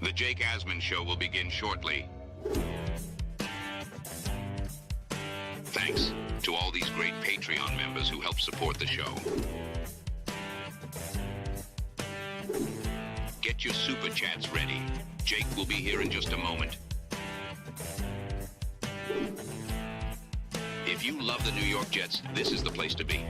The Jake Asman Show will begin shortly. Thanks to all these great Patreon members who help support the show. Get your super chats ready. Jake will be here in just a moment. If you love the New York Jets, this is the place to be.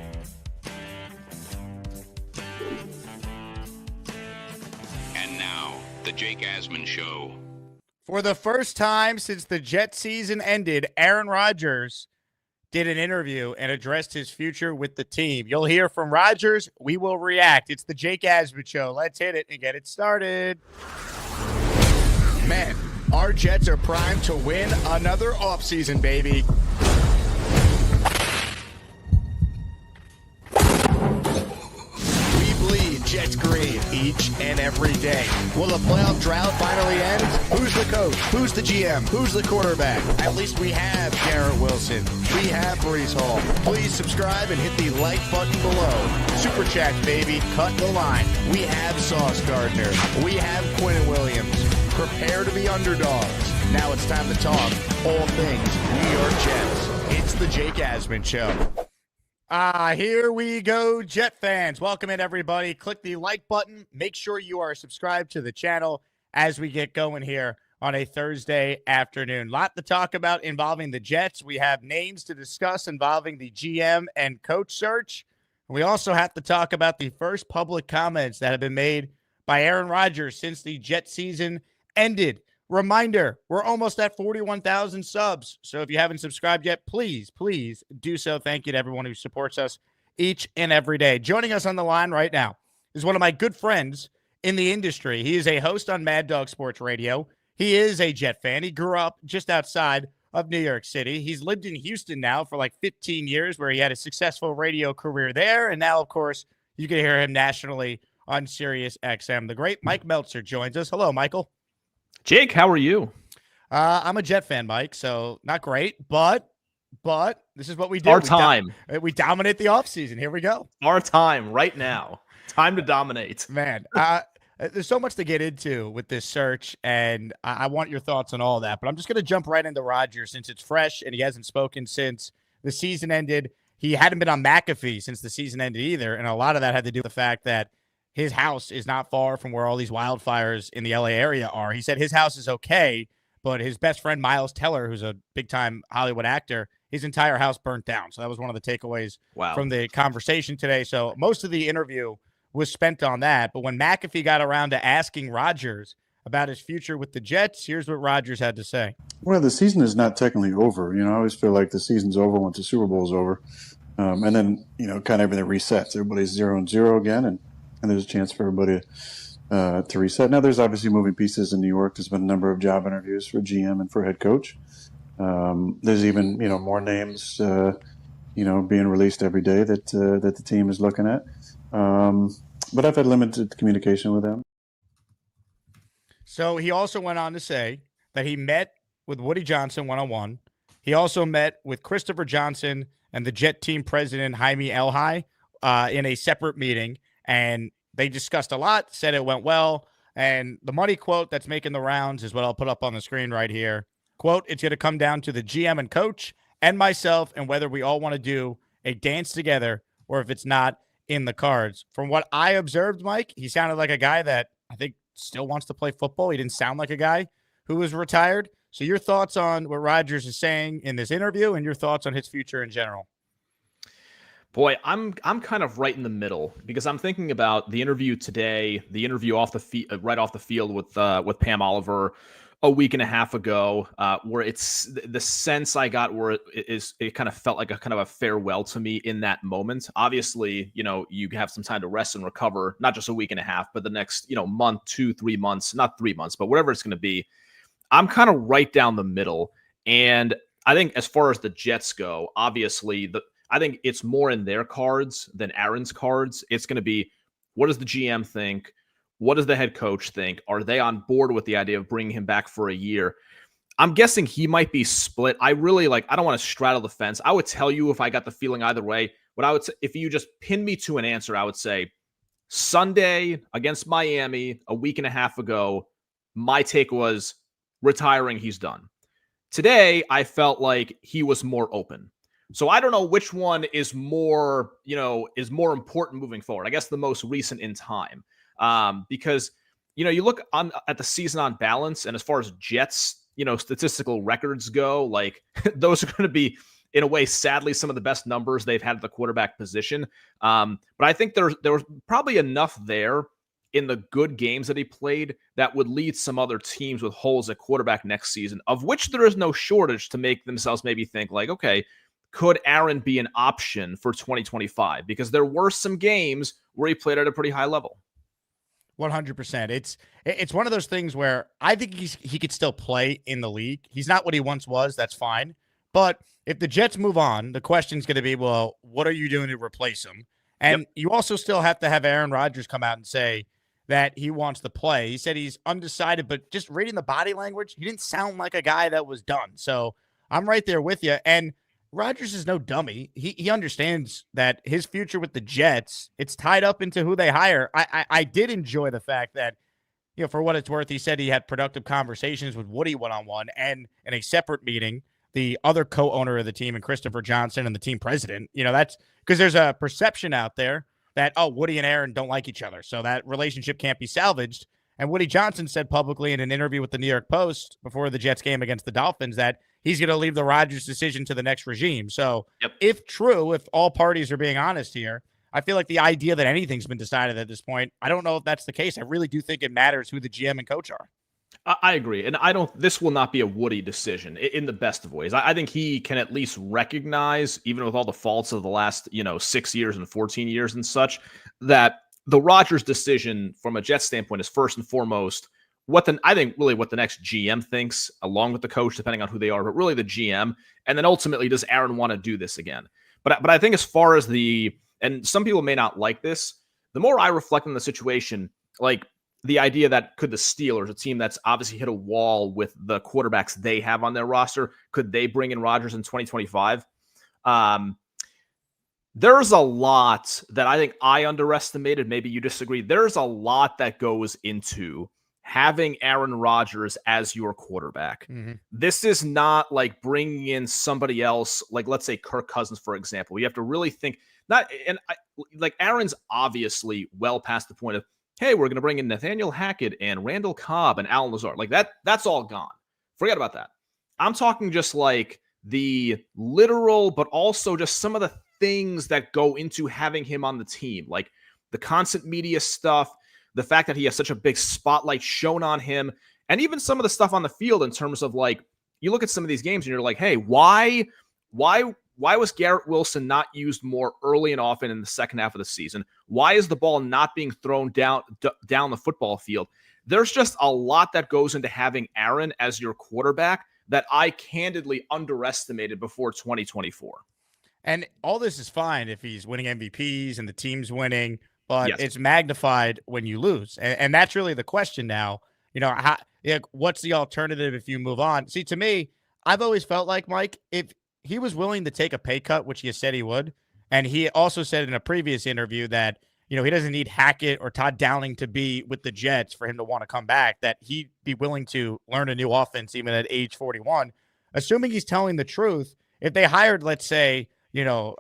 And now, the Jake Asman Show. For the first time since the Jet season ended, Aaron Rodgers did an interview and addressed his future with the team. You'll hear from Rodgers. We will react. It's the Jake Asman Show. Let's hit it and get it started. Man, our Jets are primed to win another offseason, baby. We bleed Jets green each and every day. Will the playoff drought finally end? Who's the coach? Who's the GM? Who's the quarterback? At least we have Garrett Wilson. We have Brees Hall. Please subscribe and hit the like button below. Super chat, baby. Cut the line. We have Sauce Gardner. We have Quinn Williams. Prepare to be underdogs. Now it's time to talk all things New York Jets. It's the Jake Asman Show. Here we go, Jet fans. Welcome in, everybody. Click the like button. Make sure you are subscribed to the channel as we get going here on a Thursday afternoon. Lot to talk about involving the Jets. We have names to discuss involving the GM and coach search. We also have to talk about the first public comments that have been made by Aaron Rodgers since the Jet season ended. Reminder, we're almost at 41,000 subs. So if you haven't subscribed yet, please do so. Thank you to everyone who supports us each and every day. Joining us on the line right now is one of my good friends in the industry. He is a host on Mad Dog Sports Radio. He is a Jet fan. He grew up just outside of New York City. He's lived in Houston now for like 15 years, where he had a successful radio career there. And now, of course, you can hear him nationally on Sirius XM. The great Mike Meltzer joins us. Hello, Michael. Jake, how are you? I'm a Jet fan, Mike, so not great, but this is what we do. Our time. We dominate the offseason. Here we go. Our time right now. Time to dominate. Man, there's so much to get into with this search, and I want your thoughts on all that. But I'm just going to jump right into Rodgers since it's fresh, and he hasn't spoken since the season ended. He hadn't been on McAfee since the season ended either, and a lot of that had to do with the fact that his house is not far from where all these wildfires in the LA area are. He said his house is okay, but his best friend, Miles Teller, who's a big-time Hollywood actor, his entire house burnt down. So that was one of the takeaways from the conversation today. So most of the interview was spent on that. But when McAfee got around to asking Rodgers about his future with the Jets, here's what Rodgers had to say. Well, the season is not technically over. I always feel like the season's over once the Super Bowl's over. And then, kind of everything resets. Everybody's 0-0 again, and there's a chance for everybody to reset. Now, there's obviously moving pieces in New York. There's been a number of job interviews for GM and for head coach. There's even, more names, being released every day that the team is looking at. But I've had limited communication with them. So he also went on to say that he met with Woody Johnson one-on-one. He also met with Christopher Johnson and the Jet team president, Jaime Elhai, in a separate meeting. And they discussed a lot, said it went well. And the money quote that's making the rounds is what I'll put up on the screen right here. Quote, it's going to come down to the GM and coach and myself and whether we all want to do a dance together or if it's not in the cards. From what I observed, Mike, he sounded like a guy that I think still wants to play football. He didn't sound like a guy who was retired. So your thoughts on what Rodgers is saying in this interview and your thoughts on his future in general? Boy, I'm kind of right in the middle because I'm thinking about the interview today, the interview off the right off the field with Pam Oliver a week and a half ago, where it's the sense I got where it kind of felt like a kind of a farewell to me in that moment. Obviously, you have some time to rest and recover, not just a week and a half, but the next, month, 2-3 months, not 3 months, but whatever it's going to be. I'm kind of right down the middle. And I think as far as the Jets go, obviously I think it's more in their cards than Aaron's cards. It's going to be, what does the GM think? What does the head coach think? Are they on board with the idea of bringing him back for a year? I'm guessing he might be split. I don't want to straddle the fence. I would tell you if I got the feeling either way. But I would say, if you just pin me to an answer, I would say Sunday against Miami a week and a half ago, my take was retiring, he's done. Today, I felt like he was more open. So I don't know which one is more, is more important moving forward. I guess the most recent in time, because you look at the season on balance, and as far as Jets, statistical records go, like those are going to be, in a way, sadly, some of the best numbers they've had at the quarterback position. But I think there was probably enough there in the good games that he played that would lead some other teams with holes at quarterback next season, of which there is no shortage, to make themselves maybe think like, okay, could Aaron be an option for 2025? Because there were some games where he played at a pretty high level. 100%. It's one of those things where I think he could still play in the league. He's not what he once was. That's fine. But if the Jets move on, the question's going to be, well, what are you doing to replace him? And you also still have to have Aaron Rodgers come out and say that he wants to play. He said he's undecided, but just reading the body language, he didn't sound like a guy that was done. So I'm right there with you. And Rodgers is no dummy. He understands that his future with the Jets, it's tied up into who they hire. I did enjoy the fact that, for what it's worth, he said he had productive conversations with Woody one-on-one, and in a separate meeting, the other co-owner of the team, and Christopher Johnson, and the team president. That's because there's a perception out there that, Woody and Aaron don't like each other, so that relationship can't be salvaged. And Woody Johnson said publicly in an interview with the New York Post before the Jets game against the Dolphins that he's going to leave the Rodgers decision to the next regime. So if true, if all parties are being honest here, I feel like the idea that anything's been decided at this point, I don't know if that's the case. I really do think it matters who the GM and coach are. I agree. And this will not be a Woody decision in the best of ways. I think he can at least recognize, even with all the faults of the last, 6 years and 14 years and that the Rodgers decision from a Jets standpoint is first and foremost what the next GM thinks, along with the coach, depending on who they are, but really the GM. And then ultimately, does Aaron want to do this again? But I think as far as and some people may not like this, the more I reflect on the situation, like the idea that could the Steelers, a team that's obviously hit a wall with the quarterbacks they have on their roster, could they bring in Rodgers in 2025? There's a lot that I think I underestimated. Maybe you disagree. There's a lot that goes into having Aaron Rodgers as your quarterback. Mm-hmm. This is not like bringing in somebody else, like let's say Kirk Cousins, for example. You have to really think like Aaron's obviously well past the point of, hey, we're going to bring in Nathaniel Hackett and Randall Cobb and Alan Lazard. Like that's all gone. Forget about that. I'm talking just like the literal, but also just some of the things that go into having him on the team, like the constant media stuff, the fact that he has such a big spotlight shown on him, and even some of the stuff on the field in terms of like, you look at some of these games and you're like, hey, why was Garrett Wilson not used more early and often in the second half of the season? Why is the ball not being thrown down the football field? There's just a lot that goes into having Aaron as your quarterback that I candidly underestimated before 2024. And all this is fine if he's winning MVPs and the team's winning, but it's magnified when you lose. And that's really the question now. What's the alternative if you move on? See, to me, I've always felt like, Mike, if he was willing to take a pay cut, which he said he would, and he also said in a previous interview that, he doesn't need Hackett or Todd Downing to be with the Jets for him to want to come back, that he'd be willing to learn a new offense even at age 41. Assuming he's telling the truth, if they hired, let's say,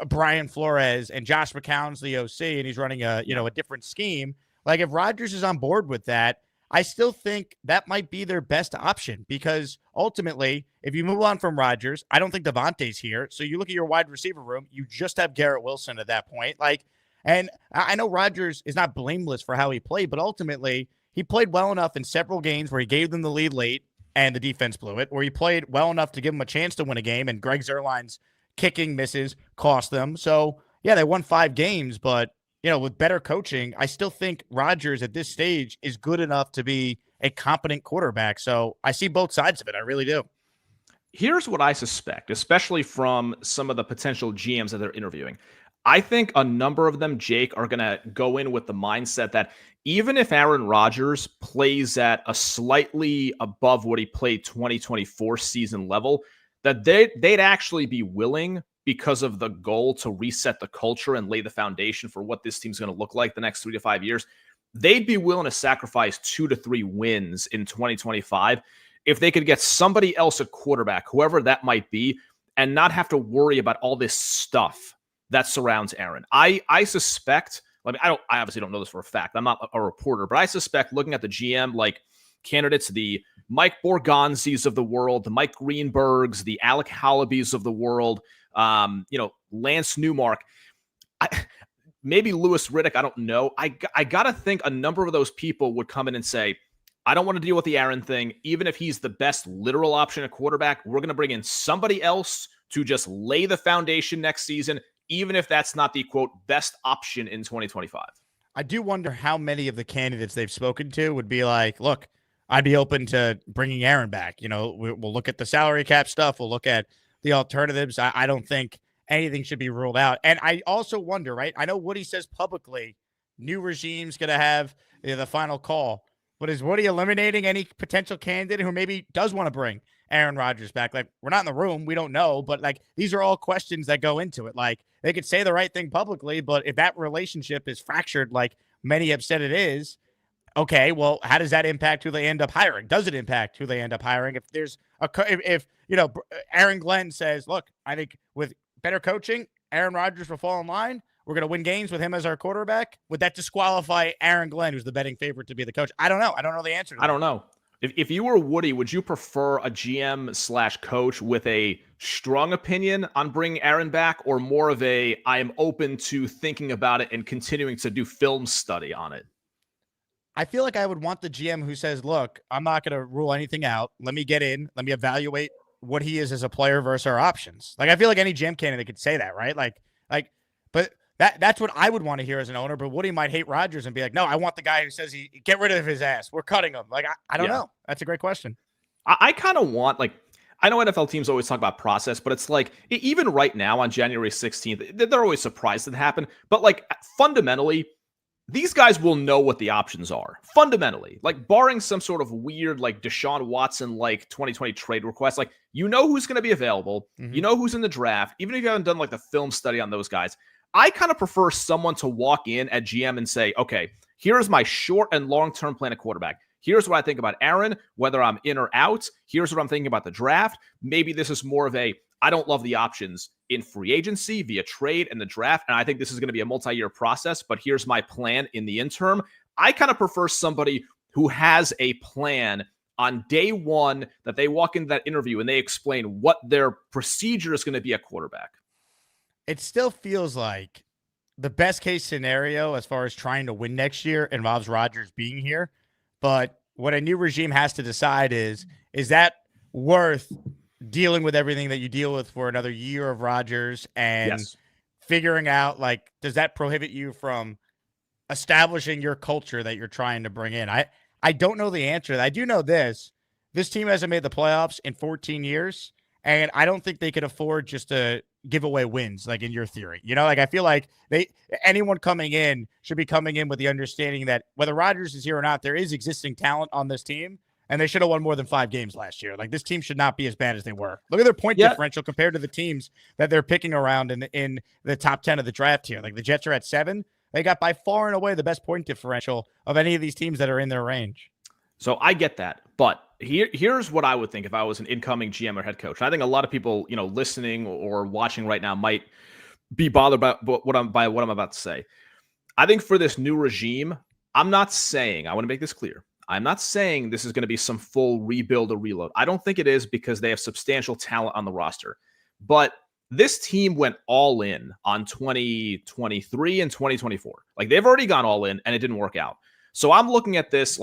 Brian Flores and Josh McCown's the OC and he's running a different scheme, like if Rodgers is on board with that, I still think that might be their best option, because ultimately, if you move on from Rodgers, I don't think Devontae's here. So you look at your wide receiver room, you just have Garrett Wilson at that point. And I know Rodgers is not blameless for how he played, but ultimately he played well enough in several games where he gave them the lead late and the defense blew it, where he played well enough to give them a chance to win a game, and Greg Zuerlein's kicking misses cost them. So yeah, they won 5 games, but with better coaching, I still think Rodgers at this stage is good enough to be a competent quarterback. So I see both sides of it. I really do. Here's what I suspect, especially from some of the potential GMs that they're interviewing. I think a number of them, Jake, are going to go in with the mindset that even if Aaron Rodgers plays at a slightly above what he played 2024 season level, that they'd actually be willing, because of the goal to reset the culture and lay the foundation for what this team's going to look like the next 3 to 5 years, they'd be willing to sacrifice 2 to 3 wins in 2025 if they could get somebody else at quarterback, whoever that might be, and not have to worry about all this stuff that surrounds Aaron. I suspect, I obviously don't know this for a fact. I'm not a reporter, but I suspect, looking at the GM candidates, the Mike Borgonzis of the world, the Mike Greenbergs, the Alec Halabys of the world, Lance Newmark, maybe Louis Riddick, I don't know. I got to think a number of those people would come in and say, I don't want to deal with the Aaron thing. Even if he's the best literal option at quarterback, we're going to bring in somebody else to just lay the foundation next season, even if that's not the, quote, best option in 2025. I do wonder how many of the candidates they've spoken to would be like, look, I'd be open to bringing Aaron back. We'll look at the salary cap stuff. We'll look at the alternatives. I don't think anything should be ruled out. And I also wonder, right? I know Woody says publicly, new regime's going to have the final call. But is Woody eliminating any potential candidate who maybe does want to bring Aaron Rodgers back? We're not in the room. We don't know. But, these are all questions that go into it. They could say the right thing publicly, but if that relationship is fractured, like many have said it is, okay, well, how does that impact who they end up hiring? Does it impact who they end up hiring? If there's Aaron Glenn says, look, I think with better coaching, Aaron Rodgers will fall in line. We're going to win games with him as our quarterback. Would that disqualify Aaron Glenn, who's the betting favorite to be the coach? I don't know. I don't know the answer to that. I don't know. If you were Woody, would you prefer a GM/coach with a strong opinion on bringing Aaron back, or more of I am open to thinking about it and continuing to do film study on it? I feel like I would want the GM who says, look, I'm not going to rule anything out. Let me get in. Let me evaluate what he is as a player versus our options. I feel like any GM candidate could say that, right? But that's what I would want to hear as an owner. But Woody might hate Rodgers and be like, no, I want the guy who says get rid of his ass. We're cutting him. I don't know. That's a great question. I kind of want, I know NFL teams always talk about process, but it's even right now on January 16th, they're always surprised that it happened. But fundamentally, these guys will know what the options are. Fundamentally, barring some sort of weird, Deshaun Watson, 2020 trade request, who's going to be available. Mm-hmm. You know who's in the draft. Even if you haven't done the film study on those guys, I kind of prefer someone to walk in at GM and say, okay, here's my short and long-term plan at quarterback. Here's what I think about Aaron, whether I'm in or out. Here's what I'm thinking about the draft. Maybe this is more of I don't love the options in free agency, via trade, and the draft. And I think this is going to be a multi-year process, but here's my plan in the interim. I kind of prefer somebody who has a plan on day one, that they walk into that interview and they explain what their procedure is going to be at quarterback. It still feels like the best case scenario as far as trying to win next year involves Rodgers being here. But what a new regime has to decide is that worth dealing with everything that you deal with for another year of Rodgers and figuring out, does that prohibit you from establishing your culture that you're trying to bring in? I don't know the answer. I do know this team hasn't made the playoffs in 14 years, and I don't think they could afford just to give away wins, in your theory. I feel like anyone coming in should be coming in with the understanding that whether Rodgers is here or not, there is existing talent on this team, and they should have won more than 5 games last year. This team should not be as bad as they were. Look at their point differential compared to the teams that they're picking around in the top 10 of the draft here. The Jets are at 7. They got by far and away the best point differential of any of these teams that are in their range. So I get that, but here's what I would think if I was an incoming GM or head coach. And I think a lot of people, listening or watching right now might be bothered by what I'm about to say. I think for this new regime, I want to make this clear. I'm not saying this is going to be some full rebuild or reload. I don't think it is, because they have substantial talent on the roster. But this team went all in on 2023 and 2024. They've already gone all in and it didn't work out. So I'm looking at this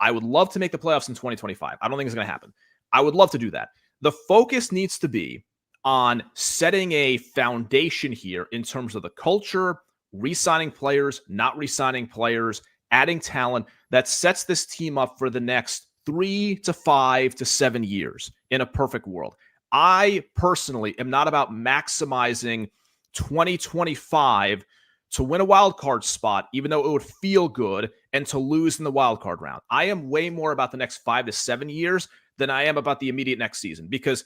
I would love to make the playoffs in 2025. I don't think it's going to happen. I would love to do that. The focus needs to be on setting a foundation here in terms of the culture, re-signing players, not re-signing players, adding talent that sets this team up for the next 3 to 5 to 7 years in a perfect world. I personally am not about maximizing 2025 to win a wild card spot, even though it would feel good, and to lose in the wild card round. I am way more about the next 5 to 7 years than I am about the immediate next season, because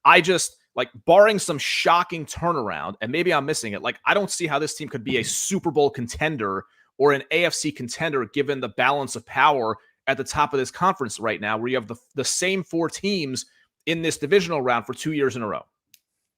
I just, barring some shocking turnaround, and maybe I'm missing it, I don't see how this team could be a Super Bowl contender or an AFC contender given the balance of power at the top of this conference right now, where you have the same 4 teams in this divisional round for 2 years in a row.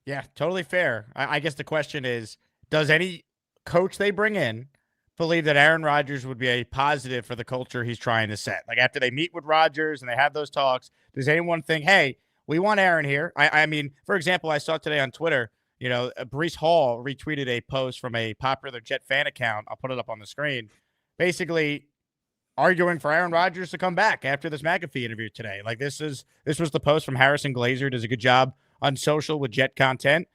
Yeah, totally fair. I guess the question is, does any coach they bring in believe that Aaron Rodgers would be a positive for the culture he's trying to set? Like, after they meet with Rodgers and they have those talks, does anyone think, hey, we want Aaron here? I mean, for example, I saw today on Twitter, Brees Hall retweeted a post from a popular Jet fan account. I'll put it up on the screen. Basically arguing for Aaron Rodgers to come back after this McAfee interview today. Like, this was the post from Harrison Glazer, does a good job on social with Jet content.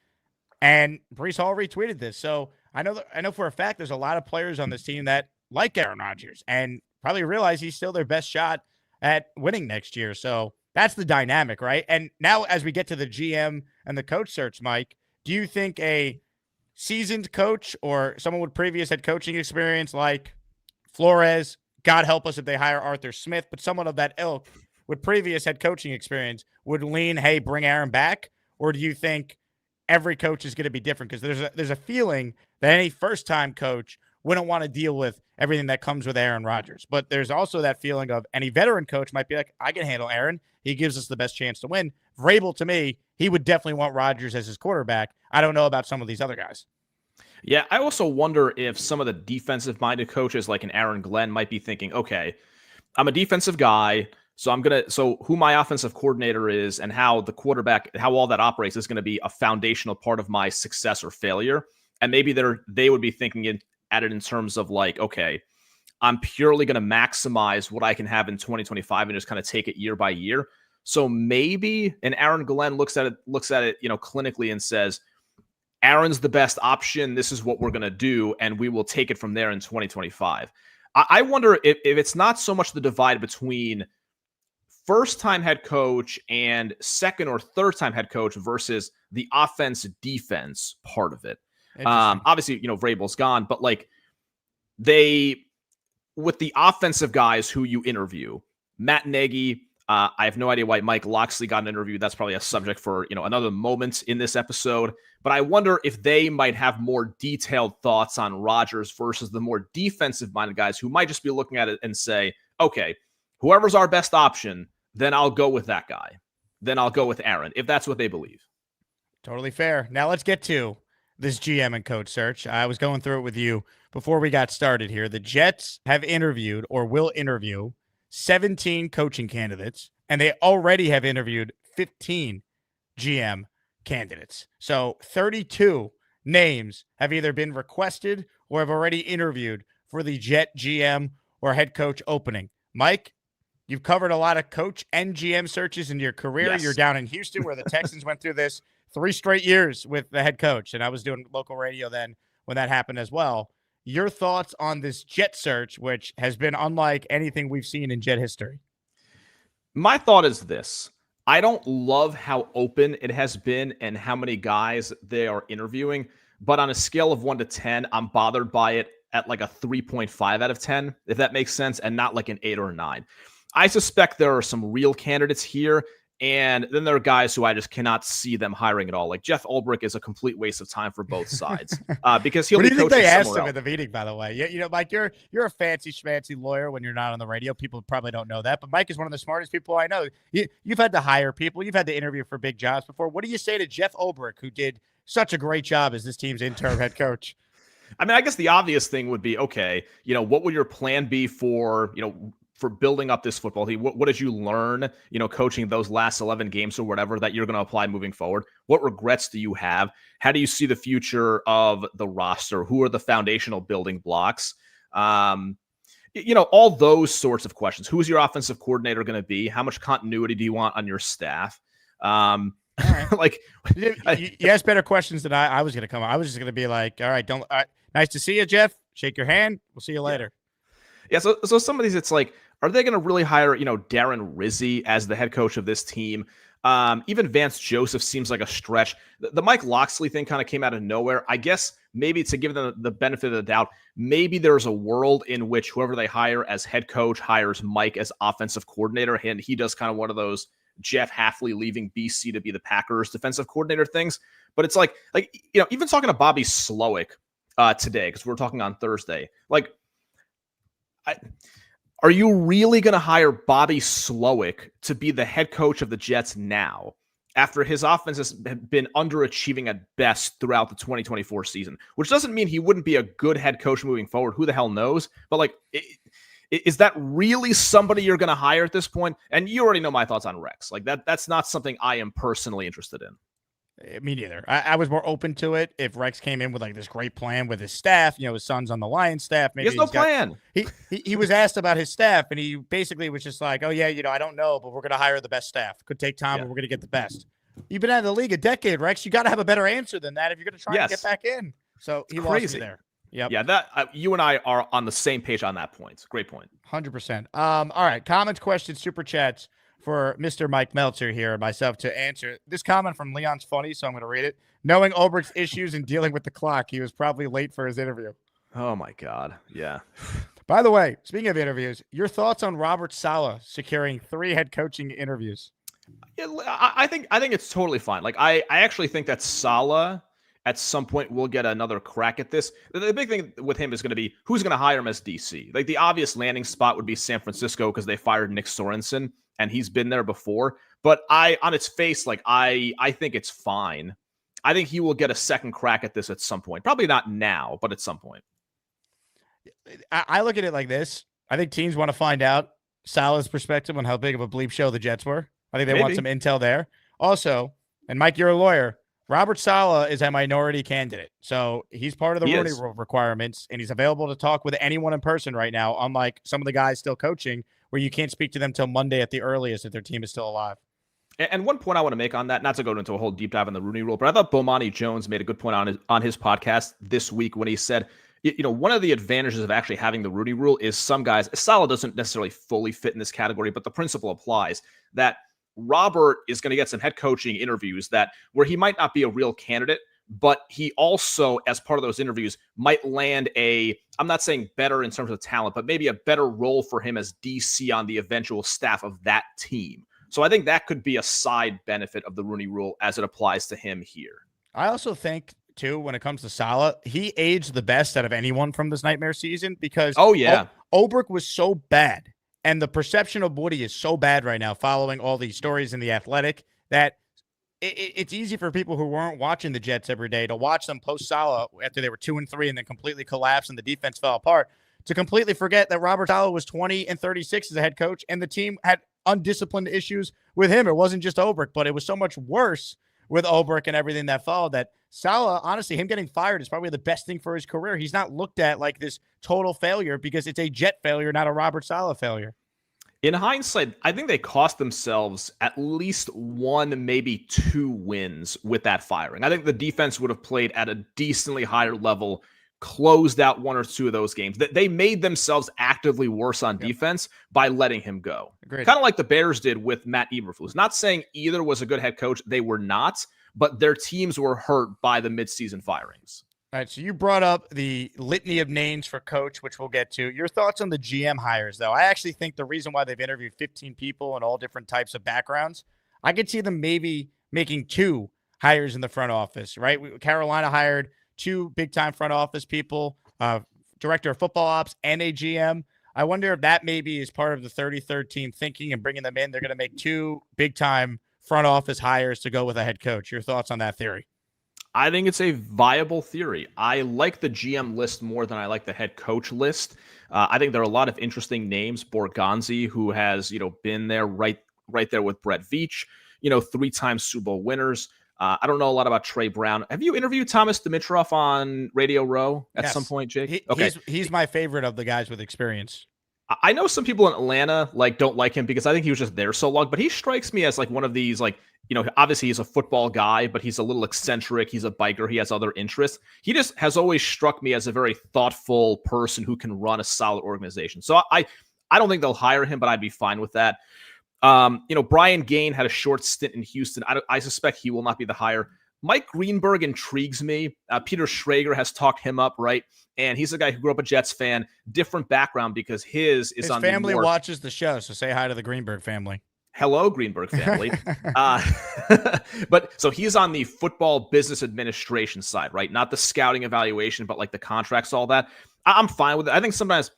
And Brees Hall retweeted this. So I know for a fact there's a lot of players on this team that like Aaron Rodgers and probably realize he's still their best shot at winning next year. So that's the dynamic, right? And now as we get to the GM and the coach search, Mike, do you think a seasoned coach or someone with previous head coaching experience like Flores, God help us if they hire Arthur Smith, but someone of that ilk with previous head coaching experience would lean, hey, bring Aaron back? Or do you think every coach is going to be different? Because there's a feeling that any first-time coach wouldn't want to deal with everything that comes with Aaron Rodgers. But there's also that feeling of any veteran coach might be like, I can handle Aaron. He gives us the best chance to win. Vrabel, to me, he would definitely want Rodgers as his quarterback. I don't know about some of these other guys. Yeah, I also wonder if some of the defensive-minded coaches like an Aaron Glenn might be thinking, okay, I'm a defensive guy, so who my offensive coordinator is and how the quarterback, how all that operates is going to be a foundational part of my success or failure. And maybe they would be thinking at it in terms of like, okay, I'm purely going to maximize what I can have in 2025 and just kind of take it year by year. So maybe, and Aaron Glenn looks at it, clinically and says, Aaron's the best option. This is what we're going to do, and we will take it from there in 2025. I wonder if it's not so much the divide between first-time head coach and second or third-time head coach versus the offense-defense part of it. Obviously, Vrabel's gone, but like with the offensive guys who you interview, Matt Nagy, I have no idea why Mike Locksley got an interview. That's probably a subject for, another moment in this episode. But I wonder if they might have more detailed thoughts on Rodgers versus the more defensive-minded guys who might just be looking at it and say, okay, whoever's our best option, then I'll go with that guy. Then I'll go with Aaron, if that's what they believe. Totally fair. Now let's get to this GM and coach search. I was going through it with you before we got started here. The Jets have interviewed or will interview 17 coaching candidates, and they already have interviewed 15 GM candidates. So 32 names have either been requested or have already interviewed for the Jet GM or head coach opening. Mike, you've covered a lot of coach and GM searches in your career. Yes. You're down in Houston where the Texans went through this 3 straight years with the head coach, and I was doing local radio then when that happened as well. Your thoughts on this Jet search, which has been unlike anything we've seen in Jet history? My thought is this. I don't love how open it has been and how many guys they are interviewing, but on a scale of 1 to 10, I'm bothered by it at like a 3.5 out of 10, if that makes sense, and not like an 8 or a 9. I suspect there are some real candidates here, and then there are guys who I just cannot see them hiring at all. Like Jeff Ulbrich is a complete waste of time for both sides because he'll be coaching somewhere else. What do you think they asked him at the meeting, by the way? Mike, you're a fancy schmancy lawyer when you're not on the radio. People probably don't know that, but Mike is one of the smartest people I know. You've had to hire people. You've had to interview for big jobs before. What do you say to Jeff Ulbrich, who did such a great job as this team's interim head coach? I mean, I guess the obvious thing would be, okay, what would your plan be for building up this football team? What did you learn, coaching those last 11 games or whatever that you're going to apply moving forward? What regrets do you have? How do you see the future of the roster? Who are the foundational building blocks? All those sorts of questions. Who's your offensive coordinator going to be? How much continuity do you want on your staff? Like you asked better questions than I was going to come. I was just going to be like, all right, nice to see you, Jeff. Shake your hand. We'll see you later. Yeah. So some of these, it's like, are they going to really hire, Darren Rizzi as the head coach of this team? Even Vance Joseph seems like a stretch. The Mike Locksley thing kind of came out of nowhere. I guess maybe to give them the benefit of the doubt, maybe there's a world in which whoever they hire as head coach hires Mike as offensive coordinator, and he does kind of one of those Jeff Hafley leaving BC to be the Packers defensive coordinator things. But it's like even talking to Bobby Slowick today, because we're talking on Thursday, like, Are you really going to hire Bobby Slowick to be the head coach of the Jets now, after his offense has been underachieving at best throughout the 2024 season? Which doesn't mean he wouldn't be a good head coach moving forward. Who the hell knows? But like, is that really somebody you're going to hire at this point? And you already know my thoughts on Rex. Like that's not something I am personally interested in. Me neither. I was more open to it if Rex came in with like this great plan with his staff. His son's on the Lions staff. Maybe he has no plan. He was asked about his staff, and he basically was just like, "Oh yeah, I don't know, but we're going to hire the best staff. Could take time, but we're going to get the best." You've been out of the league a decade, Rex. You got to have a better answer than that if you're going to try and get back in. So he lost me there. Yep. Yeah, that you and I are on the same page on that point. Great point. 100%. All right, comments, questions, super chats for Mr. Mike Meltzer here and myself to answer. This comment from Leon's funny, so I'm going to read it. Knowing Ulbricht's issues in dealing with the clock, he was probably late for his interview. Oh, my God. Yeah. By the way, speaking of interviews, your thoughts on Robert Saleh securing 3 head coaching interviews? Yeah, I think it's totally fine. Like, I actually think that Saleh at some point will get another crack at this. The big thing with him is going to be who's going to hire him as DC. Like, the obvious landing spot would be San Francisco because they fired Nick Sorensen, and he's been there before. But on its face, like I think it's fine. I think he will get a second crack at this at some point. Probably not now, but at some point. I look at it like this. I think teams want to find out Saleh's perspective on how big of a bleep show the Jets were. I think they want some intel there. Also, and Mike, you're a lawyer. Robert Saleh is a minority candidate. So he's part of the Rooney Rule requirements, and he's available to talk with anyone in person right now, unlike some of the guys still coaching where you can't speak to them till Monday at the earliest if their team is still alive. And one point I want to make on that, not to go into a whole deep dive on the Rooney Rule, but I thought Bomani Jones made a good point on his podcast this week when he said, one of the advantages of actually having the Rooney Rule is some guys, Saleh doesn't necessarily fully fit in this category, but the principle applies that Robert is going to get some head coaching interviews where he might not be a real candidate, but he also, as part of those interviews, might land I'm not saying better in terms of talent, but maybe a better role for him as DC on the eventual staff of that team. So I think that could be a side benefit of the Rooney Rule as it applies to him here. I also think, too, when it comes to Saleh, he aged the best out of anyone from this nightmare season because Ulbricht was so bad. And the perception of Woody is so bad right now following all these stories in The Athletic that it's easy for people who weren't watching the Jets every day to watch them post Saleh after they were 2-3 and then completely collapsed and the defense fell apart to completely forget that Robert Saleh was 20-36 as a head coach and the team had undisciplined issues with him. It wasn't just Ulbricht, but it was so much worse with Ulbricht and everything that followed that Saleh, honestly, him getting fired is probably the best thing for his career. He's not looked at like this total failure because it's a Jet failure, not a Robert Saleh failure. In hindsight, I think they cost themselves at least 1, maybe 2 wins with that firing. I think the defense would have played at a decently higher level, closed out 1 or 2 of those games. They made themselves actively worse on defense by letting him go. Kind of like the Bears did with Matt Eberflus. Not saying either was a good head coach. They were not, but their teams were hurt by the midseason firings. All right, so you brought up the litany of names for coach, which we'll get to. Your thoughts on the GM hires, though? I actually think the reason why they've interviewed 15 people in all different types of backgrounds, I could see them maybe making 2 hires in the front office, right? Carolina hired 2 big-time front office people, director of football ops and a GM. I wonder if that maybe is part of the 33rd team thinking and bringing them in. They're going to make 2 big-time front office hires to go with a head coach. Your thoughts on that theory? I think it's a viable theory. I like the GM list more than I like the head coach list. I think there are a lot of interesting names. Borgonzi, who has been there right there with Brett Veach, 3-time Super Bowl winners. I don't know a lot about Trey Brown. Have you interviewed Thomas Dimitroff on Radio Row at some point, Jake? He's my favorite of the guys with experience. I know some people in Atlanta don't like him because I think he was just there so long, but he strikes me as one of these obviously he's a football guy, but he's a little eccentric. He's a biker. He has other interests. He just has always struck me as a very thoughtful person who can run a solid organization. So I don't think they'll hire him, but I'd be fine with that. Brian Gain had a short stint in Houston. I suspect he will not be the hire. Mike Greenberg intrigues me. Peter Schrager has talked him up, right? And he's a guy who grew up a Jets fan, different background because his on family watches the show. So say hi to the Greenberg family. Hello, Greenberg family. But so he's on the football business administration side, right? Not the scouting evaluation, but the contracts, all that. I'm fine with it. I think sometimes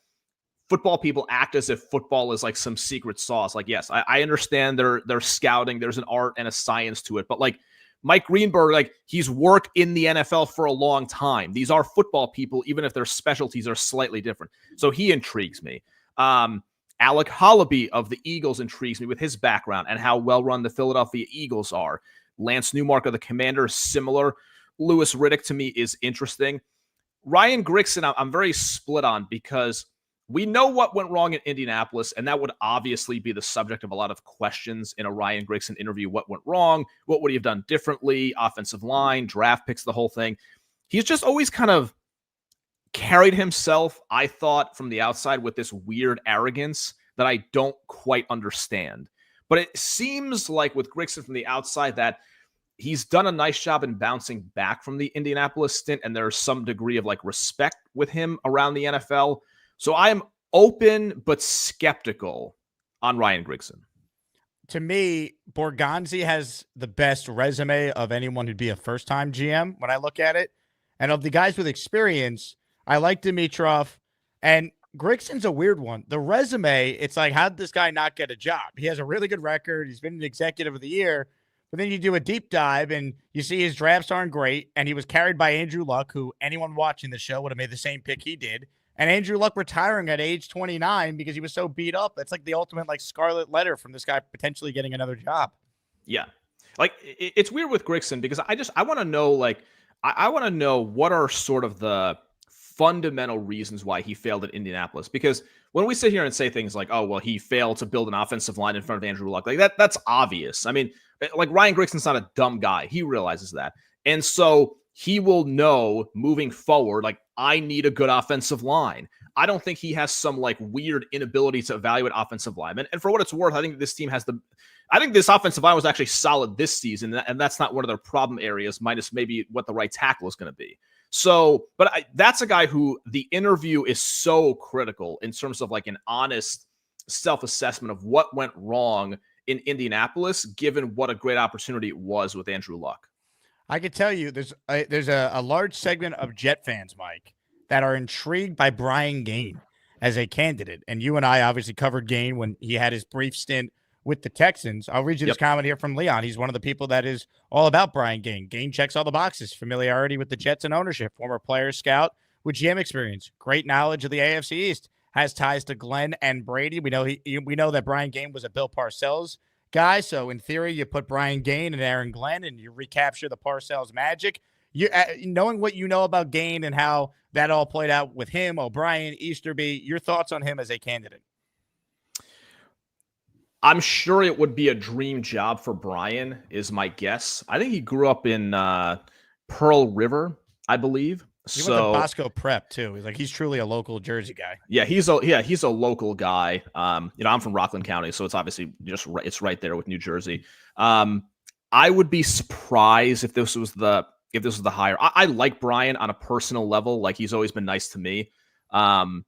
football people act as if football is like some secret sauce. Like, yes, I understand they're scouting. There's an art and a science to it. But like Mike Greenberg, like he's worked in the NFL for a long time. These are football people, even if their specialties are slightly different. So he intrigues me. Alec Hollaby of the Eagles intrigues me with his background and how well-run the Philadelphia Eagles are. Lance Newmark of the Commanders, similar. Louis Riddick to me is interesting. Ryan Grigson, I'm very split on because we know what went wrong in Indianapolis, and that would obviously be the subject of a lot of questions in a Ryan Grigson interview. What went wrong? What would he have done differently? Offensive line, draft picks, the whole thing. He's just always kind of carried himself, I thought, from the outside with this weird arrogance that I don't quite understand. But it seems like with Grigson from the outside that he's done a nice job in bouncing back from the Indianapolis stint, and there's some degree of like respect with him around the NFL. So I am open but skeptical on Ryan Grigson. To me, Borgonzi has the best resume of anyone who'd be a first-time GM when I look at it. And of the guys with experience, I like Dimitrov, and Grigson's a weird one. The resume, it's like, how did this guy not get a job? He has a really good record. He's been an executive of the year. But then you do a deep dive and you see his drafts aren't great. And he was carried by Andrew Luck, who anyone watching the show would have made the same pick he did. And Andrew Luck retiring at age 29 because he was so beat up. That's like the ultimate like scarlet letter from this guy potentially getting another job. Yeah. Like it's weird with Grigson because I want to know, like, I want to know what are sort of the fundamental reasons why he failed at Indianapolis. Because when we sit here and say things like, oh, well, he failed to build an offensive line in front of Andrew Luck, like that's obvious. I mean, like Ryan Grigson's not a dumb guy. He realizes that. And so he will know moving forward, like, I need a good offensive line. I don't think he has some like weird inability to evaluate offensive linemen. And for what it's worth, I think this team has I think this offensive line was actually solid this season. And that's not one of their problem areas, minus maybe what the right tackle is going to be. So, but that's a guy who the interview is so critical in terms of like an honest self-assessment of what went wrong in Indianapolis, given what a great opportunity it was with Andrew Luck. I could tell you there's a large segment of Jet fans, Mike, that are intrigued by Brian Gaine as a candidate. And you and I obviously covered Gaine when he had his brief stint with the Texans. I'll read you this comment here from Leon. He's one of the people that is all about Brian Gaine. Gaine checks all the boxes. Familiarity with the Jets and ownership. Former player scout with GM experience. Great knowledge of the AFC East. Has ties to Glenn and Brady. We know that Brian Gaine was a Bill Parcells guy. So in theory, you put Brian Gaine and Aaron Glenn and you recapture the Parcells magic. You knowing what you know about Gaine and how that all played out with him, O'Brien, Easterby, your thoughts on him as a candidate? I'm sure it would be a dream job for Brian, is my guess. I think he grew up in Pearl River, I believe. He went to Bosco Prep too. He's truly a local Jersey guy. Yeah, he's a local guy. I'm from Rockland County, so it's obviously it's right there with New Jersey. I would be surprised if this was the hire. I like Brian on a personal level. Like, he's always been nice to me. One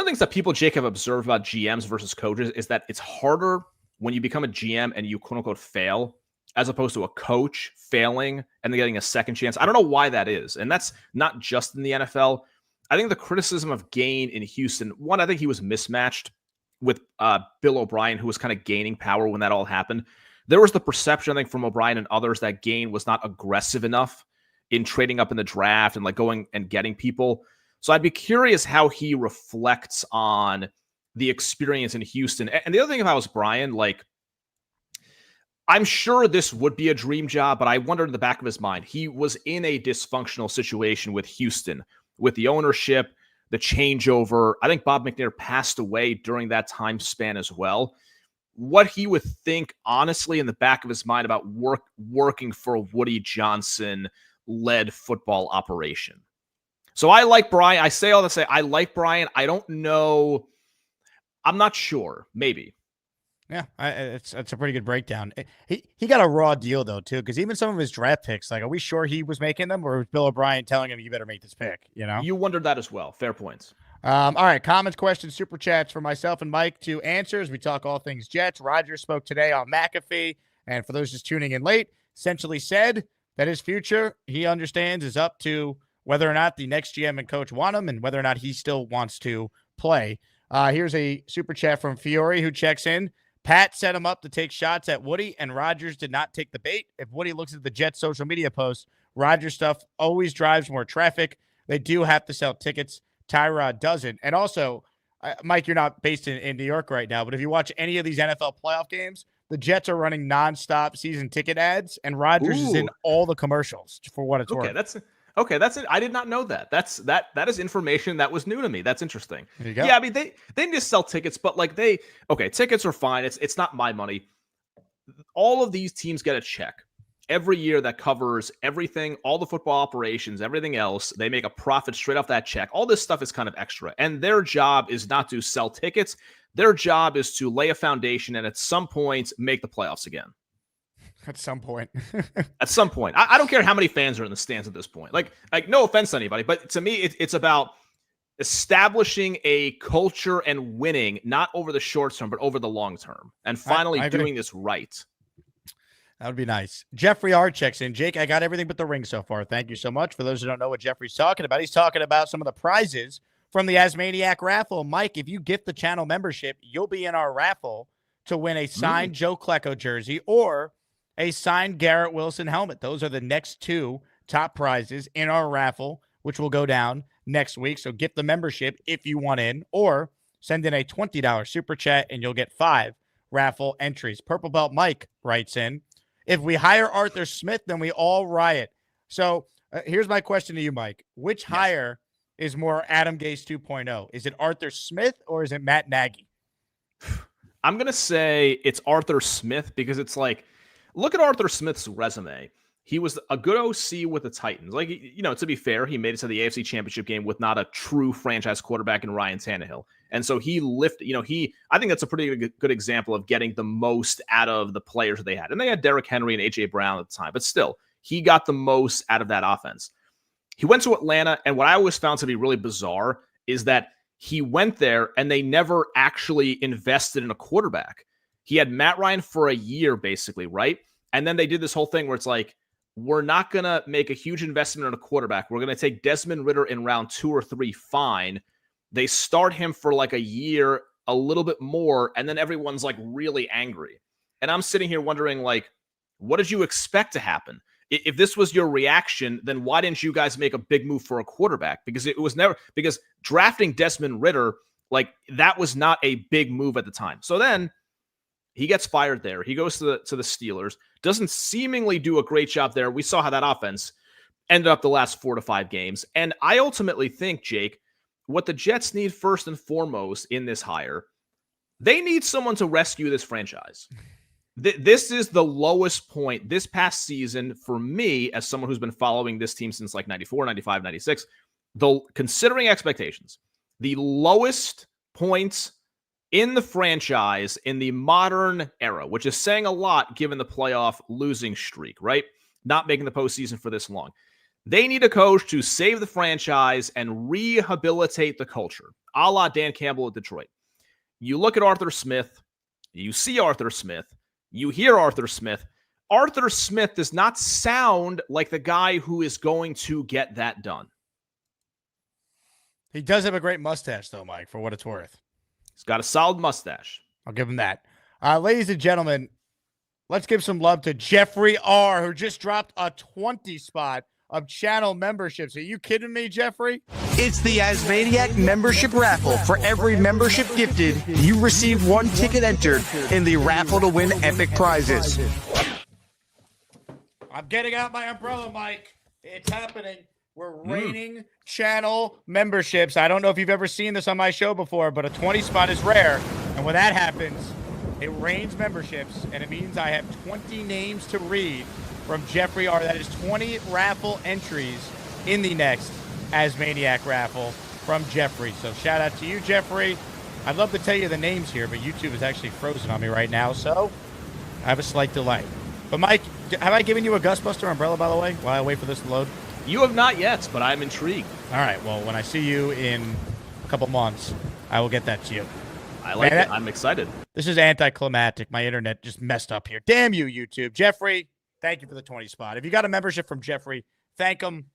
of the things that people, Jake, have observed about GMs versus coaches is that it's harder when you become a GM and you quote unquote fail, as opposed to a coach failing and then getting a second chance. I don't know why that is. And that's not just in the NFL. I think the criticism of Gaine in Houston, one, I think he was mismatched with Bill O'Brien, who was kind of gaining power when that all happened. There was the perception, I think, from O'Brien and others that Gaine was not aggressive enough in trading up in the draft and like going and getting people. So I'd be curious how he reflects on the experience in Houston. And the other thing, if I was Brian, like, I'm sure this would be a dream job, but I wonder in the back of his mind, he was in a dysfunctional situation with Houston, with the ownership, the changeover. I think Bob McNair passed away during that time span as well. What he would think, honestly, in the back of his mind about working for a Woody Johnson-led football operation. So I like Brian. I say all to say I like Brian. I don't know. I'm not sure. Maybe. Yeah, it's a pretty good breakdown. He got a raw deal, though, too, because even some of his draft picks, like, are we sure he was making them, or was Bill O'Brien telling him, you better make this pick, you know? You wondered that as well. Fair points. All right, comments, questions, super chats for myself and Mike to answers. We talk all things Jets. Rodgers spoke today on McAfee, and for those just tuning in late, essentially said that his future, he understands, is up to whether or not the next GM and coach want him and whether or not he still wants to play. Here's a super chat from Fiore who checks in. Pat set him up to take shots at Woody, and Rodgers did not take the bait. If Woody looks at the Jets' social media posts, Rodgers stuff always drives more traffic. They do have to sell tickets. Tyrod doesn't. And also, Mike, you're not based in New York right now, but if you watch any of these NFL playoff games, the Jets are running nonstop season ticket ads, and Rodgers is in all the commercials for what it's worth. That's it. I did not know that. That is information that was new to me. That's interesting. There you go. Yeah, I mean they need to sell tickets, but like tickets are fine. It's not my money. All of these teams get a check every year that covers everything, all the football operations, everything else. They make a profit straight off that check. All this stuff is kind of extra, and their job is not to sell tickets. Their job is to lay a foundation and at some point make the playoffs again. At some point. At some point. I don't care how many fans are in the stands at this point. Like no offense to anybody, but to me, it's about establishing a culture and winning, not over the short term, but over the long term. And finally doing this right. That would be nice. Jeffrey R. checks in. Jake, I got everything but the ring so far. Thank you so much. For those who don't know what Jeffrey's talking about, he's talking about some of the prizes from the Asmaniac raffle. Mike, if you gift the channel membership, you'll be in our raffle to win a signed Joe Klecko jersey or a signed Garrett Wilson helmet. Those are the next two top prizes in our raffle, which will go down next week. So get the membership if you want in, or send in a $20 super chat and you'll get 5 raffle entries. Purple Belt Mike writes in, if we hire Arthur Smith, then we all riot. So here's my question to you, Mike. Which hire is more Adam Gase 2.0? Is it Arthur Smith or is it Matt Nagy? I'm going to say it's Arthur Smith because it's like, look at Arthur Smith's resume. He was a good OC with the Titans. Like, to be fair, he made it to the AFC Championship game with not a true franchise quarterback in Ryan Tannehill. And so he lifted, I think that's a pretty good example of getting the most out of the players they had. And they had Derrick Henry and A.J. Brown at the time, but still, he got the most out of that offense. He went to Atlanta, and what I always found to be really bizarre is that he went there and they never actually invested in a quarterback. He had Matt Ryan for a year, basically, right? And then they did this whole thing where it's like, we're not going to make a huge investment in a quarterback. We're going to take Desmond Ridder in round 2 or 3, fine. They start him for like a year, a little bit more, and then everyone's like really angry. And I'm sitting here wondering, like, what did you expect to happen? If this was your reaction, then why didn't you guys make a big move for a quarterback? Because because drafting Desmond Ridder, like, that was not a big move at the time. So then he gets fired there. He goes to the Steelers, doesn't seemingly do a great job there. We saw how that offense ended up the last 4 to 5 games. And I ultimately think, Jake, what the Jets need first and foremost in this hire, they need someone to rescue this franchise. This is the lowest point this past season for me as someone who's been following this team since like 94, 95, 96. Considering expectations, the lowest points in the franchise in the modern era, which is saying a lot given the playoff losing streak, right? Not making the postseason for this long. They need a coach to save the franchise and rehabilitate the culture, a la Dan Campbell at Detroit. You look at Arthur Smith, you see Arthur Smith, you hear Arthur Smith. Arthur Smith does not sound like the guy who is going to get that done. He does have a great mustache, though, Mike, for what it's worth. He's got a solid mustache. I'll give him that. Ladies and gentlemen, let's give some love to Jeffrey R., who just dropped a 20 spot of channel memberships. Are you kidding me, Jeffrey? It's the Asmaniac membership raffle. For every membership gifted, you receive 1 ticket entered in the raffle to win epic prizes. I'm getting out my umbrella, Mike. It's happening. We're raining channel memberships. I don't know if you've ever seen this on my show before, but a 20 spot is rare. And when that happens, it rains memberships, and it means I have 20 names to read from Jeffrey R. That is 20 raffle entries in the next Asmaniac raffle from Jeffrey. So shout out to you, Jeffrey. I'd love to tell you the names here, but YouTube is actually frozen on me right now, so I have a slight delay. But Mike, have I given you a Gustbuster umbrella, by the way, while I wait for this to load? You have not yet, but I'm intrigued. All right, well, when I see you in a couple months, I will get that to you. I like it. I'm excited. This is anticlimactic. My internet just messed up here. Damn you, YouTube. Jeffrey, thank you for the 20 spot. If you got a membership from Jeffrey, thank him.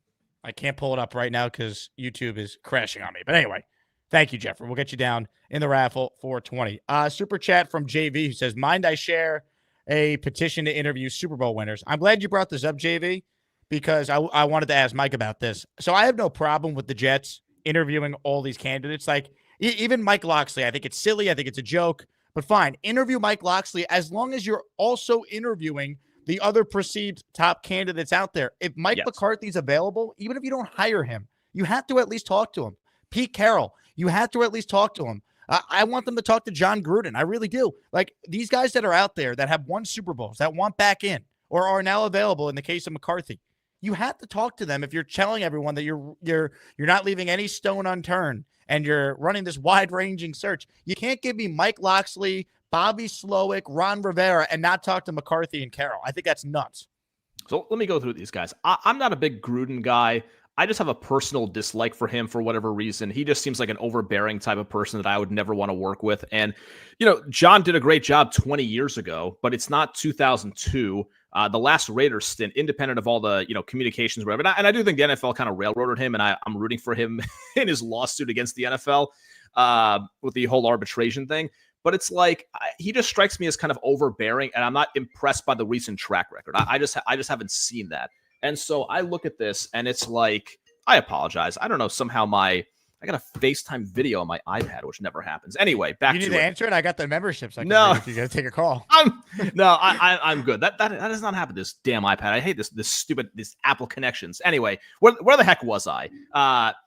I can't pull it up right now because YouTube is crashing on me. But anyway, Thank you, Jeffrey. We'll get you down in the raffle for 20. Super chat from JV who says, mind I share a petition to interview Super Bowl winners. I'm glad you brought this up, JV, because I wanted to ask Mike about this. So I have no problem with the Jets interviewing all these candidates. Like even Mike Locksley, I think it's silly. I think it's a joke, but fine. Interview Mike Locksley as long as you're also interviewing the other perceived top candidates out there. If Mike McCarthy's available, even if you don't hire him, you have to at least talk to him. Pete Carroll, you have to at least talk to him. I want them to talk to John Gruden. I really do. Like these guys that are out there that have won Super Bowls, that want back in or are now available in the case of McCarthy. You have to talk to them if you're telling everyone that you're not leaving any stone unturned and you're running this wide-ranging search. You can't give me Mike Locksley, Bobby Slowick, Ron Rivera, and not talk to McCarthy and Carroll. I think that's nuts. So let me go through these guys. I'm not a big Gruden guy. I just have a personal dislike for him for whatever reason. He just seems like an overbearing type of person that I would never want to work with. And, John did a great job 20 years ago, but it's not 2002. The last Raiders stint, independent of all the, communications, whatever. And I do think the NFL kind of railroaded him, and I'm rooting for him in his lawsuit against the NFL with the whole arbitration thing. But it's like he just strikes me as kind of overbearing, and I'm not impressed by the recent track record. I just haven't seen that. And so I look at this, and it's like, I apologize. I don't know. Somehow I got a FaceTime video on my iPad, which never happens. Anyway, back to it. You need to answer it? I got the membership. So No. You got to take a call. I'm good. That does not happen. This damn iPad. I hate this stupid, this Apple connections. Anyway, where the heck was I? That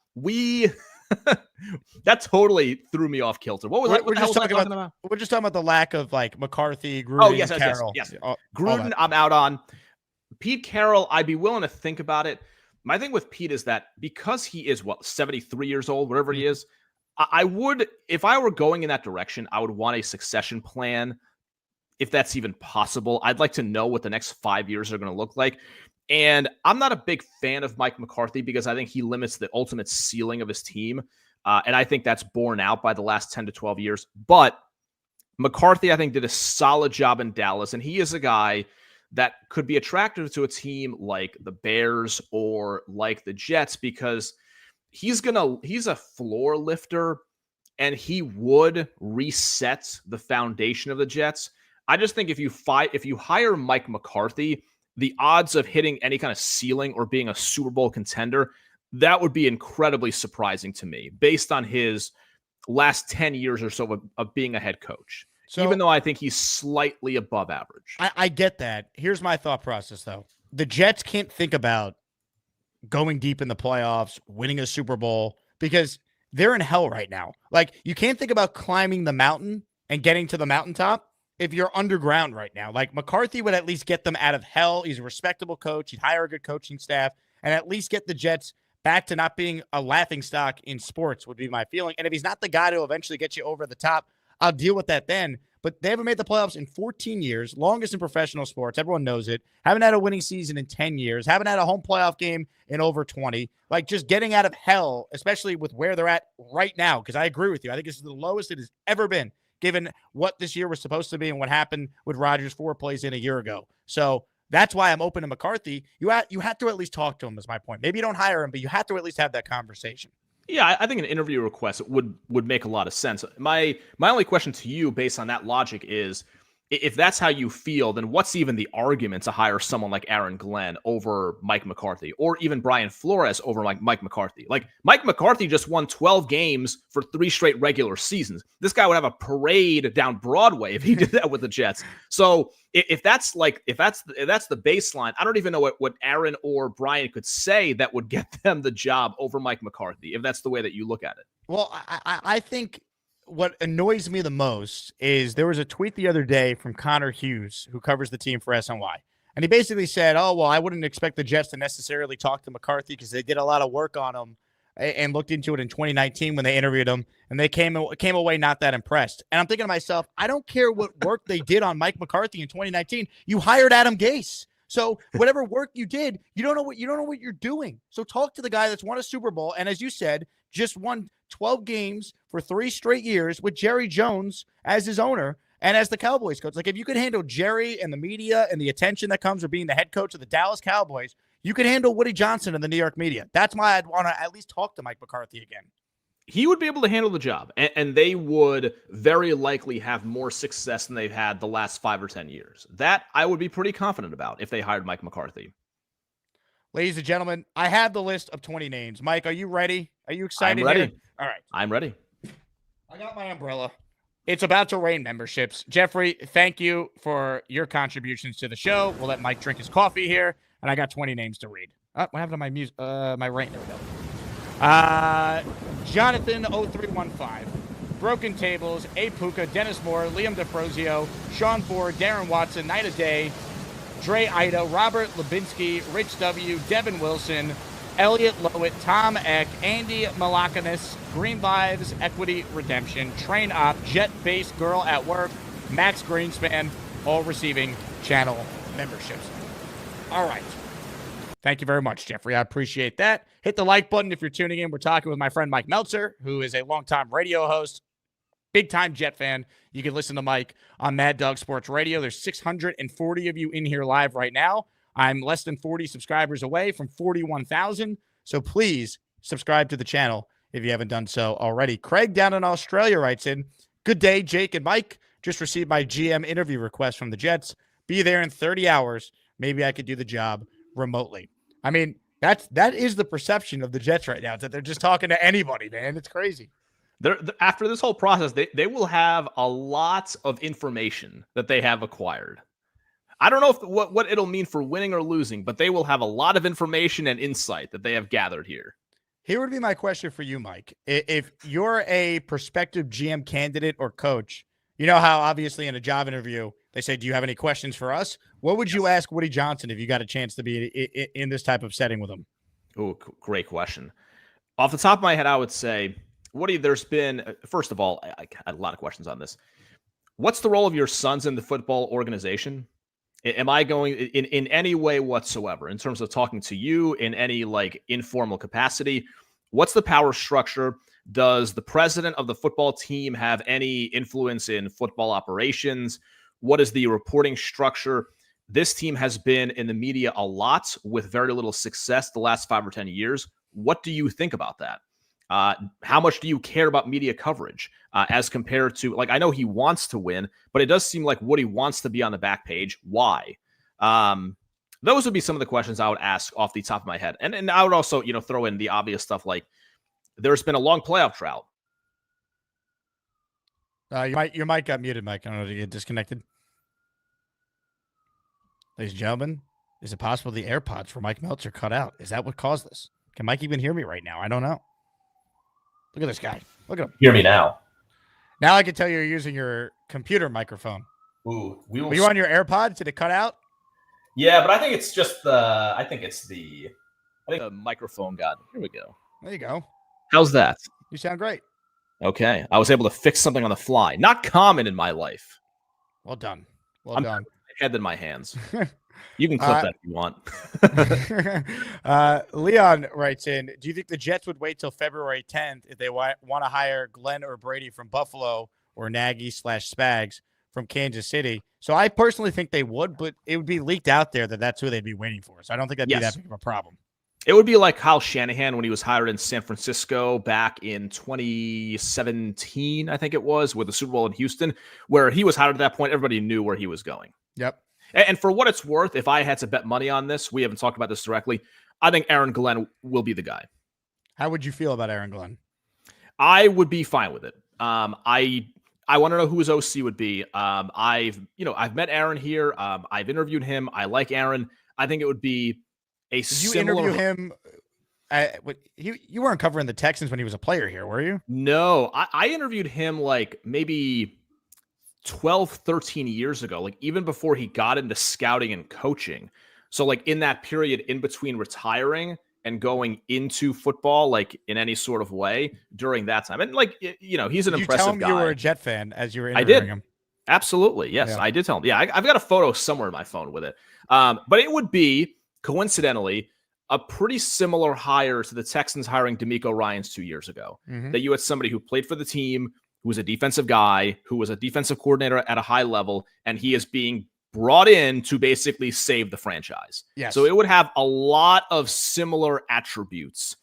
totally threw me off kilter. What was that? We're just talking about? We're just talking about the lack of like McCarthy, Gruden, Carroll. Yes. Gruden, I'm out on. Pete Carroll, I'd be willing to think about it. My thing with Pete is that because he is 73 years old, whatever he is, I would, if I were going in that direction, I would want a succession plan, if that's even possible. I'd like to know what the next 5 years are going to look like. And I'm not a big fan of Mike McCarthy because I think he limits the ultimate ceiling of his team. And I think that's borne out by the last 10 to 12 years. But McCarthy, I think, did a solid job in Dallas. And he is a guy that could be attractive to a team like the Bears or like the Jets because he's a floor lifter and he would reset the foundation of the Jets. I just think if you hire Mike McCarthy, the odds of hitting any kind of ceiling or being a Super Bowl contender, that would be incredibly surprising to me based on his last 10 years or so of being a head coach. So, even though I think he's slightly above average. I get that. Here's my thought process, though. The Jets can't think about going deep in the playoffs, winning a Super Bowl, because they're in hell right now. Like, you can't think about climbing the mountain and getting to the mountaintop if you're underground right now. Like, McCarthy would at least get them out of hell. He's a respectable coach. He'd hire a good coaching staff and at least get the Jets back to not being a laughingstock in sports would be my feeling. And if he's not the guy to eventually get you over the top, I'll deal with that then. But they haven't made the playoffs in 14 years, longest in professional sports. Everyone knows it. Haven't had a winning season in 10 years. Haven't had a home playoff game in over 20. Like, just getting out of hell, especially with where they're at right now, because I agree with you. I think this is the lowest it has ever been, given what this year was supposed to be and what happened with Rodgers 4 plays in a year ago. So that's why I'm open to McCarthy. You have to at least talk to him, is my point. Maybe you don't hire him, but you have to at least have that conversation. Yeah, I think an interview request would make a lot of sense. My only question to you based on that logic is, if that's how you feel, then what's even the argument to hire someone like Aaron Glenn over Mike McCarthy or even Brian Flores over Mike McCarthy? Like, Mike McCarthy just won 12 games for 3 straight regular seasons. This guy would have a parade down Broadway if he did that with the Jets. So if that's the baseline, I don't even know what Aaron or Brian could say that would get them the job over Mike McCarthy, if that's the way that you look at it. Well, I think what annoys me the most is there was a tweet the other day from Connor Hughes, who covers the team for SNY. And he basically said, oh, well, I wouldn't expect the Jets to necessarily talk to McCarthy because they did a lot of work on him and looked into it in 2019 when they interviewed him, and they came away not that impressed. And I'm thinking to myself, I don't care what work they did on Mike McCarthy in 2019. You hired Adam Gase. So whatever work you did, you don't know what you're doing. So talk to the guy that's won a Super Bowl and, as you said, just won 12 games for 3 straight years with Jerry Jones as his owner and as the Cowboys coach. Like, if you could handle Jerry and the media and the attention that comes with being the head coach of the Dallas Cowboys, you could handle Woody Johnson and the New York media. That's why I'd want to at least talk to Mike McCarthy again. he would be able to handle the job, and they would very likely have more success than they've had the last 5 or 10 years. That I would be pretty confident about if they hired Mike McCarthy. Ladies and gentlemen, I have the list of 20 names. Mike, are you ready? Are you excited? I'm ready. Here? All right. I'm ready. I got my umbrella. It's about to rain memberships. Jeffrey, thank you for your contributions to the show. We'll let Mike drink his coffee here, and I got 20 names to read. Oh, what happened to my music? My rain. There we go. Jonathan 0315, Broken Tables, A. Puka, Dennis Moore, Liam DeFrozio, Sean Ford, Darren Watson, Night of Day, Dre Ida, Robert Lubinsky, Rich W., Devin Wilson, Elliot Lowett, Tom Eck, Andy Malakanis, Green Vibes, Equity Redemption, Train Op, Jet Base Girl at Work, Max Greenspan, all receiving channel memberships. All right. Thank you very much, Jeffrey. I appreciate that. Hit the like button if you're tuning in. We're talking with my friend Mike Meltzer, who is a longtime radio host, big-time Jet fan. You can listen to Mike on Mad Dog Sports Radio. There's 640 of you in here live right now. I'm less than 40 subscribers away from 41,000, so please subscribe to the channel if you haven't done so already. Craig down in Australia writes in, good day, Jake and Mike. Just received my GM interview request from the Jets. Be there in 30 hours. Maybe I could do the job remotely. I mean, that is the perception of the Jets right now, that they're just talking to anybody, man. It's crazy. After this whole process, they will have a lot of information that they have acquired. I don't know what it'll mean for winning or losing, but they will have a lot of information and insight that they have gathered here. Here would be my question for you, Mike. If you're a prospective GM candidate or coach, you know how obviously in a job interview, they say, do you have any questions for us? What would you ask Woody Johnson if you got a chance to be in this type of setting with him? Oh, great question. Off the top of my head, I would say, Woody, there's been, first of all, I had a lot of questions on this. What's the role of your sons in the football organization? Am I going in any way whatsoever in terms of talking to you in any like informal capacity? What's the power structure? Does the president of the football team have any influence in football operations? What is the reporting structure? This team has been in the media a lot with very little success the last 5 or 10 years. What do you think about that? How much do you care about media coverage as compared to, like, I know he wants to win, but it does seem like Woody wants to be on the back page. Why? Those would be some of the questions I would ask off the top of my head. And I would also, throw in the obvious stuff like there's been a long playoff drought. Your mic got muted, Mike. I don't know if you get disconnected. Ladies and gentlemen, is it possible the AirPods for Mike Meltzer cut out? Is that what caused this? Can Mike even hear me right now? I don't know. Look at this guy. Look at him. Hear me now. Now I can tell you're using your computer microphone. Ooh, were you on your AirPods? Did it cut out? Yeah, but I think it's just the. I think The microphone got. Here we go. There you go. How's that? You sound great. Okay, I was able to fix something on the fly. Not common in my life. Well done. Well I'm done. Head in my hands. You can clip that if you want. Leon writes in, do you think the Jets would wait till February 10th if they want to hire Glenn or Brady from Buffalo or Nagy/Spags from Kansas City? So I personally think they would, but it would be leaked out there that that's who they'd be waiting for. So I don't think that'd be that big of a problem. It would be like Kyle Shanahan when he was hired in San Francisco back in 2017, I think it was, with the Super Bowl in Houston, where he was hired at that point. Everybody knew where he was going. Yep. And for what it's worth, if I had to bet money on this, we haven't talked about this directly, I think Aaron Glenn will be the guy. How would you feel about Aaron Glenn? I would be fine with it. I want to know who his OC would be. I've met Aaron here. I've interviewed him. I like Aaron. I think it would be a similar. Did you interview him? You weren't covering the Texans when he was a player here, were you? No, I interviewed him like maybe 12, 13 years ago, like even before he got into scouting and coaching. So like in that period in between retiring and going into football, like in any sort of way during that time. And like, he's an impressive guy. Did you tell him you were a Jet fan as you were interviewing him? Absolutely. Yes, yeah. I did tell him. Yeah, I've got a photo somewhere in my phone with it. But it would be, coincidentally, a pretty similar hire to the Texans hiring DeMeco Ryans 2 years ago. Mm-hmm. That you had somebody who played for the team, who was a defensive guy, who was a defensive coordinator at a high level, and he is being brought in to basically save the franchise. Yes. So it would have a lot of similar attributes.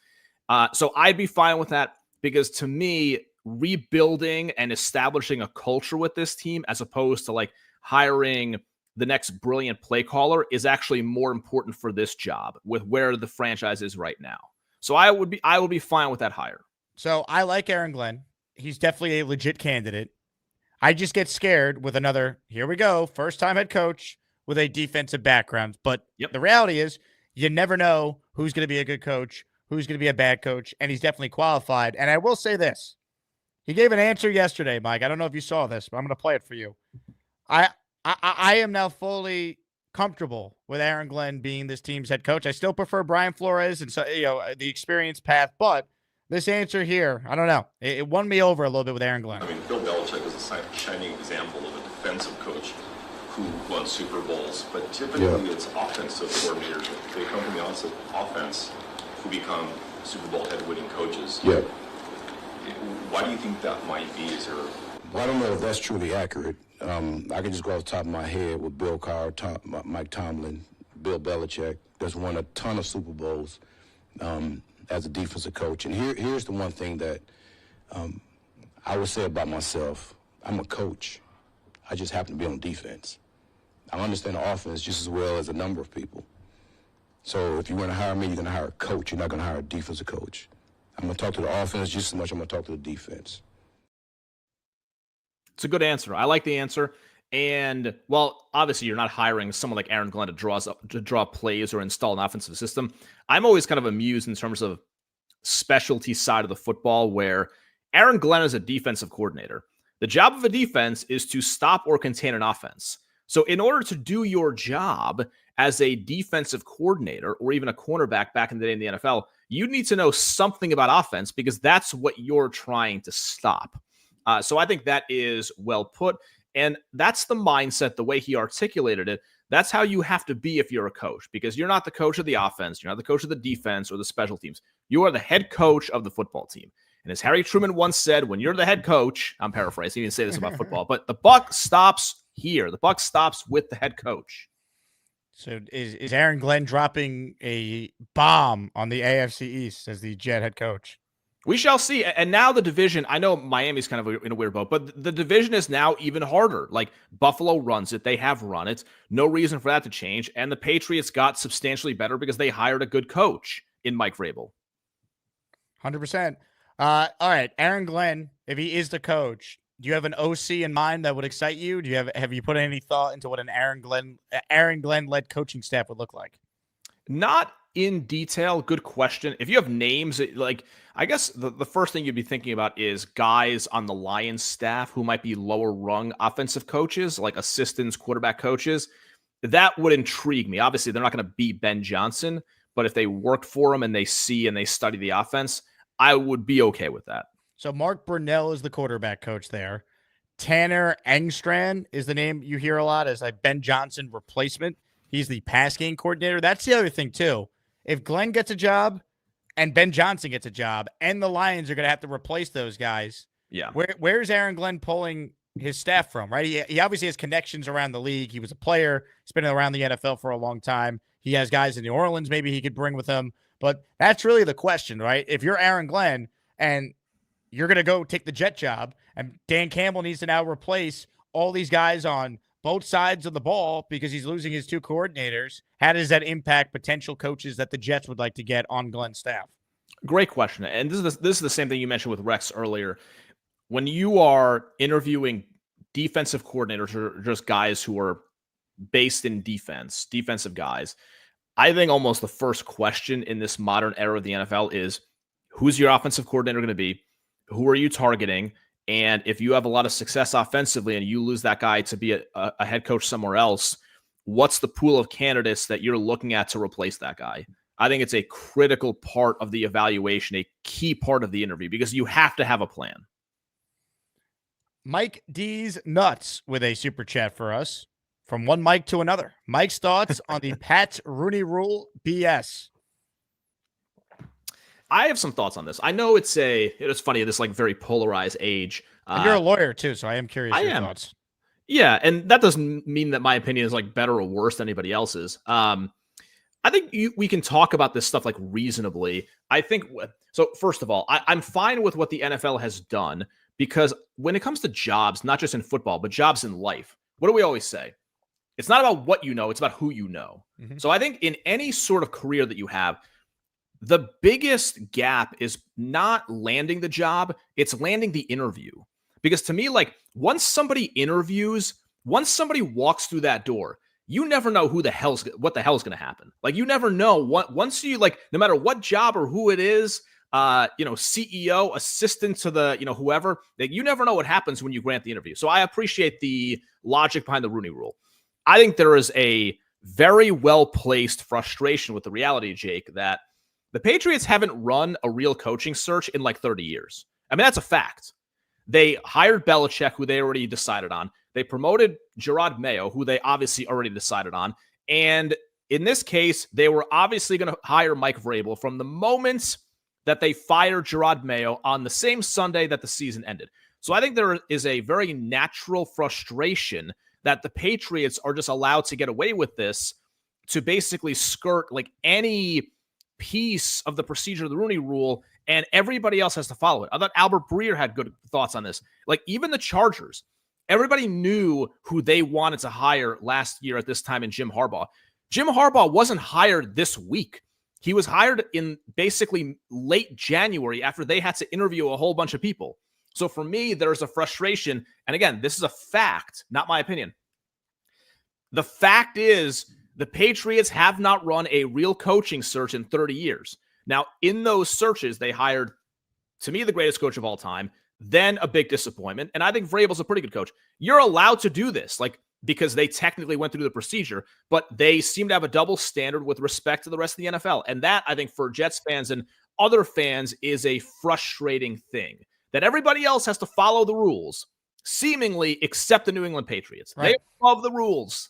So I'd be fine with that. because to me, rebuilding and establishing a culture with this team, as opposed to like hiring the next brilliant play caller, is actually more important for this job with where the franchise is right now. So I would be fine with that hire. So I like Aaron Glenn. He's definitely a legit candidate. I just get scared with another, here we go, first-time head coach with a defensive background. But the reality is you never know who's going to be a good coach, who's going to be a bad coach, and he's definitely qualified. And I will say this. He gave an answer yesterday, Mike. I don't know if you saw this, but I'm going to play it for you. I am now fully comfortable with Aaron Glenn being this team's head coach. I still prefer Brian Flores and the experience path, but this answer here, I don't know. It won me over a little bit with Aaron Glenn. I mean, Bill Belichick is a shining example of a defensive coach who won Super Bowls, but typically it's offensive coordinators. They come from the offense who become Super Bowl head-winning coaches. Yeah. Why do you think that might be? Is there? Well, I don't know if that's truly accurate. I can just go off the top of my head with Bill Carr, Mike Tomlin, Bill Belichick. That's won a ton of Super Bowls as a defensive coach. And here's the one thing that I would say about myself. I'm a coach. I just happen to be on defense. I understand the offense just as well as a number of people. So if you're going to hire me, you're going to hire a coach. You're not going to hire a defensive coach. I'm going to talk to the offense just as much as I'm going to talk to the defense. It's a good answer. I like the answer. And, well, obviously you're not hiring someone like Aaron Glenn to draw plays or install an offensive system. I'm always kind of amused in terms of specialty side of the football where Aaron Glenn is a defensive coordinator. The job of a defense is to stop or contain an offense. So in order to do your job as a defensive coordinator or even a cornerback back in the day in the NFL, you need to know something about offense because that's what you're trying to stop. So I think that is well put. And that's the mindset, the way he articulated it. That's how you have to be if you're a coach, because you're not the coach of the offense. You're not the coach of the defense or the special teams. You are the head coach of the football team. And as Harry Truman once said, when you're the head coach, I'm paraphrasing, he didn't say this about football, but the buck stops here. The buck stops with the head coach. So is Aaron Glenn dropping a bomb on the AFC East as the Jet head coach? We shall see. And now the division, I know Miami's kind of in a weird boat, but the division is now even harder. Like Buffalo runs it. They have run it. No reason for that to change. And the Patriots got substantially better because they hired a good coach in Mike Vrabel. 100%. All right. Aaron Glenn, if he is the coach, do you have an OC in mind that would excite you? Have you put any thought into what an Aaron Glenn led coaching staff would look like? Not in detail. Good question. If you have names, like I guess the first thing you'd be thinking about is guys on the Lions staff who might be lower rung offensive coaches, like assistants, quarterback coaches. That would intrigue me. Obviously, they're not going to beat Ben Johnson, but if they worked for him and they see and they study the offense, I would be okay with that. So Mark Brunell is the quarterback coach there. Tanner Engstrand is the name you hear a lot as a Ben Johnson replacement. He's the pass game coordinator. That's the other thing, too. If Glenn gets a job and Ben Johnson gets a job and the Lions are going to have to replace those guys, where's Aaron Glenn pulling his staff from, right? He obviously has connections around the league. He was a player. He's been around the NFL for a long time. He has guys in New Orleans maybe he could bring with him. But that's really the question, right? If you're Aaron Glenn and you're going to go take the Jet job and Dan Campbell needs to now replace all these guys on both sides of the ball because he's losing his two coordinators, how does that impact potential coaches that the Jets would like to get on Glenn's staff? Great question. And this is the same thing you mentioned with Rex earlier. When you are interviewing defensive coordinators or just guys who are based in defensive guys, I think almost the first question in this modern era of the NFL is, who's your offensive coordinator going to be? Who are you targeting? And if you have a lot of success offensively and you lose that guy to be a head coach somewhere else, what's the pool of candidates that you're looking at to replace that guy? I think it's a critical part of the evaluation, a key part of the interview, because you have to have a plan. Mike D's Nuts with a super chat for us from one Mike to another. Mike's thoughts on the Pat Rooney Rule BS. I have some thoughts on this. I know it's funny, this like very polarized age. And you're a lawyer too, so I am curious your thoughts. Yeah, and that doesn't mean that my opinion is like better or worse than anybody else's. I think we can talk about this stuff like reasonably. I think so. First of all, I'm fine with what the NFL has done because when it comes to jobs, not just in football, but jobs in life, what do we always say? It's not about what you know, it's about who you know. Mm-hmm. So I think in any sort of career that you have, the biggest gap is not landing the job, it's landing the interview. Because to me, like once somebody interviews, once somebody walks through that door, you never know what the hell's going to happen. Like you never know once you like, no matter what job or who it is, CEO, assistant to the, whoever, that you never know what happens when you grant the interview. So I appreciate the logic behind the Rooney Rule. I think there is a very well-placed frustration with the reality, Jake, that the Patriots haven't run a real coaching search in like 30 years. I mean, that's a fact. They hired Belichick, who they already decided on. They promoted Gerard Mayo, who they obviously already decided on. And in this case, they were obviously going to hire Mike Vrabel from the moment that they fired Gerard Mayo on the same Sunday that the season ended. So I think there is a very natural frustration that the Patriots are just allowed to get away with this to basically skirt like any piece of the procedure of the Rooney Rule, and everybody else has to follow it. I thought Albert Breer had good thoughts on this. Like even the Chargers, everybody knew who they wanted to hire last year at this time in Jim Harbaugh. Jim Harbaugh wasn't hired this week. He was hired in basically late January after they had to interview a whole bunch of people. So for me, there's a frustration. And again, this is a fact, not my opinion. The fact is the Patriots have not run a real coaching search in 30 years. Now, in those searches, they hired, to me, the greatest coach of all time, then a big disappointment. And I think Vrabel's a pretty good coach. You're allowed to do this, like, because they technically went through the procedure, but they seem to have a double standard with respect to the rest of the NFL. And that, I think, for Jets fans and other fans is a frustrating thing, that everybody else has to follow the rules, seemingly except the New England Patriots. Right. They love the rules.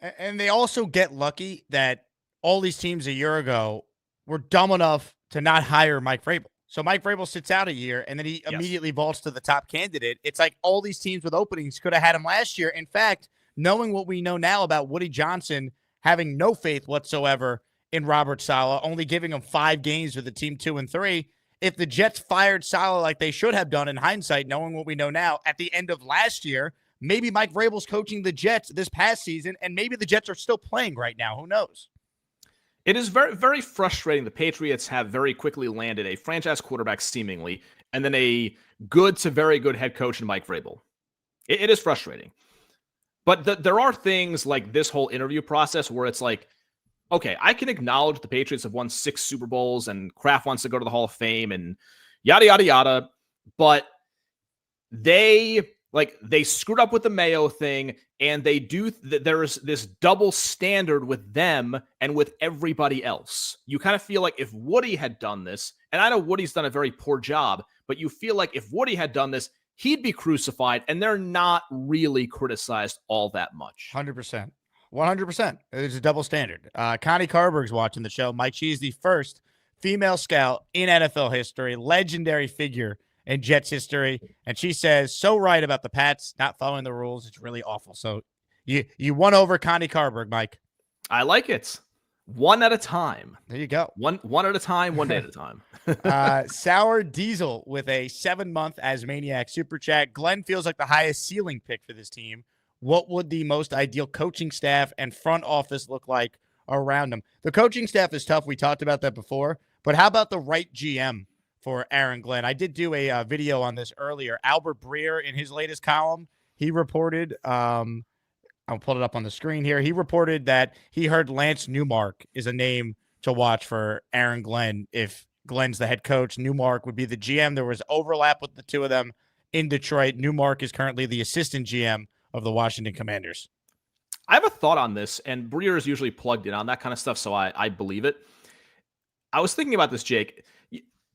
And they also get lucky that all these teams a year ago were dumb enough to not hire Mike Vrabel. So Mike Vrabel sits out a year, and then he immediately vaults to the top candidate. It's like all these teams with openings could have had him last year. In fact, knowing what we know now about Woody Johnson having no faith whatsoever in Robert Saleh, only giving him 5 games with the team 2-3, if the Jets fired Saleh like they should have done in hindsight, knowing what we know now, at the end of last year, maybe Mike Vrabel's coaching the Jets this past season, and maybe the Jets are still playing right now. Who knows? It is very, very frustrating. The Patriots have very quickly landed a franchise quarterback, seemingly, and then a good to very good head coach in Mike Vrabel. It is frustrating. But there are things like this whole interview process where it's like, okay, I can acknowledge the Patriots have won 6 Super Bowls and Kraft wants to go to the Hall of Fame and yada, yada, yada. But they screwed up with the Mayo thing, and there's this double standard with them and with everybody else. You kind of feel like if Woody had done this, and I know Woody's done a very poor job, but you feel like if Woody had done this, he'd be crucified, and they're not really criticized all that much. 100%. 100%. It's a double standard. Connie Carberg's watching the show. Mike, she's the first female scout in NFL history, legendary figure in Jets history. And she says, so right about the Pats not following the rules. It's really awful. So you won over Connie Carberg, Mike. I like it. One at a time. There you go. One at a time, one day at a time. Sour Diesel with a 7-month Asmaniac super chat. Glenn feels like the highest ceiling pick for this team. What would the most ideal coaching staff and front office look like around him? The coaching staff is tough. We talked about that before. But how about the right GM for Aaron Glenn? I did do a video on this earlier. Albert Breer, in his latest column, he reported, I'll pull it up on the screen here. He reported that he heard Lance Newmark is a name to watch for Aaron Glenn. If Glenn's the head coach, Newmark would be the GM. There was overlap with the two of them in Detroit. Newmark is currently the assistant GM of the Washington Commanders. I have a thought on this, and Breer is usually plugged in on that kind of stuff, so I believe it. I was thinking about this, Jake.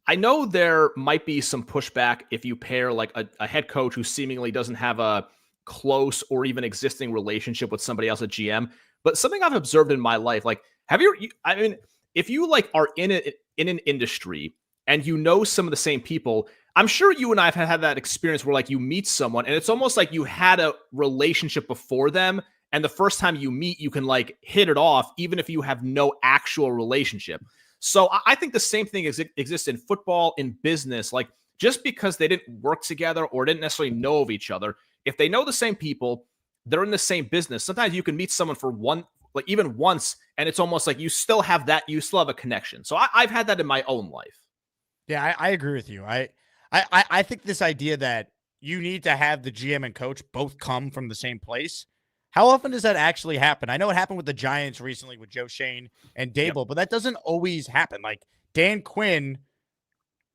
I know there might be some pushback if you pair like a head coach who seemingly doesn't have a close or even existing relationship with somebody else at GM, but something I've observed in my life, like, if you like are in an industry and you know some of the same people, I'm sure you and I have had that experience where like you meet someone and it's almost like you had a relationship before them And the first time you meet, you can like hit it off, even if you have no actual relationship. So I think the same thing exists in football, in business. Like, just because they didn't work together or didn't necessarily know of each other, if they know the same people, they're in the same business. Sometimes you can meet someone for even once, and it's almost like you still have a connection. So I've had that in my own life. Yeah, I agree with you. I think this idea that you need to have the GM and coach both come from the same place. How often does that actually happen? I know it happened with the Giants recently with Joe Shane and Dable, but that doesn't always happen. Like Dan Quinn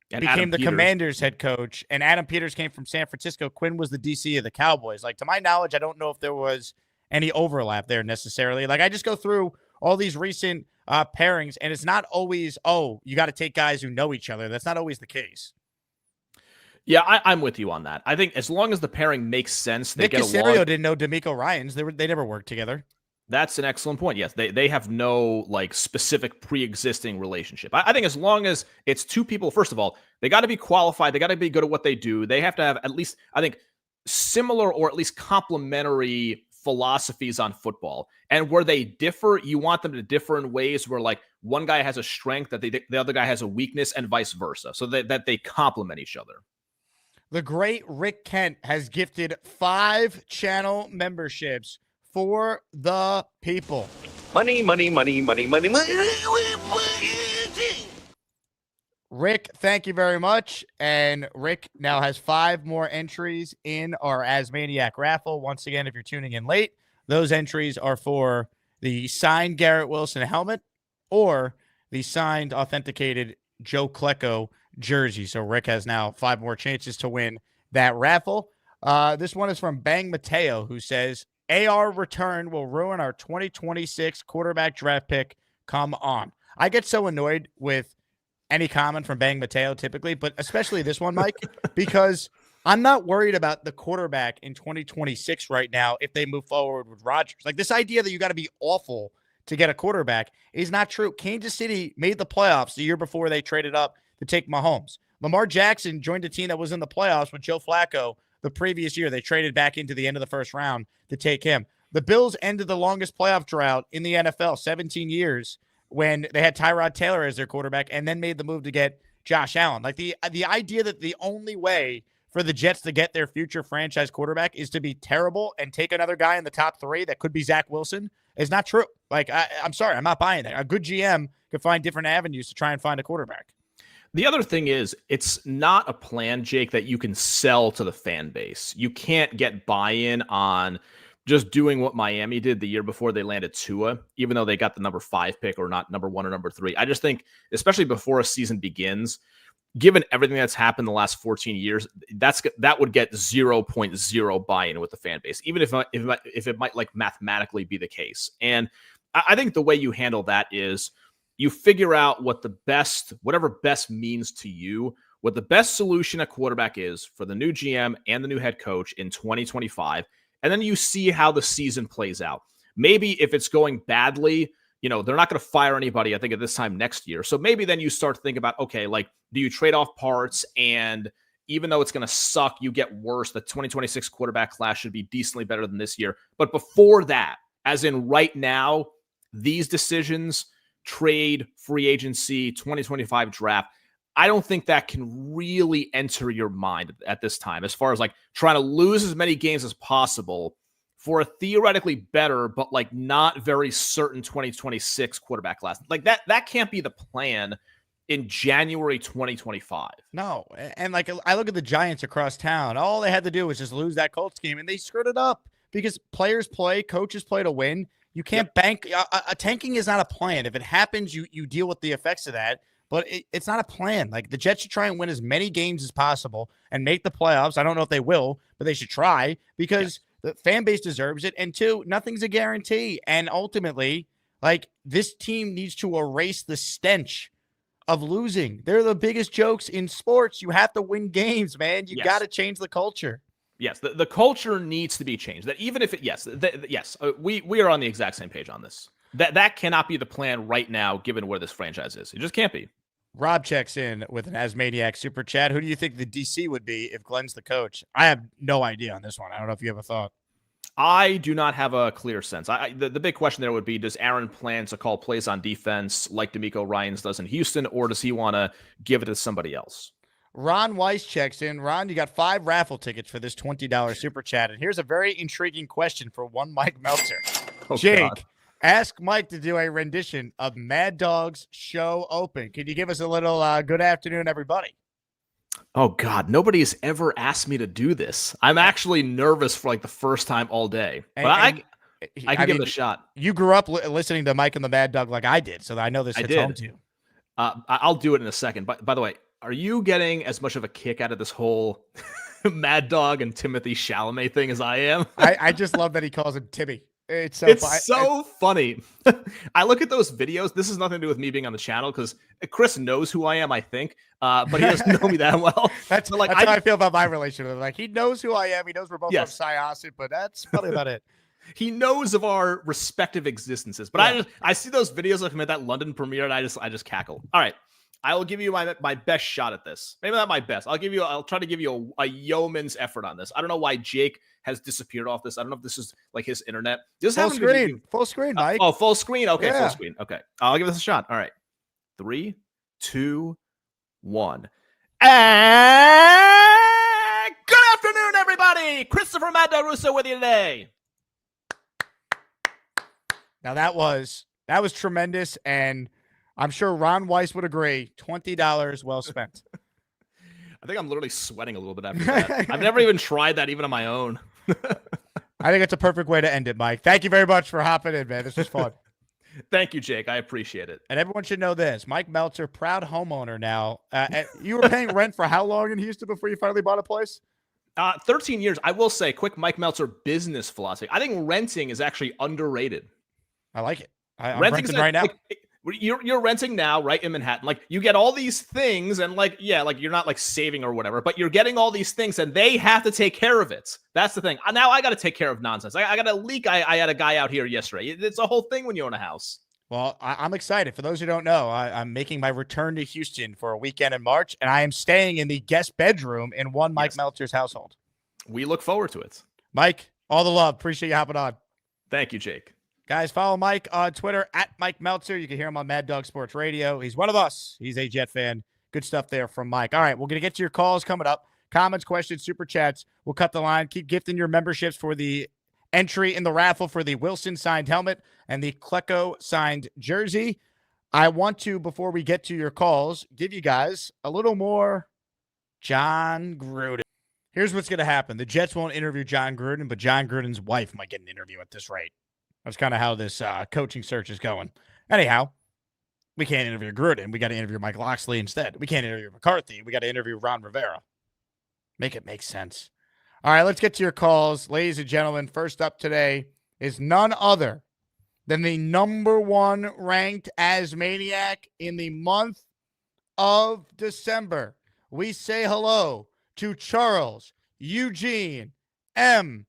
became the Commanders head coach, and Adam Peters came from San Francisco. Quinn was the DC of the Cowboys. Like, to my knowledge, I don't know if there was any overlap there necessarily. Like, I just go through all these recent pairings, and it's not always, you got to take guys who know each other. That's not always the case. Yeah, I'm with you on that. I think as long as the pairing makes sense, they Nick get Caserio along. didn't know D'Amico Ryans. They never worked together. That's an excellent point. Yes, they have no like specific pre-existing relationship. I think as long as it's two people, first of all, they got to be qualified. They got to be good at what they do. They have to have at least, I think, similar or at least complementary philosophies on football. And where they differ, you want them to differ in ways where like one guy has a strength that the other guy has a weakness, and vice versa, so that they complement each other. The great Rick Kent has gifted 5 channel memberships for the people. Money, money, money, money, money, money. Rick, thank you very much. And Rick now has 5 more entries in our Asmaniac raffle. Once again, if you're tuning in late, those entries are for the signed Garrett Wilson helmet or the signed authenticated Joe Klecko jersey. So Rick has now 5 more chances to win that raffle. This one is from Bang Mateo, who says, AR return will ruin our 2026 quarterback draft pick. Come on. I get so annoyed with any comment from Bang Mateo typically, but especially this one, Mike, because I'm not worried about the quarterback in 2026 right now if they move forward with Rodgers. Like, this idea that you got to be awful to get a quarterback is not true. Kansas City made the playoffs the year before they traded up to take Mahomes. Lamar Jackson joined a team that was in the playoffs with Joe Flacco the previous year. They traded back into the end of the first round to take him. The Bills ended the longest playoff drought in the NFL, 17 years, when they had Tyrod Taylor as their quarterback and then made the move to get Josh Allen. Like, the idea that the only way for the Jets to get their future franchise quarterback is to be terrible and take another guy in the top 3 that could be Zach Wilson is not true. Like, I'm sorry, I'm not buying that. A good GM could find different avenues to try and find a quarterback. The other thing is, it's not a plan, Jake, that you can sell to the fan base. You can't get buy-in on just doing what Miami did the year before they landed Tua, even though they got the number 5 pick or not number 1 or number 3. I just think, especially before a season begins, given everything that's happened the last 14 years, that would get 0.0 buy-in with the fan base, even if it might like mathematically be the case. And I think the way you handle that is you figure out whatever best means to you, what the best solution at quarterback is for the new GM and the new head coach in 2025. And then you see how the season plays out. Maybe if it's going badly, they're not going to fire anybody, I think, at this time next year. So maybe then you start to think about, okay, like, do you trade off parts? And even though it's going to suck, you get worse. The 2026 quarterback class should be decently better than this year. But before that, as in right now, these decisions, trade, free agency, 2025 draft, I don't think that can really enter your mind at this time, as far as like trying to lose as many games as possible for a theoretically better, but like not very certain 2026 quarterback class. Like that can't be the plan in January 2025. No. And like, I look at the Giants across town. All they had to do was just lose that Colts game, and they screwed it up because players play, coaches play to win. You can't bank. A tanking is not a plan. If it happens, you deal with the effects of that. But it's not a plan. Like, the Jets should try and win as many games as possible and make the playoffs. I don't know if they will, but they should try because the fan base deserves it. And 2, nothing's a guarantee. And ultimately, like, this team needs to erase the stench of losing. They're the biggest jokes in sports. You have to win games, man. You got to change the culture. Yes, the culture needs to be changed. That even if it, we are on the exact same page on this. That cannot be the plan right now, given where this franchise is. It just can't be. Rob checks in with an Asmaniac super chat. Who do you think the DC would be if Glenn's the coach? I have no idea on this one. I don't know if you have a thought. I do not have a clear sense. The big question there would be, does Aaron plan to call plays on defense like DeMeco Ryans does in Houston, or does he want to give it to somebody else? Ron Weiss checks in. Ron, you got 5 raffle tickets for this $20 super chat. And here's a very intriguing question for one Mike Meltzer. Oh, Jake, God. ask Mike to do a rendition of Mad Dog's Show Open. Can you give us a little good afternoon, everybody? Oh, God. Nobody has ever asked me to do this. I'm actually nervous for like the first time all day. But I can give it a shot. You grew up listening to Mike and the Mad Dog like I did, so I know this hits home to you. I'll do it in a second. But by the way, are you getting as much of a kick out of this whole Mad Dog and Timothy Chalamet thing as I am? I just love that he calls him Timmy. It's so funny. I look at those videos. This has nothing to do with me being on the channel because Chris knows who I am, I think, but he doesn't know me that well. That's how I feel about my relationship with him. Like, he knows who I am. He knows we're both from Syosset, but that's probably about it. He knows of our respective existences, but I see those videos of him at that London premiere, and I just cackle. All right. I will give you my best shot at this. Maybe not my best. I'll try to give you a yeoman's effort on this. I don't know why Jake has disappeared off this. I don't know if this is like his internet. Full screen, Mike. Full screen. Okay, full screen. Okay, I'll give this a shot. All right, 3, 2, 1. And good afternoon, everybody. Christopher Mad Dog Russo with you today. Now that was tremendous, and I'm sure Ron Weiss would agree. $20 well spent. I think I'm literally sweating a little bit after that. I've never even tried that even on my own. I think it's a perfect way to end it, Mike. Thank you very much for hopping in, man. This was fun. Thank you, Jake. I appreciate it. And everyone should know this. Mike Meltzer, proud homeowner now. You were paying rent for how long in Houston before you finally bought a place? 13 years. I will say, quick Mike Meltzer business philosophy. I think renting is actually underrated. I like it. I'm renting right now. You're renting now, right, in Manhattan. Like, you get all these things, and like you're not like saving or whatever, but you're getting all these things, and they have to take care of it. That's the thing. Now I got to take care of nonsense. I got a leak. I had a guy out here yesterday. It's a whole thing when you own a house. Well, I'm excited. For those who don't know, I'm making my return to Houston for a weekend in March, and I am staying in the guest bedroom in one Mike Meltzer's household. We look forward to it. Mike, all the love. Appreciate you hopping on. Thank you, Jake. Guys, follow Mike on Twitter at Mike Meltzer. You can hear him on Mad Dog Sports Radio. He's one of us. He's a Jet fan. Good stuff there from Mike. All right, we're going to get to your calls coming up. Comments, questions, super chats. We'll cut the line. Keep gifting your memberships for the entry in the raffle for the Wilson signed helmet and the Klecko signed jersey. I want to, before we get to your calls, give you guys a little more John Gruden. Here's what's going to happen. The Jets won't interview John Gruden, but John Gruden's wife might get an interview at this rate. That's kind of how this coaching search is going. Anyhow, we can't interview Gruden. We got to interview Mike Loxley instead. We can't interview McCarthy. We got to interview Ron Rivera. Make it make sense. All right, let's get to your calls. Ladies and gentlemen, first up today is none other than the #1 ranked Asmaniac in the month of December. We say hello to Charles Eugene M.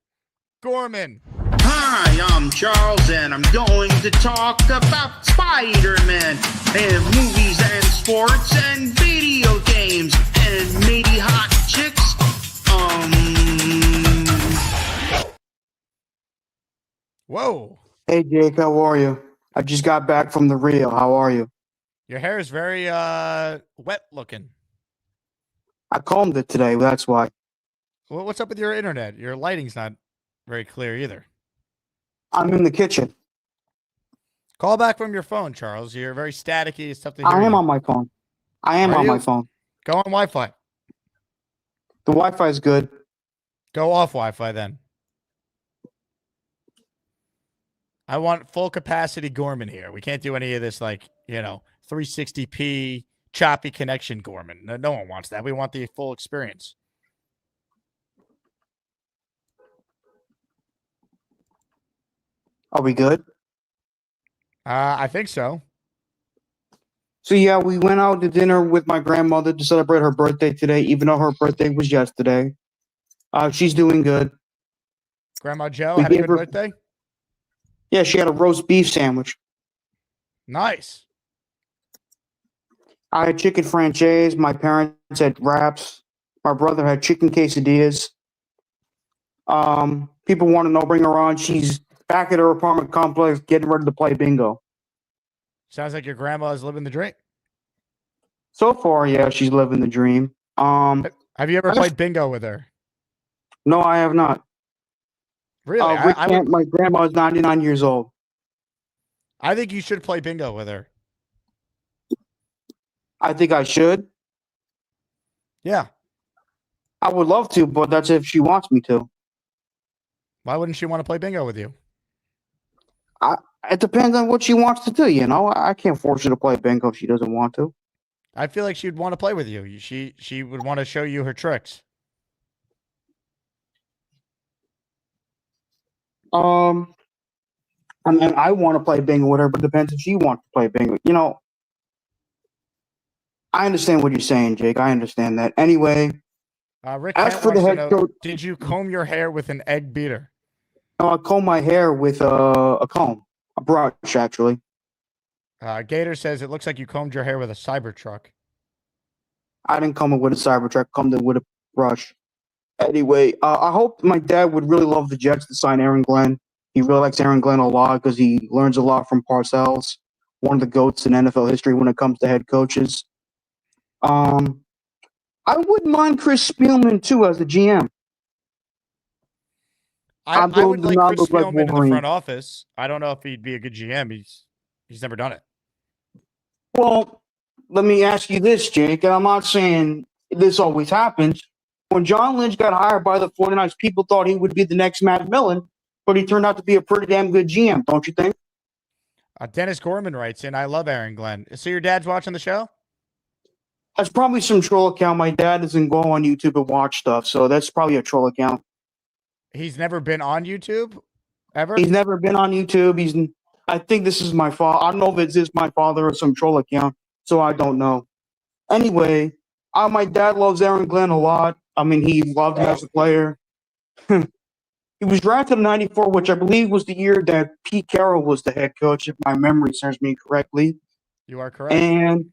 Gorman. Hi, I'm Charles, and I'm going to talk about Spider-Man and movies and sports and video games and maybe hot chicks. Whoa. Hey, Jake, how are you? I just got back from the Rio. How are you? Your hair is very wet looking. I combed it today. That's why. Well, what's up with your internet? Your lighting's not very clear either. I'm in the kitchen. Call back from your phone, Charles. You're very staticky. It's tough to hear. I am on my phone. My phone. Go on Wi-Fi. The Wi-Fi is good. Go off Wi-Fi then. I want full capacity Gorman here. We can't do any of this 360p choppy connection Gorman. No one wants that. We want the full experience. Are we good? I think so. So, yeah, we went out to dinner with my grandmother to celebrate her birthday today, even though her birthday was yesterday. She's doing good. Grandma Joe had a good birthday? Yeah, she had a roast beef sandwich. Nice. I had chicken franchise. My parents had wraps. My brother had chicken quesadillas. People want to know, bring her on. She's back at her apartment complex getting ready to play bingo. Sounds like your grandma is living the dream. So far, yeah, she's living the dream. Have you ever played bingo with her? No, I have not. Really? My grandma is 99 years old. I think you should play bingo with her. I think I should. Yeah. I would love to, but that's if she wants me to. Why wouldn't she want to play bingo with you? It depends on what she wants to do, you know? I can't force her to play bingo if she doesn't want to. I feel like she'd want to play with you. She would want to show you her tricks. I mean, I want to play bingo with her, but it depends if she wants to play bingo. You know, I understand what you're saying, Jake. I understand that. Anyway, Rick as Kent for the wants to head know, coach, did you comb your hair with an egg beater? I comb my hair with a comb, a brush, actually. Gator says it looks like you combed your hair with a Cybertruck. I didn't comb it with a Cybertruck, combed it with a brush. Anyway, I hope my dad would really love the Jets to sign Aaron Glenn. He really likes Aaron Glenn a lot because he learns a lot from Parcells, one of the GOATs in NFL history when it comes to head coaches. I wouldn't mind Chris Spielman, too, as the GM. I would like Chris Spielman in the Wolverine. front office. I don't know if he'd be a good GM. He's never done it. Well, let me ask you this, Jake, and I'm not saying this always happens. When John Lynch got hired by the 49ers, people thought he would be the next Matt Millen, but he turned out to be a pretty damn good GM, don't you think? Dennis Gorman writes in, I love Aaron Glenn. So your dad's watching the show? That's probably some troll account. My dad doesn't go on YouTube and watch stuff, so that's probably a troll account. He's never been on YouTube, ever? He's never been on YouTube. I think this is my father. I don't know if it's my father or some troll account, so I don't know. Anyway, my dad loves Aaron Glenn a lot. I mean, he loved him as a player. He was drafted in '94, which I believe was the year that Pete Carroll was the head coach, if my memory serves me correctly. You are correct. And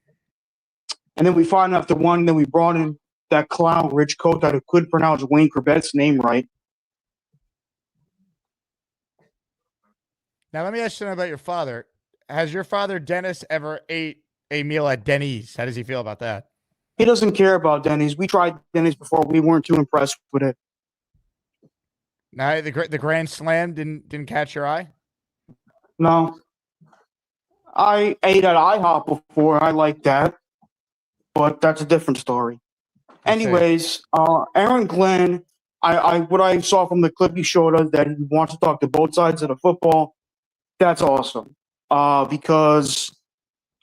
then we found out the one that we brought in that clown rich coach that couldn't pronounce Wayne Corbett's name right. Now, let me ask you something about your father. Has your father, Dennis, ever ate a meal at Denny's? How does he feel about that? He doesn't care about Denny's. We tried Denny's before. We weren't too impressed with it. Now, the Grand Slam didn't catch your eye? No. I ate at IHOP before. I like that. But that's a different story. Anyways, Aaron Glenn, what I saw from the clip he showed us that he wants to talk to both sides of the football. That's awesome. Because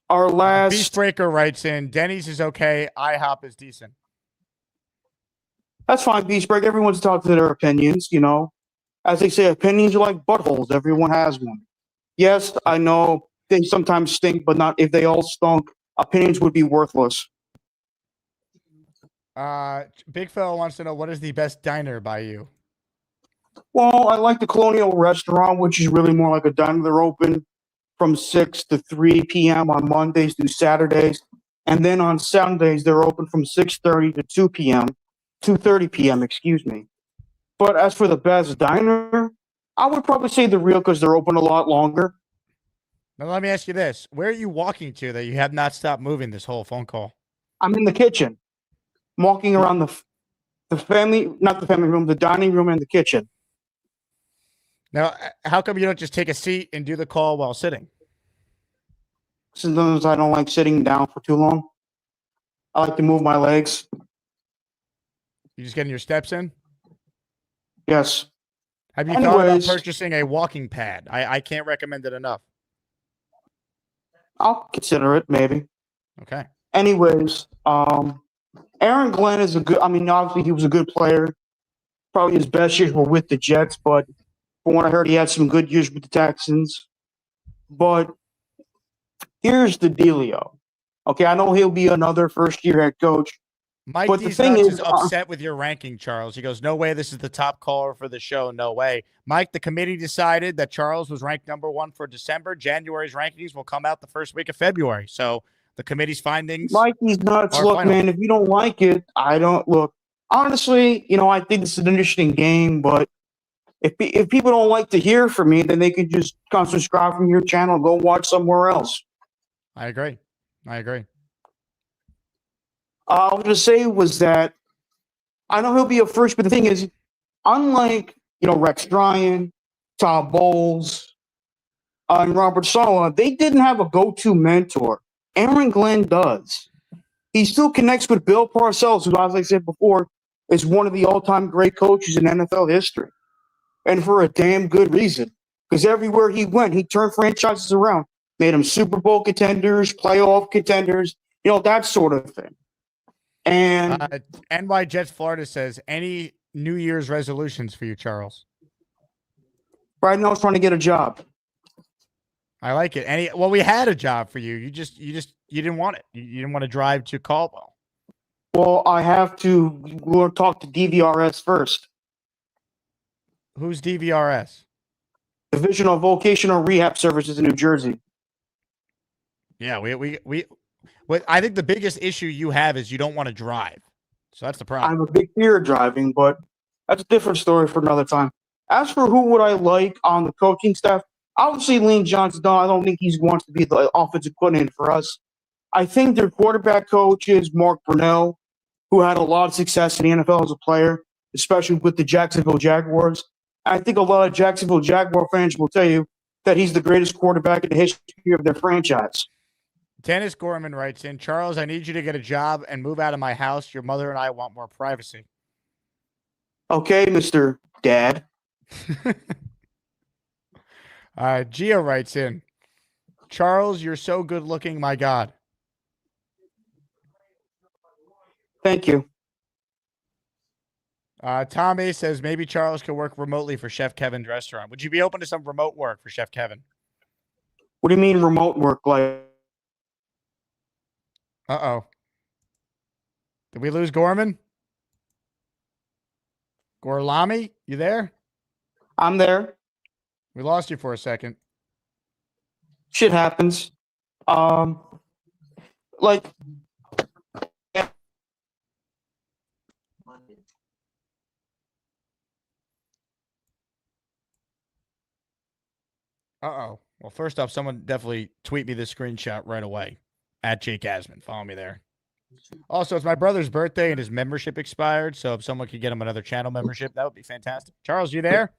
our last Beastbreaker writes in, Denny's is okay, IHOP is decent. That's fine, Beastbreaker. Everyone's entitled to their opinions, you know. As they say, opinions are like buttholes. Everyone has one. Yes, I know they sometimes stink, but not if they all stunk. Opinions would be worthless. Big Fella wants to know, what is the best diner by you? Well, I like the Colonial Restaurant, which is really more like a diner. They're open from 6 to 3 p.m. on Mondays through Saturdays. And then on Sundays, they're open from 6:30 to 2 p.m. 2:30 p.m., excuse me. But as for the best diner, I would probably say The Real because they're open a lot longer. Now, let me ask you this. Where are you walking to that you have not stopped moving this whole phone call? I'm in the kitchen. I'm walking around the family, not the family room, the dining room and the kitchen. Now, how come you don't just take a seat and do the call while sitting? Sometimes I don't like sitting down for too long. I like to move my legs. You just getting your steps in? Yes. Have you thought about purchasing a walking pad? I can't recommend it enough. I'll consider it, maybe. Okay. Anyways, Aaron Glenn is obviously he was a good player. Probably his best years were with the Jets, but from what I heard, he had some good years with the Texans. But here's the dealio. Okay, I know he'll be another first-year head coach. Mike but D's the thing Nuts is upset with your ranking, Charles. He goes, no way this is the top caller for the show. No way. Mike, the committee decided that Charles was ranked number 1 for December. January's rankings will come out the first week of February. So the committee's findings. Mike D's Nuts. Look, final. man, if you don't like it, I don't look. Honestly, I think this is an interesting game, but If people don't like to hear from me, then they can just unsubscribe from your channel and go watch somewhere else. I agree. I was going to say was that I know he'll be a first, but the thing is, unlike Rex Ryan, Todd Bowles, and Robert Saleh, they didn't have a go-to mentor. Aaron Glenn does. He still connects with Bill Parcells, who, as I said before, is one of the all-time great coaches in NFL history. And for a damn good reason. Because everywhere he went, he turned franchises around, made them Super Bowl contenders, playoff contenders, that sort of thing. And NY Jets Florida says, any New Year's resolutions for you, Charles? Right now, I was trying to get a job. I like it. Well, we had a job for you. You didn't want it. You didn't want to drive to Caldwell. Well, I have to talk to DVRS first. Who's DVRS? Division of Vocational Rehab Services in New Jersey. Yeah, what I think the biggest issue you have is you don't want to drive. So that's the problem. I have a big fear of driving, but that's a different story for another time. As for who would I like on the coaching staff, obviously Lane Johnson, I don't think he wants to be the offensive coordinator for us. I think their quarterback coach is Mark Brunell, who had a lot of success in the NFL as a player, especially with the Jacksonville Jaguars. I think a lot of Jacksonville Jaguar fans will tell you that he's the greatest quarterback in the history of their franchise. Dennis Gorman writes in, Charles, I need you to get a job and move out of my house. Your mother and I want more privacy. Okay, Mr. Dad. Gia writes in, Charles, you're so good looking, my God. Thank you. Tom A says maybe Charles could work remotely for Chef Kevin's restaurant. Would you be open to some remote work for Chef Kevin? What do you mean remote work? Like, uh-oh. Did we lose Gorman? Gorlami, you there? I'm there. We lost you for a second. Shit happens. Like, uh-oh. Well, first off, someone definitely tweet me this screenshot right away. At Jake Asman. Follow me there. Also, it's my brother's birthday and his membership expired. So if someone could get him another channel membership, that would be fantastic. Charles, you there?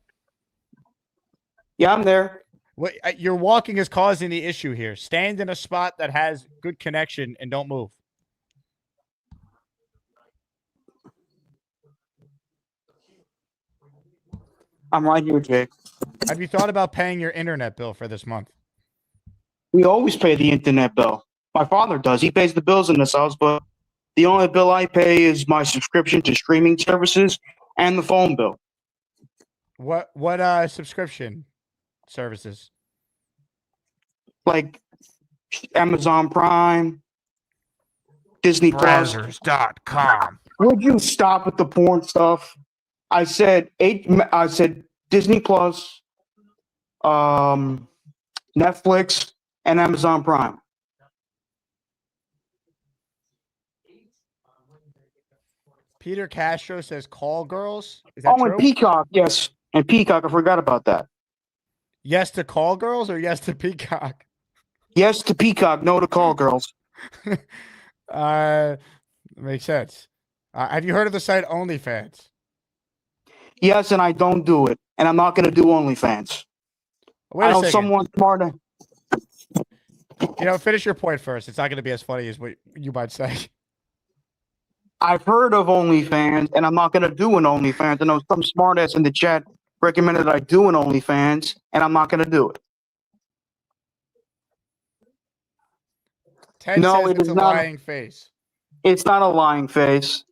Yeah, I'm there. What, your walking is causing the issue here. Stand in a spot that has good connection and don't move. I'm right here, Jake. Have you thought about paying your internet bill for this month? We always pay the internet bill. My father does. He pays the bills in this house, but the only bill I pay is my subscription to streaming services and the phone bill. What subscription services? Like Amazon Prime, Disney Plus. Brazzers.com. Would you stop with the porn stuff? I said Disney Plus, Netflix, and Amazon Prime. Peter Castro says call girls. Is that true? And Peacock, yes. And Peacock, I forgot about that. Yes to call girls or yes to Peacock? Yes to Peacock, no to call girls. Makes sense. Have you heard of the site OnlyFans? Yes, and I don't do it. And I'm not going to do OnlyFans. Wait I a know second. someone smarter. Finish your point first. It's not going to be as funny as what you might say. I've heard of OnlyFans, and I'm not going to do an OnlyFans. I know some smartass in the chat recommended that I do an OnlyFans, and I'm not going to do it. Ted No, says it it's is a not. lying face. It's not a lying face.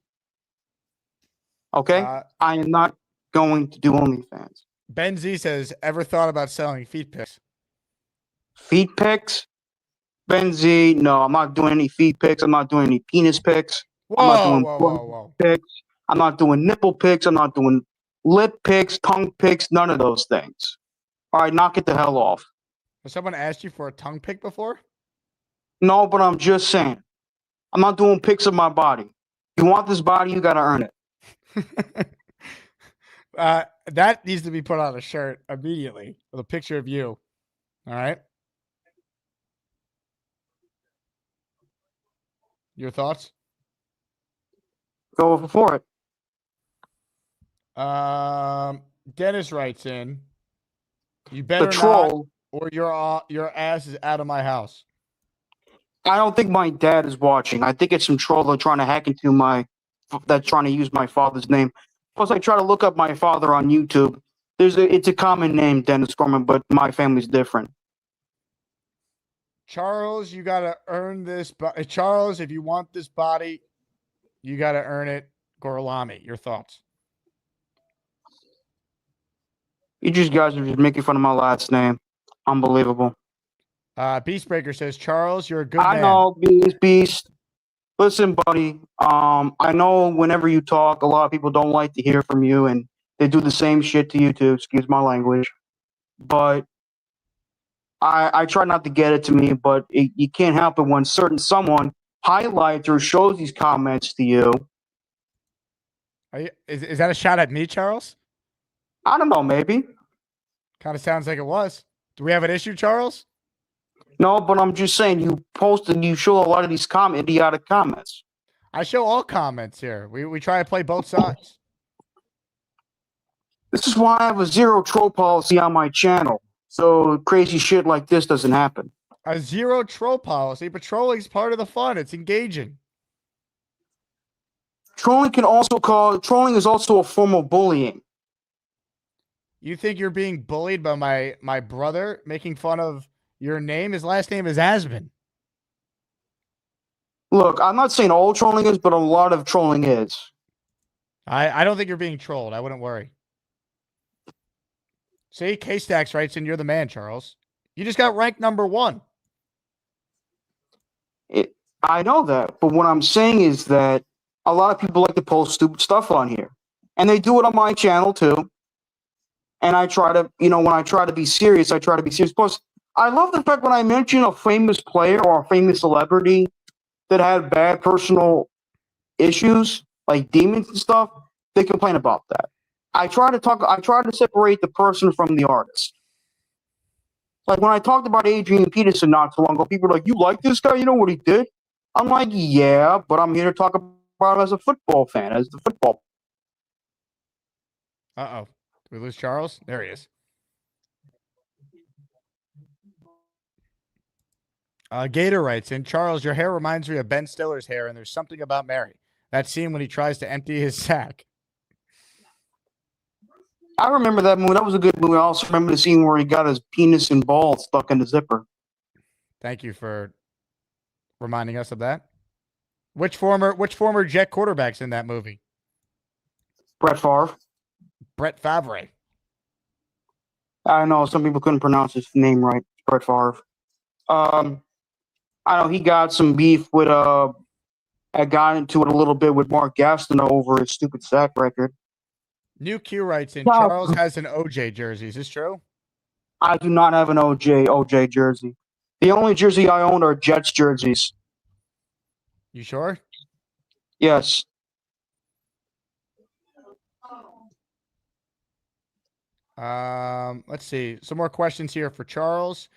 Okay? I am not going to do OnlyFans. Ben Z says, ever thought about selling feet pics? Feet pics? Ben Z, no, I'm not doing any feet pics. I'm not doing any penis pics. I'm not doing Whoa. pics. I'm not doing nipple pics. I'm not doing lip pics, tongue pics, none of those things. All right, knock it the hell off. Has someone asked you for a tongue pic before? No, but I'm just saying. I'm not doing pics of my body. You want this body, you got to earn it. That needs to be put on a shirt immediately with a picture of you. All right. Your thoughts? Go for it. Dennis writes in, you better The troll. not, or your ass is out of my house. I don't think my dad is watching. I think it's some troll that's trying to hack into that's trying to use my father's name. Plus, I try to look up my father on YouTube. It's a common name, Dennis Gorman, but my family's different. Charles, you got to earn this. Charles, if you want this body, you got to earn it. Gorlami, your thoughts? You guys are just making fun of my last name. Unbelievable. Beastbreaker says, Charles, you're a good I man. know, Beast. Listen, buddy. I know whenever you talk, a lot of people don't like to hear from you, and they do the same shit to you too. Excuse my language, but I try not to get it to me. But you can't help it when someone highlights or shows these comments to you. Is that a shot at me, Charles? I don't know. Maybe. Kind of sounds like it was. Do we have an issue, Charles? No, but I'm just saying you show a lot of these idiotic comments. I show all comments here. We try to play both sides. This is why I have a zero troll policy on my channel. So crazy shit like this doesn't happen. A zero troll policy, but trolling is part of the fun. It's engaging. Trolling is also a form of bullying. You think you're being bullied by my brother making fun of your name? His last name is Asman. Look, I'm not saying all trolling is, but a lot of trolling is. I don't think you're being trolled. I wouldn't worry. See, K-Stacks writes in, you're the man, Charles. You just got ranked #1. I know that, but what I'm saying is that a lot of people like to post stupid stuff on here. And they do it on my channel too. And I try to, when I try to be serious, I try to be serious. Plus, I love the fact when I mention a famous player or a famous celebrity that had bad personal issues, like demons and stuff, they complain about that. I try to separate the person from the artist. Like when I talked about Adrian Peterson not too long ago, people are like, you like this guy? You know what he did? I'm like, yeah, but I'm here to talk about him as a football fan, as the football. Uh-oh. Did we lose Charles? There he is. Gator writes in, Charles, your hair reminds me of Ben Stiller's hair, and there's something about Mary. That scene when he tries to empty his sack. I remember that movie. That was a good movie. I also remember the scene where he got his penis and balls stuck in the zipper. Thank you for reminding us of that. Which former Jet quarterback's in that movie? Brett Favre. Brett Favre. I know some people couldn't pronounce his name right. Brett Favre. I know he got some beef with I got into it a little bit with Mark Gaston over his stupid sack record. New Q writes in, Charles has an OJ jersey. Is this true? I do not have an OJ jersey. The only jersey I own are Jets jerseys. You sure? Yes. Let's see. Some more questions here for Charles.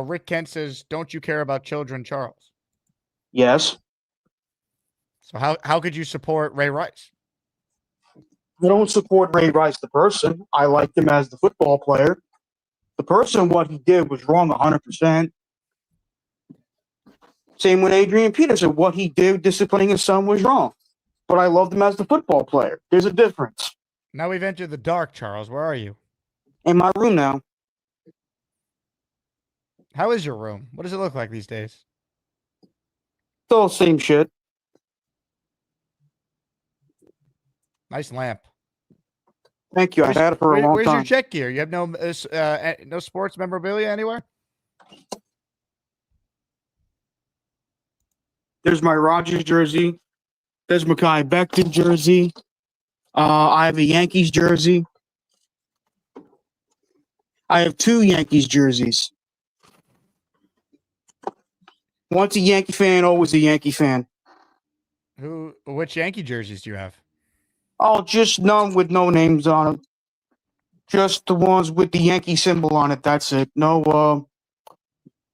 Rick Kent says, don't you care about children, Charles? Yes. So how could you support Ray Rice? I don't support Ray Rice, the person. I liked him as the football player. The person, what he did was wrong 100%. Same with Adrian Peterson. What he did disciplining his son was wrong. But I loved him as the football player. There's a difference. Now we've entered the dark, Charles. Where are you? In my room now. How is your room? What does it look like these days? Still the same shit. Nice lamp. Thank you. I've had it for a long where's time. Where's your Jet gear? You have no sports memorabilia anywhere? There's my Rodgers jersey. There's Mekhi Becton jersey. I have a Yankees jersey. I have 2 Yankees jerseys. Once a Yankee fan, always a Yankee fan. Which Yankee jerseys do you have? Oh, just none with no names on them. Just the ones with the Yankee symbol on it. That's it. No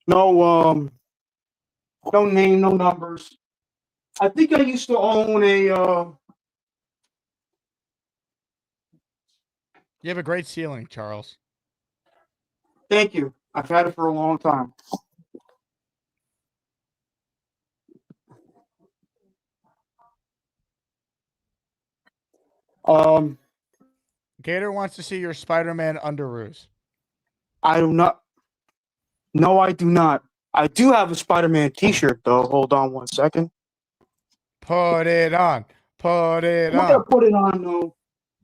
name, no numbers. I think I used to own a. You have a great ceiling, Charles. Thank you. I've had it for a long time. Gator wants to see your Spider-Man underoos. I do not. No, I do not. I do have a Spider-Man T-shirt though. Hold on one second. Put it on. Put it I'm not on. gonna put it on though.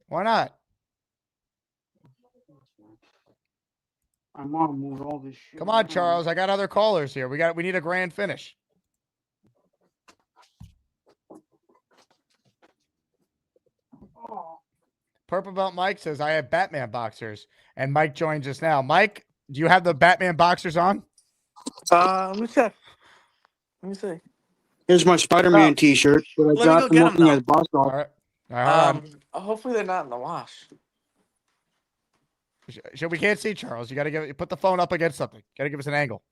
Why not? I want to move all this shit. Come on, Charles. I got other callers here. We need a grand finish. Purple Belt Mike says, I have Batman boxers. And Mike joins us now. Mike, do you have the Batman boxers on? Let me check. Let me see. Here's my Spider-Man T-shirt that I Let me got go from get 'em working now. at Boss All Dog. right. All right, hold on. Hopefully they're not in the wash. We can't see Charles. You got to put the phone up against something. Got to give us an angle.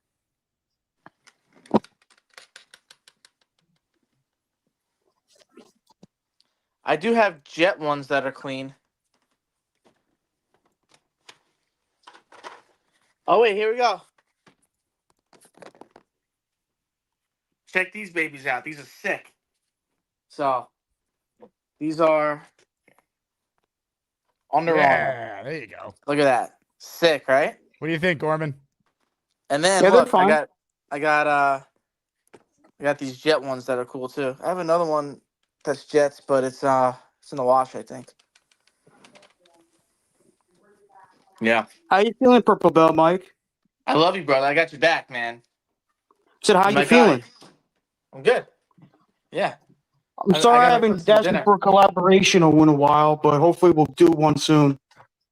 I do have Jet ones that are clean. Oh, wait, here we go. Check these babies out. These are sick. So, these are Under Armour. Yeah, there you go. Look at that. Sick, right? What do you think, Gorman? And then Yeah, they're look, fine. I got these Jet ones that are cool too. I have another one that's Jets, but it's in the wash, I think. Yeah. How you feeling, Purple Belt Mike? I love you, brother. I got your back, man. Said, how You're you my feeling? guy. I'm good. Yeah. I'm sorry I gotta haven't cook some asking dinner. for a collaboration in a while, but hopefully we'll do one soon.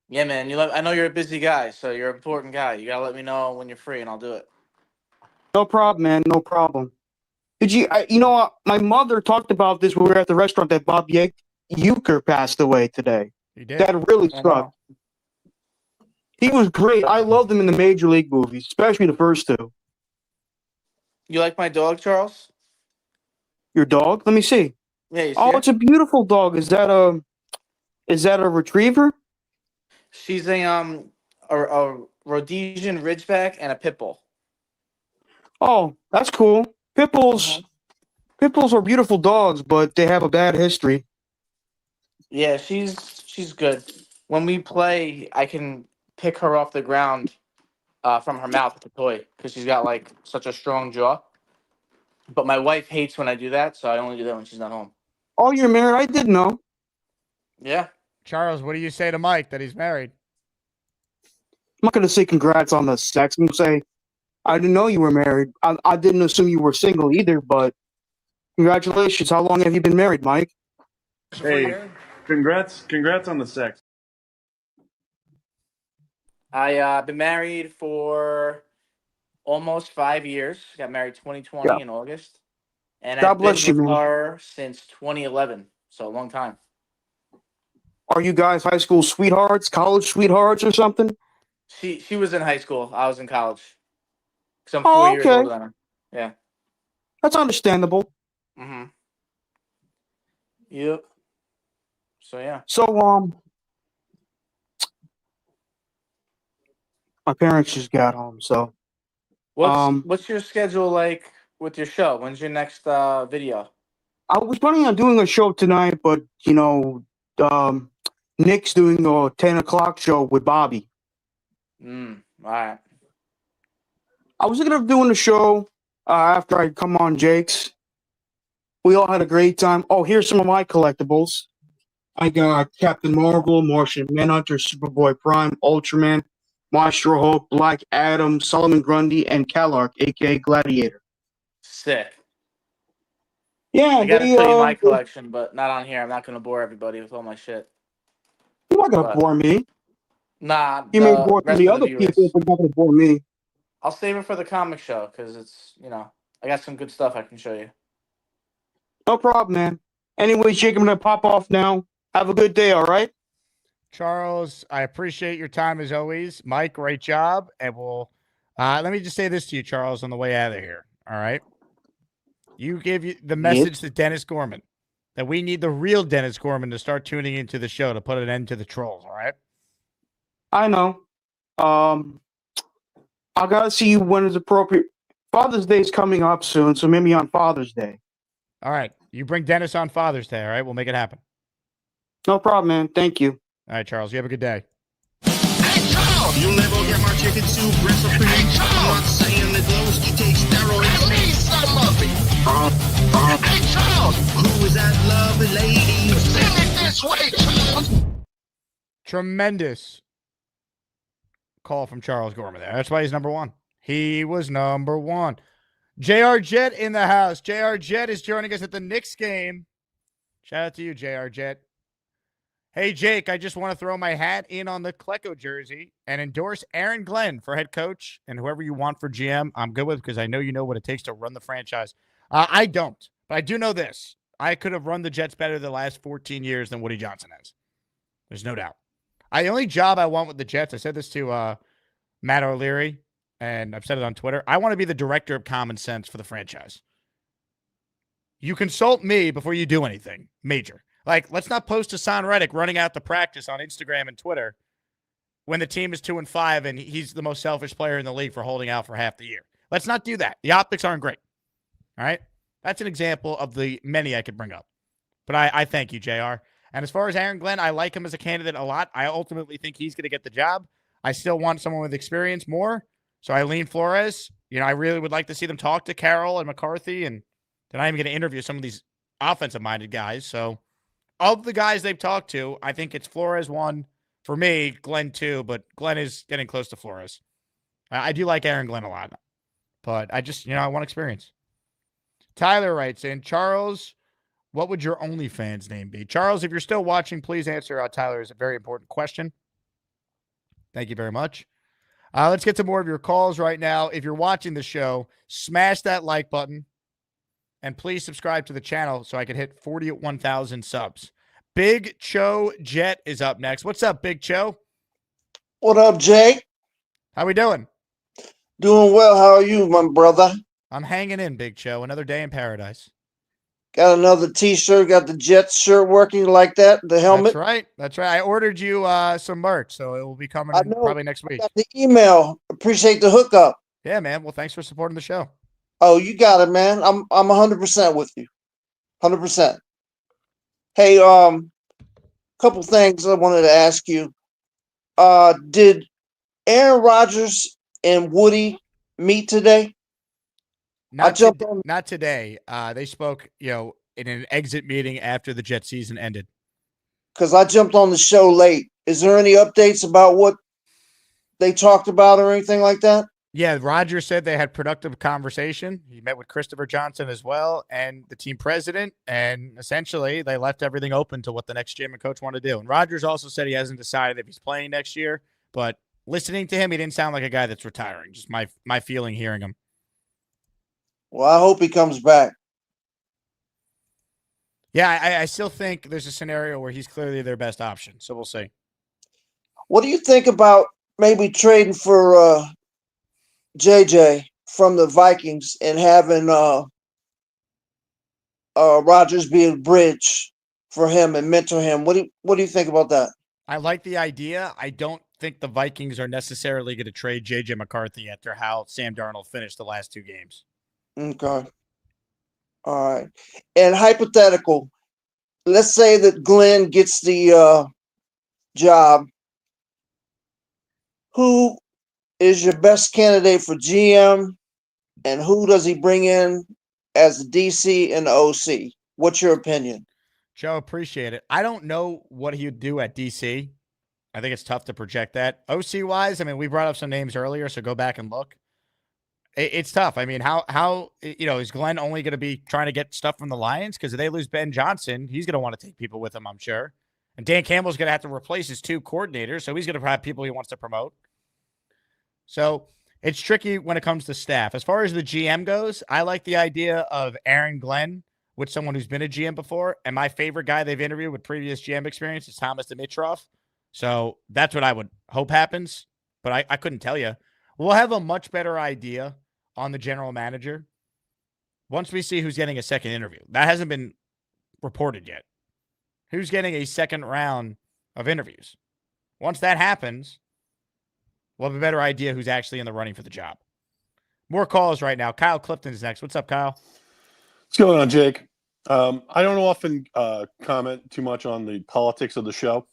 Yeah, man. I know you're a busy guy, so you're an important guy. You gotta let me know when you're free, and I'll do it. No problem, man. No problem. Did you? My mother talked about this when we were at the restaurant that Bob Euchre passed away today. He did. That really I know. sucked. He was great. I loved him in the Major League movies, especially the first two. You like my dog, Charles? Your dog? Let me see. Yeah, you see Oh, her? it's a beautiful dog. Is that a retriever? She's a Rhodesian Ridgeback and a Pit Bull. Oh, that's cool. Pit bulls are beautiful dogs, but they have a bad history. Yeah, she's good. When we play, I can pick her off the ground from her mouth with a toy because she's got like such a strong jaw. But my wife hates when I do that, so I only do that when she's not home. Oh, you're married? I didn't know. Yeah. Charles, what do you say to Mike that he's married? I'm not going to say congrats on the sex. I'm going to say I didn't know you were married. I didn't assume you were single either, but congratulations. How long have you been married, Mike? Hey, congrats on the sex. I've been married for almost 5 years. Got married 2020 in August. And God I've been bless you, with man. her since 2011. So a long time. Are you guys high school sweethearts, college sweethearts, or something? She was in high school. I was in college. Because I'm Oh, 4 years okay. older than her. Yeah. That's understandable. Mm-hmm. Yep. So yeah. So, my parents just got home, so. What's your schedule like with your show? When's your next video? I was planning on doing a show tonight, but, Nick's doing a 10 o'clock show with Bobby. All right. I was thinking of doing a show after I come on Jake's. We all had a great time. Oh, here's some of my collectibles. I got Captain Marvel, Martian Manhunter, Superboy Prime, Ultraman, Maestro Hulk, Black Adam, Solomon Grundy, and Kalark, a.k.a. Gladiator. Sick. Yeah, I gotta show you my collection, but not on here. I'm not gonna bore everybody with all my shit. You're not going to bore me. Nah, You may bore rest the of other viewers. people, but you're not going to bore me. I'll save it for the comic show because it's, I got some good stuff I can show you. No problem, man. Anyways, Jake, I'm going to pop off now. Have a good day, all right? Charles, I appreciate your time as always. Mike, great job. And we'll let me just say this to you, Charles, on the way out of here. All right. You give the message to Dennis Gorman that we need the real Dennis Gorman to start tuning into the show to put an end to the trolls. All right. I know. I gotta see you when it's appropriate. Father's Day is coming up soon, so maybe on Father's Day. All right. You bring Dennis on Father's Day. All right. We'll make it happen. No problem, man. Thank you. All right, Charles. You have a good day. You'll never get my chicken soup recipe. I'm not saying that Lowski takes steroids. Need some of it. Hey, Charles! Who is that lovely lady? Send it this way, Charles! Tremendous call from Charles Gorman there. That's why he's number one. He was number one. JR Jet in the house. JR Jet is joining us at the Knicks game. Shout out to you, JR Jet. Hey, Jake, I just want to throw my hat in on the Klecko jersey and endorse Aaron Glenn for head coach and whoever you want for GM. I'm good with because I know you know what it takes to run the franchise. I don't, but I do know this. I could have run the Jets better the last 14 years than Woody Johnson has. There's no doubt. The only job I want with the Jets, I said this to Matt O'Leary, and I've said it on Twitter. I want to be the director of common sense for the franchise. You consult me before you do anything major. Like, let's not post Hassan Reddick running out to practice on Instagram and Twitter when the team is 2-5 and he's the most selfish player in the league for holding out for half the year. Let's not do that. The optics aren't great. All right? That's an example of the many I could bring up. But I thank you, JR. And as far as Aaron Glenn, I like him as a candidate a lot. I ultimately think he's going to get the job. I still want someone with experience more. So I lean Flores. You know, I really would like to see them talk to Carroll and McCarthy. And then I'm going to interview some of these offensive-minded guys. So of the guys they've talked to, I think it's Flores one. For me, Glenn two, but Glenn is getting close to Flores. I do like Aaron Glenn a lot. But I just, I want experience. Tyler writes in, Charles, what would your OnlyFans name be? Charles, if you're still watching, please answer Tyler's very important question. Thank you very much. Let's get to more of your calls right now. If you're watching the show, smash that like button. And please subscribe to the channel so I can hit 41,000 subs. Big Cho Jet is up next. What's up, Big Cho? What up, Jake? How we doing? Doing well. How are you, my brother? I'm hanging in, Big Cho. Another day in paradise. Got another T-shirt. Got the Jets shirt working like that. The helmet. That's right. That's right. I ordered you some merch, so it will be coming in probably next week. Got the email. Appreciate the hookup. Yeah, man. Well, thanks for supporting the show. Oh, you got it, man. I'm 100% with you. 100%. Hey, couple things I wanted to ask you. Did Aaron Rodgers and Woody meet today? Not today. They spoke, in an exit meeting after the Jet season ended. Because I jumped on the show late. Is there any updates about what they talked about or anything like that? Yeah, Rodgers said they had productive conversation. He met with Christopher Johnson as well and the team president, and essentially they left everything open to what the next GM and coach want to do. And Rodgers also said he hasn't decided if he's playing next year, but listening to him, he didn't sound like a guy that's retiring. Just my feeling hearing him. Well, I hope he comes back. Yeah, I still think there's a scenario where he's clearly their best option, so we'll see. What do you think about maybe trading for JJ from the Vikings and having Rodgers be a bridge for him and mentor him? What do you think about that? I like the idea. I don't think the Vikings are necessarily going to trade JJ McCarthy after how Sam Darnold finished the last two games. Okay. All right. And hypothetical, let's say that Glenn gets the job. Who is your best candidate for GM, and who does he bring in as the DC and the OC? What's your opinion? Joe, appreciate it. I don't know what he would do at DC. I think it's tough to project that. OC-wise, I mean, we brought up some names earlier, so go back and look. It's tough. I mean, how is Glenn only going to be trying to get stuff from the Lions? Because if they lose Ben Johnson, he's going to want to take people with him, I'm sure. And Dan Campbell's going to have to replace his two coordinators, so he's going to have people he wants to promote. So it's tricky when it comes to staff. As far as the GM goes, I like the idea of Aaron Glenn with someone who's been a GM before. And my favorite guy they've interviewed with previous GM experience is Thomas Dimitroff. So that's what I would hope happens, but I couldn't tell you. We'll have a much better idea on the general manager once we see who's getting a second interview. That hasn't been reported yet. Who's getting a second round of interviews? Once that happens, we'll have a better idea who's actually in the running for the job. More calls right now. Kyle Clifton is next. What's up, Kyle? What's going on, Jake? I don't often comment too much on the politics of the show,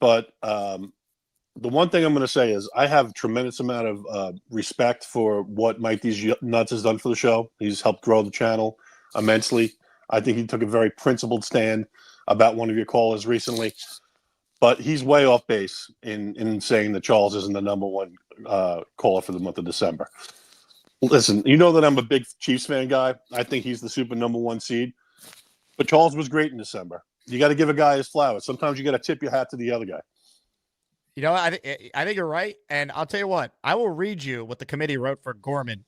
but the one thing I'm going to say is I have a tremendous amount of respect for what Mike These Nuts has done for the show. He's helped grow the channel immensely. I think he took a very principled stand about one of your callers recently, but he's way off base in saying that Charles isn't the number one caller for the month of December. Listen, you know that I'm a big Chiefs fan guy. I think he's the super number one seed, but Charles was great in December. You got to give a guy his flowers. Sometimes you got to tip your hat to the other guy. You know, I think you're right. And I'll tell you what, I will read you what the committee wrote for Gorman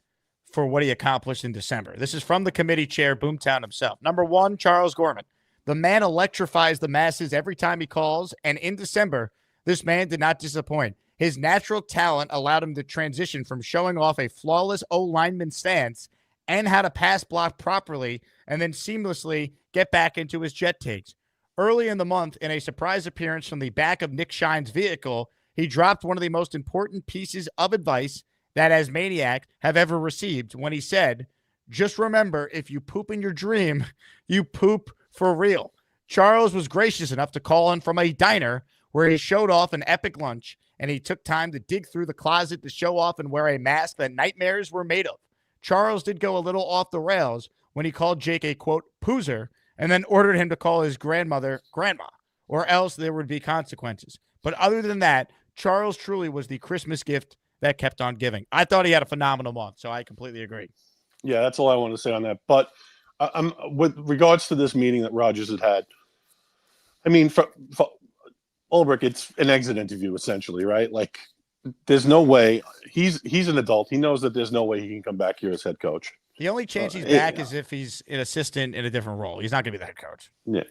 for what he accomplished in December. This is from the committee chair, Boomtown himself. Number one, Charles Gorman. The man electrifies the masses every time he calls. And in December, this man did not disappoint. His natural talent allowed him to transition from showing off a flawless O-lineman stance and how to pass block properly and then seamlessly get back into his jet takes. Early in the month, in a surprise appearance from the back of Nick Shine's vehicle, he dropped one of the most important pieces of advice that Asmaniac have ever received when he said, just remember, if you poop in your dream, you poop for real. Charles was gracious enough to call in from a diner where he showed off an epic lunch, and he took time to dig through the closet to show off and wear a mask that nightmares were made of. Charles did go a little off the rails when he called Jake a, quote, poozer, and then ordered him to call his grandmother grandma, or else there would be consequences. But other than that, Charles truly was the Christmas gift that kept on giving. I thought he had a phenomenal month, so I completely agree. Yeah, that's all I want to say on that. But I'm with regards to this meeting that Rodgers had. I mean, for Ulbrich, it's an exit interview essentially, right? Like, there's no way he's an adult. He knows that there's no way he can come back here as head coach. The only chance he's back is if he's an assistant in a different role. He's not going to be the head coach. Yeah.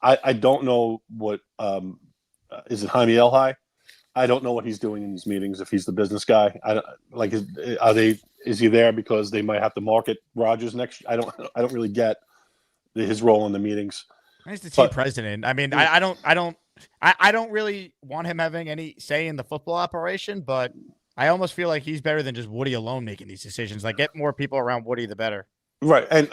I don't know what is it Jaime Elhai? I don't know what he's doing in these meetings. If he's the business guy, is he there because they might have to market Rodgers next? I don't really get his role in the meetings. He's the team president. I mean, I don't really want him having any say in the football operation, but I almost feel like he's better than just Woody alone making these decisions. Like, get more people around Woody, the better. Right. And,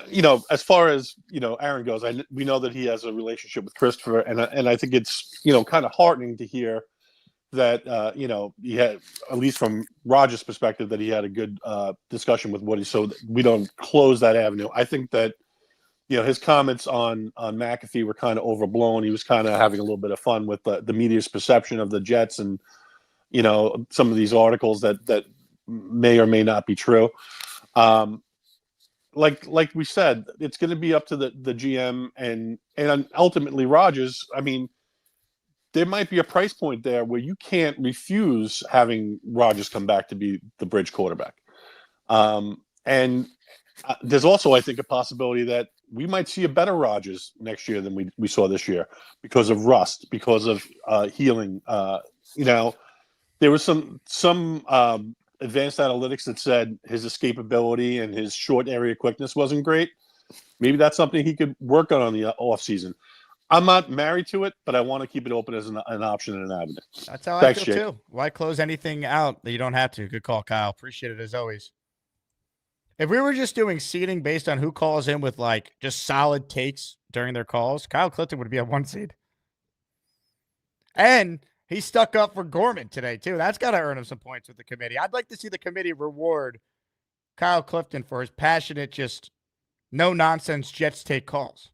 as far as, Aaron goes, we know that he has a relationship with Christopher, and I think it's, kind of heartening to hear that, he had, at least from Rodgers' perspective, that he had a good discussion with Woody, so we don't close that avenue. I think that, his comments on McAfee were kind of overblown. He was kind of having a little bit of fun with the media's perception of the Jets and, some of these articles that may or may not be true. Like we said, it's going to be up to the GM and ultimately Rodgers. I mean, there might be a price point there where you can't refuse having Rodgers come back to be the bridge quarterback. And there's also, I think, a possibility that we might see a better Rodgers next year than we saw this year because of rust, because of healing. There was some advanced analytics that said his escapability and his short area quickness wasn't great. Maybe that's something he could work on the offseason. I'm not married to it, but I want to keep it open as an option and an avenue. That's how Thanks, I feel, Jake. Too. Why close anything out that you don't have to? Good call, Kyle. Appreciate it as always. If we were just doing seeding based on who calls in with, just solid takes during their calls, Kyle Clifton would be a 1 seed. And he stuck up for Gorman today, too. That's got to earn him some points with the committee. I'd like to see the committee reward Kyle Clifton for his passionate, just no-nonsense Jets take calls.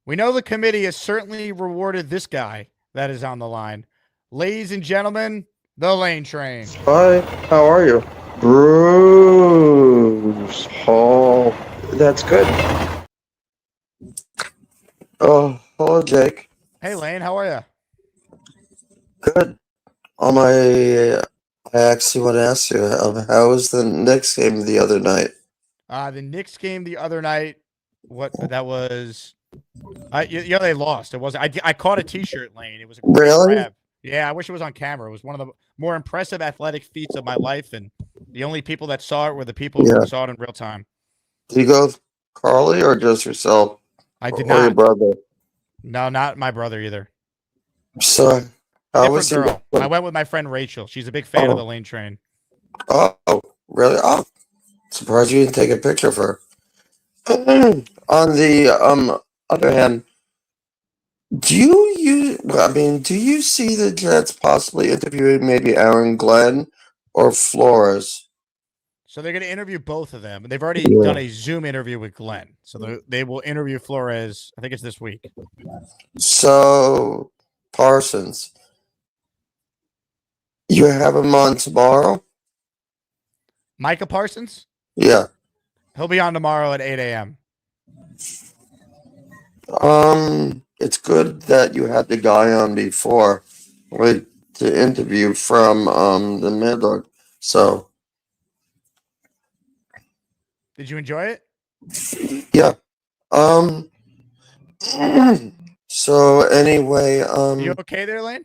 We know the committee has certainly rewarded this guy that is on the line. Ladies and gentlemen, the Lane Train. Hi, how are you? Bruce Hall. That's good. Oh, hello, Jake. Hey, Lane, how are you? Good. I actually want to ask you, how was the Knicks game the other night? The Knicks game the other night, that was They lost. It wasn't. I caught a T-shirt, Lane. It was a great Really? grab. Yeah, I wish it was on camera. It was one of the more impressive athletic feats of my life, and the only people that saw it were the people Yeah. who saw it in real time. Did you go with Carly or just yourself? I did Or your not. brother? No, not my brother either. So, how Different was your girl. I went with my friend Rachel. She's a big fan of the Lane Train. Oh, really? Oh, surprised you didn't take a picture of her. On the other hand, do you see the Jets possibly interviewing maybe Aaron Glenn or Flores? So they're going to interview both of them. They've already Yeah. done a Zoom interview with Glenn. So they will interview Flores. I think it's this week. So, Parsons, you have him on tomorrow? Micah Parsons? Yeah. He'll be on tomorrow at 8 a.m. It's good that you had the guy on before, like, to interview from the middle. So, Did you enjoy it? yeah. So anyway, Are you okay there, Lane?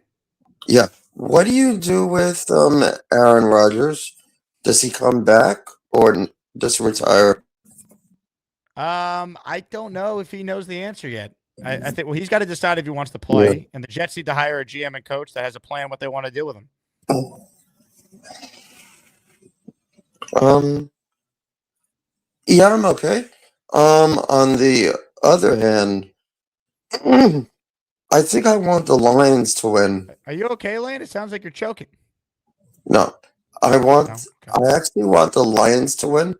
yeah. What do you do with Aaron Rodgers? Does he come back or does he retire? I don't know if he knows the answer yet. I think he's got to decide if he wants to play, and the Jets need to hire a GM and coach that has a plan what they want to do with him. Yeah, I'm okay. On the other hand, I think I want the Lions to win. Are you okay, Lane? It sounds like you're choking. No, I actually want the Lions to win.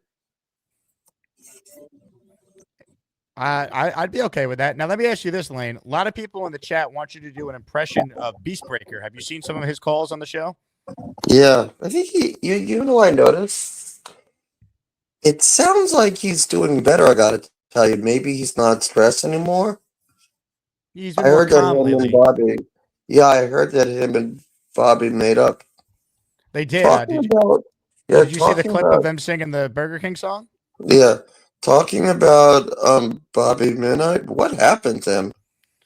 I'd be okay with that. Now, let me ask you this, Lane. A lot of people in the chat want you to do an impression of Beastbreaker. Have you seen some of his calls on the show? Yeah, I think you know, I noticed. It sounds like he's doing better, I gotta tell you. Maybe he's not stressed anymore. He's I been more heard that calm him lately. and Bobby. Yeah, I heard that him and Bobby made up. They did. Talking Did about, yeah, you see the talking clip about, of them singing the Burger King song? yeah, talking about Bobby Midnight. What happened to him?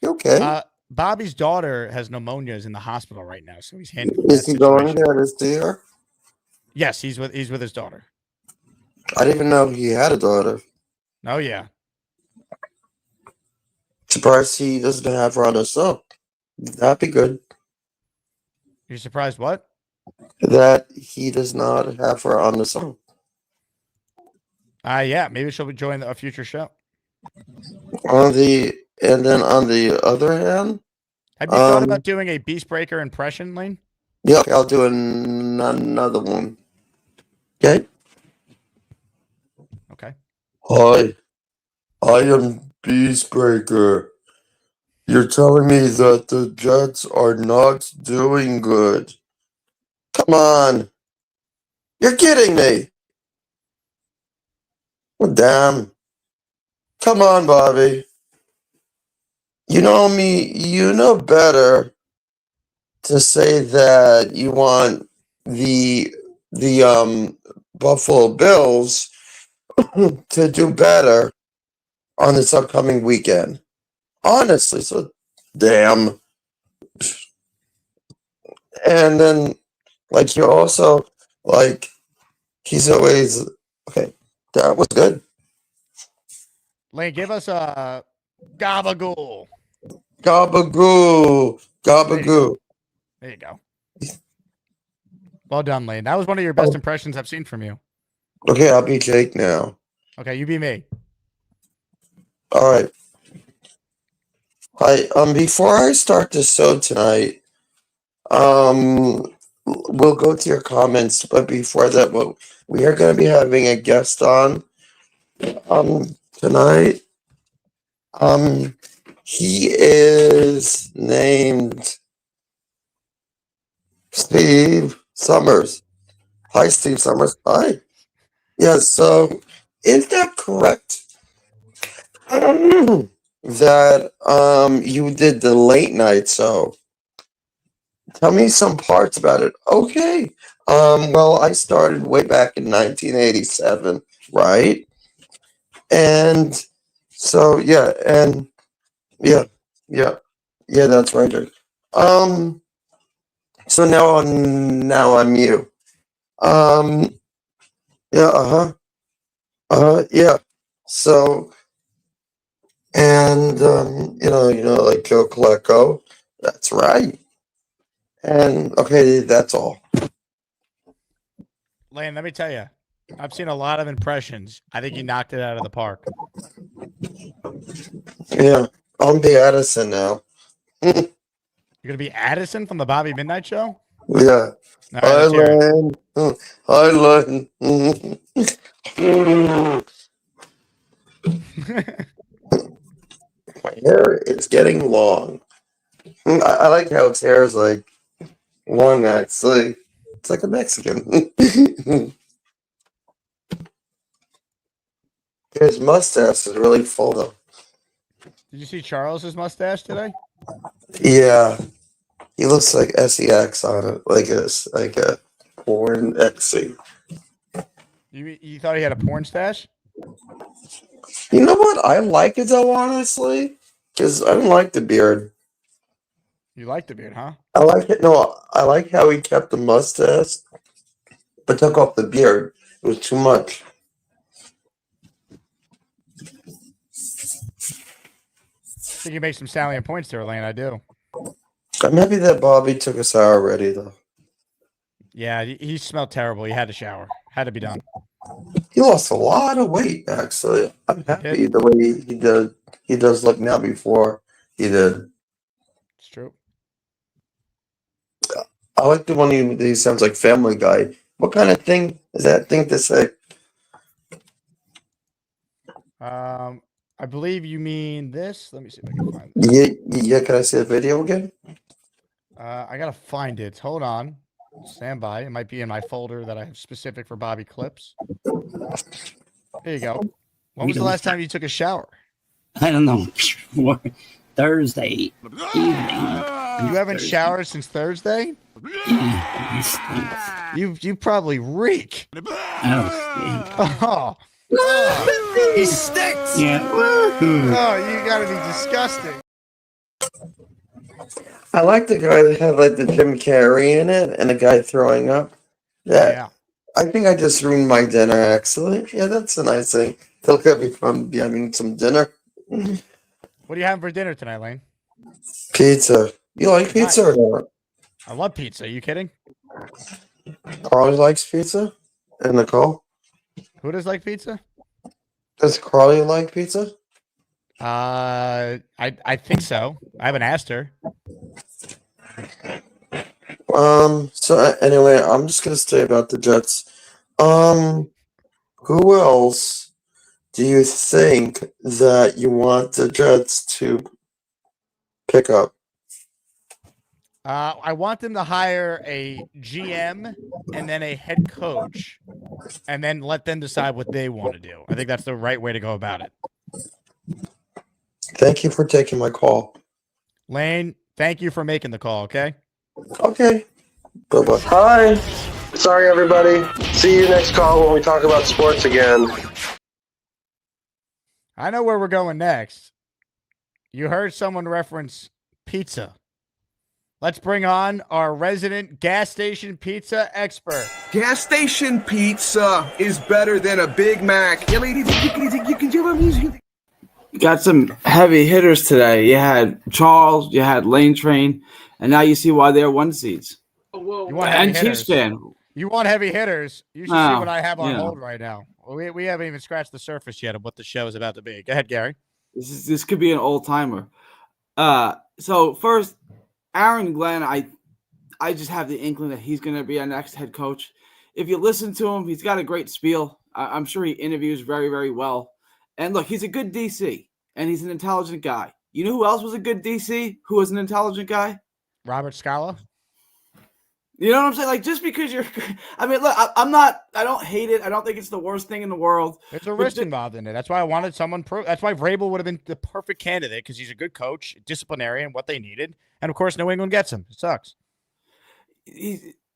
You okay? Bobby's daughter has pneumonia, is in the hospital right now, so he's handling Is that he going situation. there to see her? Yes, he's with his daughter. I didn't even know he had a daughter. Oh yeah. Surprised he doesn't have her on the show. That'd be good. You're surprised what? That he does not have her on the show. Yeah, maybe she'll join a future show. On the other hand, have you thought about doing a Beastbreaker impression, Lane? Yeah, I'll do another one. Okay. Okay. Hi, I am Beastbreaker. You're telling me that the Jets are not doing good. Come on. You're kidding me. Well, damn. Come on, Bobby. You know me, you know better to say that you want the Buffalo Bills to do better on this upcoming weekend. Honestly, so damn. And then, like, you're also, like, he's always, okay, that was good. Lane, give us a gabagool. Gabagoo. Gabagoo. There you go. Well done, Lane. That was one of your best impressions I've seen from you. Okay, I'll be Jake now. Okay, you be me. All right. Before I start the show tonight, we'll go to your comments, but before that, we are going to be having a guest on tonight. He is named Steve Summers. Hi, Steve Summers. Hi. Yes, so is that correct? That you did the late night show. Tell me some parts about it. Okay. Well, I started way back in 1987, right? And so yeah, and Yeah, yeah, yeah. That's right. Jake. So now I'm you. Um, yeah. Yeah. So, and like Joe Coleco. That's right. And okay, that's all. Lane, let me tell you, I've seen a lot of impressions. I think you knocked it out of the park. Yeah, I'm the Addison now. You're gonna be Addison from the Bobby Midnight Show? Yeah. All right, let's hear it. I learned. My hair is getting long. I like how its hair is like long. Actually, it's like a Mexican. His mustache is really full though. Did you see Charles's mustache today? Yeah, he looks like sex on it, like a porn XC. You thought he had a porn stash? You know what? I like it though, honestly, because I don't like the beard. You like the beard, huh? I like it. No, I like how he kept the mustache, but took off the beard. It was too much. I think you make some salient points there, Lane. I do. I'm happy that Bobby took a shower already, though. Yeah, he smelled terrible. He had to shower. Had to be done. He lost a lot of weight, actually. I'm happy the way he did. He does look now before he did. It's true. I like the one he sounds like Family Guy. What kind of thing is that thing to say? I believe you mean this. Let me see if I can find it. Yeah. Can I see the video again? I gotta find it. Hold on. Stand by. It might be in my folder that I have specific for Bobby clips. There you go. When was the last time you took a shower? I don't know. Thursday evening. You haven't showered since Thursday? Yeah. You probably reek. Oh. He stinks. Yeah. Oh, you gotta be disgusting. I like the guy that had like the Jim Carrey in it and the guy throwing up. Yeah. I think I just ruined my dinner, actually. Yeah, that's a nice thing. They'll get me from having some dinner. What are you having for dinner tonight, Lane? Pizza. You like pizza or not? I love pizza. Are you kidding? Carly likes pizza? And Nicole? Who does like pizza? Does Carly like pizza? I think so. I haven't asked her. So anyway, I'm just gonna say about the Jets. Who else do you think that you want the Jets to pick up? I want them to hire a GM and then a head coach, and then let them decide what they want to do. I think that's the right way to go about it. Thank you for taking my call. Lane, thank you for making the call, okay? Okay. Bye-bye. Hi. Sorry, everybody. See you next call when we talk about sports again. I know where we're going next. You heard someone reference pizza. Let's bring on our resident gas station pizza expert. Gas station pizza is better than a Big Mac. You got some heavy hitters today. You had Charles, you had Lane Train, and now you see why they're one seeds. You want heavy And hitters. Chiefs fan. You want heavy hitters. You should see No, what I have on yeah. hold right now. We haven't even scratched the surface yet of what the show is about to be. Go ahead, Gary. This could be an old timer. So first, Aaron Glenn, I just have the inkling that he's going to be our next head coach. If you listen to him, he's got a great spiel. I'm sure he interviews very, very well. And look, he's a good DC, and he's an intelligent guy. You know who else was a good DC? Who was an intelligent guy? Robert Scala. You know what I'm saying? Like, just because you're – I mean, look, I don't hate it. I don't think it's the worst thing in the world. There's a risk involved in it. That's why I wanted someone that's why Vrabel would have been the perfect candidate, because he's a good coach, disciplinarian, what they needed. And, of course, New England gets him. It sucks.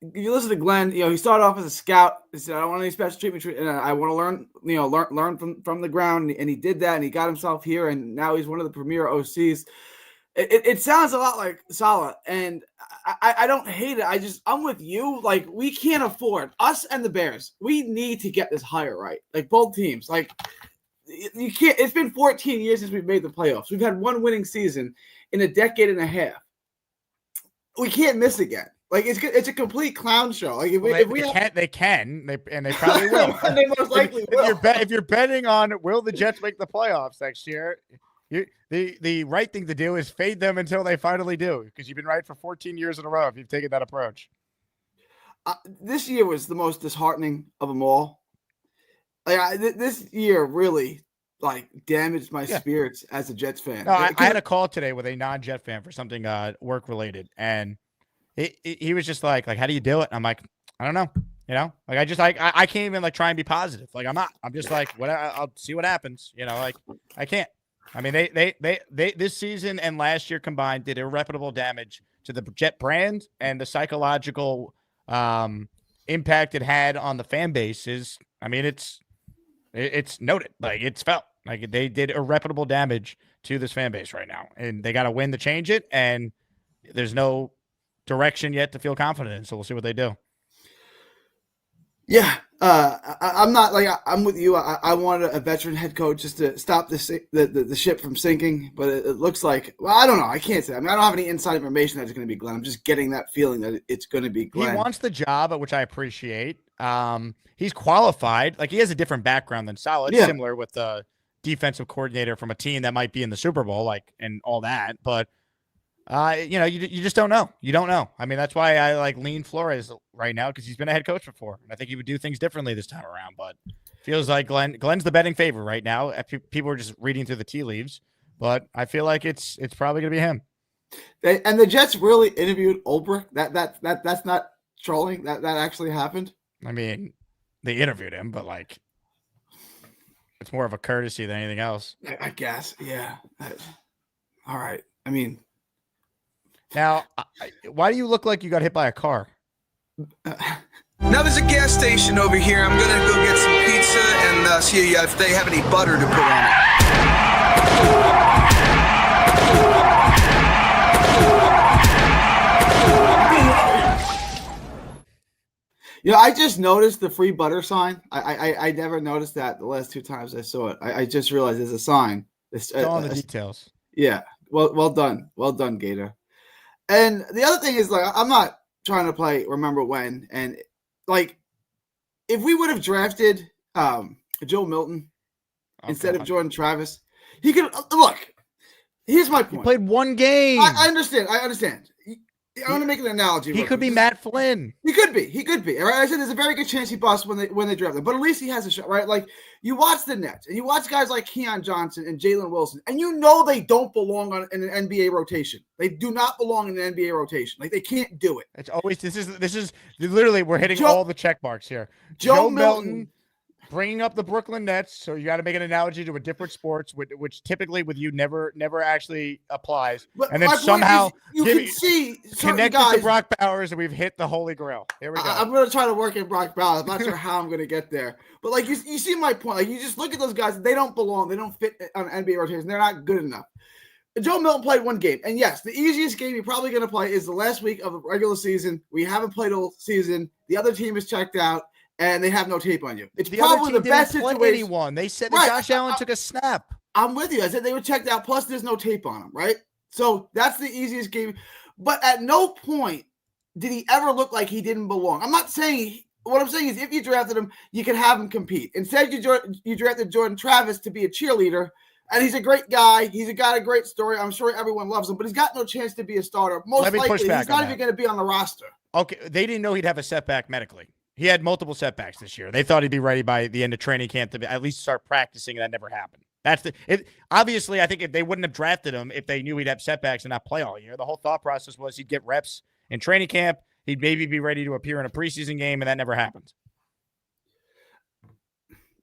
if you listen to Glenn, he started off as a scout. He said, "I don't want any special treatment, and I want to learn, learn from the ground." And he did that, and he got himself here, and now he's one of the premier OCs. It sounds a lot like Saleh, and I don't hate it. I'm with you. Like, we can't afford, us and the Bears, we need to get this hire right. Like, both teams. Like, you can't. It's been 14 years since we've made the playoffs. We've had one winning season in a decade and a half. We can't miss again. Like, it's a complete clown show. Like, they can, and they probably will. They most likely will. If you're betting on will the Jets make the playoffs next year, the right thing to do is fade them until they finally do, because you've been right for 14 years in a row if you've taken that approach. This year was the most disheartening of them all. Like, this year really damaged my spirits as a Jets fan. No, I had a call today with a non-Jet fan for something work related, and he was just like, how do you do it? And I'm like, I don't know. I can't even try and be positive. Like, I'm not. I'm just like, I'll see what happens. I can't. I mean, they this season and last year combined did irreparable damage to the Jet brand, and the psychological impact it had on the fan base is, I mean, it's noted. Like, it's felt like they did irreparable damage to this fan base right now, and they got to win to change it. And there's no direction yet to feel confident in, so we'll see what they do. Yeah, I'm not I'm with you. I wanted a veteran head coach just to stop the ship from sinking, but it looks like, well, I don't know. I can't say. I mean, I don't have any inside information that it's going to be Glenn. I'm just getting that feeling that it's going to be Glenn. He wants the job, which I appreciate. He's qualified. Like, he has a different background than Saleh. It's similar with the defensive coordinator from a team that might be in the Super Bowl, and all that, but. You just don't know. You don't know. I mean, that's why I lean Flores right now, because he's been a head coach before, and I think he would do things differently this time around. But feels like Glenn's the betting favorite right now. People are just reading through the tea leaves, but I feel like it's probably gonna be him. And the Jets really interviewed Ulbrich. That's not trolling. That actually happened. I mean, they interviewed him, but it's more of a courtesy than anything else. I guess. Yeah. All right. I mean. Now, why do you look like you got hit by a car? Now there's a gas station over here. I'm gonna go get some pizza and see if they have any butter to put on it. I just noticed the free butter sign. I never noticed that the last two times I saw it. I just realized there's a sign. It's all in the details. Yeah. Well done. Well done, Gator. And the other thing is, I'm not trying to play remember when, and if we would have drafted Joe Milton instead of Jordan Travis, he could look. Here's my point. He played one game. I understand. I want to make an analogy. He could be Matt Flynn. He could be. All right. I said there's a very good chance he busts when they draft him, but at least he has a shot, right? Like, you watch the Nets and you watch guys like Keon Johnson and Jalen Wilson, and they don't belong in an NBA rotation. They do not belong in an NBA rotation. Like, they can't do it. It's always this is literally we're hitting all the check marks here. Joe Milton. Bringing up the Brooklyn Nets, so you got to make an analogy to a different sports, which typically with you never actually applies. But and then somehow you can see connect guys, it to Brock Bowers, and we've hit the holy grail. Here we go. I'm going to try to work in Brock Bowers. I'm not sure how I'm going to get there, but you see my point. You just look at those guys; they don't belong. They don't fit on NBA rotation. They're not good enough. Joe Milton played one game, and yes, the easiest game you're probably going to play is the last week of the regular season. We haven't played all season. The other team is checked out. And they have no tape on you. It's probably the best situation. Anyone. They said that Josh Allen took a snap. I'm with you. I said they were checked out. Plus, there's no tape on them, right? So that's the easiest game. But at no point did he ever look like he didn't belong. I'm not saying. What I'm saying is, if you drafted him, you can have him compete. Instead, you drafted Jordan Travis to be a cheerleader, and he's a great guy. He's got a great story. I'm sure everyone loves him, but he's got no chance to be a starter. Most likely, he's not even going to be on the roster. Okay, they didn't know he'd have a setback medically. He had multiple setbacks this year. They thought he'd be ready by the end of training camp to at least start practicing, and that never happened. Obviously, I think if they wouldn't have drafted him if they knew he'd have setbacks and not play all year. The whole thought process was he'd get reps in training camp. He'd maybe be ready to appear in a preseason game, and that never happened.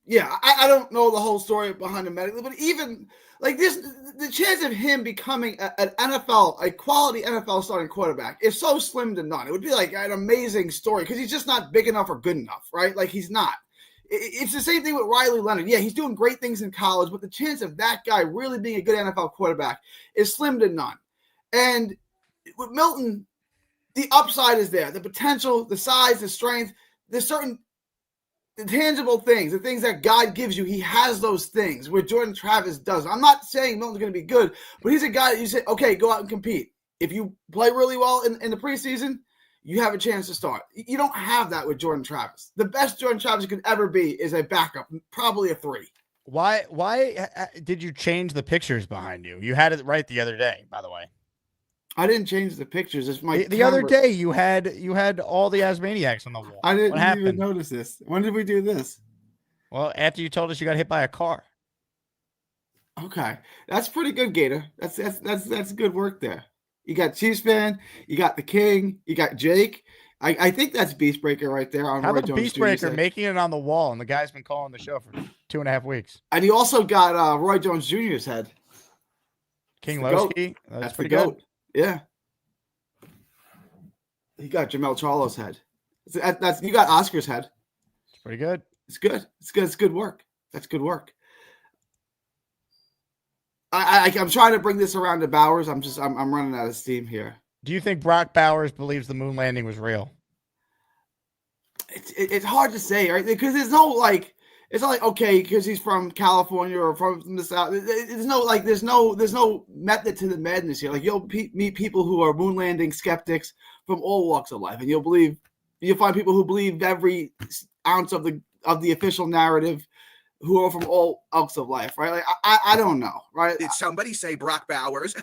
Yeah, I don't know the whole story behind him medically, but even like this, the chance of him becoming a quality NFL starting quarterback is so slim to none. It would be like an amazing story because he's just not big enough or good enough, right? Like he's not. It's the same thing with Riley Leonard. Yeah, he's doing great things in college, but the chance of that guy really being a good NFL quarterback is slim to none. And with Milton, the upside is there. The potential, the size, the strength, there's certain tangible things, the things that God gives you. He has those things where Jordan Travis doesn't. I'm not saying Milton's going to be good, but he's a guy that you say, okay, go out and compete. If you play really well in the preseason, you have a chance to start. You don't have that with Jordan Travis. The best Jordan Travis could ever be is a backup, probably a 3. Why did you change the pictures behind you? You had it right the other day, by the way. I didn't change the pictures. It's my the other day you had all the Asmaniacs on the wall. I didn't what happened? even notice this. When did we do this? Well, after you told us you got hit by a car. Okay, that's pretty good, Gator. That's good work there. You got Chiefs fan, you got the King, you got Jake. I think that's Beastbreaker right there on How Roy about Jones Beastbreaker Jr.'s making it on the wall, and the guy's been calling the show for 2.5 weeks. And you also got Roy Jones Jr.'s head. King That's the Lowski. That's pretty the good. goat. Yeah. You got Jamel Charlo's head. That's you got Oscar's head. It's pretty good. It's good. It's good. It's good work. That's good work. I'm trying to bring this around to Bowers. I'm running out of steam here. Do you think Brock Bowers believes the moon landing was real? It's hard to say, right? Because there's no like, it's not like okay, because he's from California or from the South. There's no method to the madness here. Like you'll meet people who are moon landing skeptics from all walks of life, and you'll find people who believe every ounce of the official narrative, who are from all walks of life, right? Like I don't know, right? Did somebody say Brock Bowers?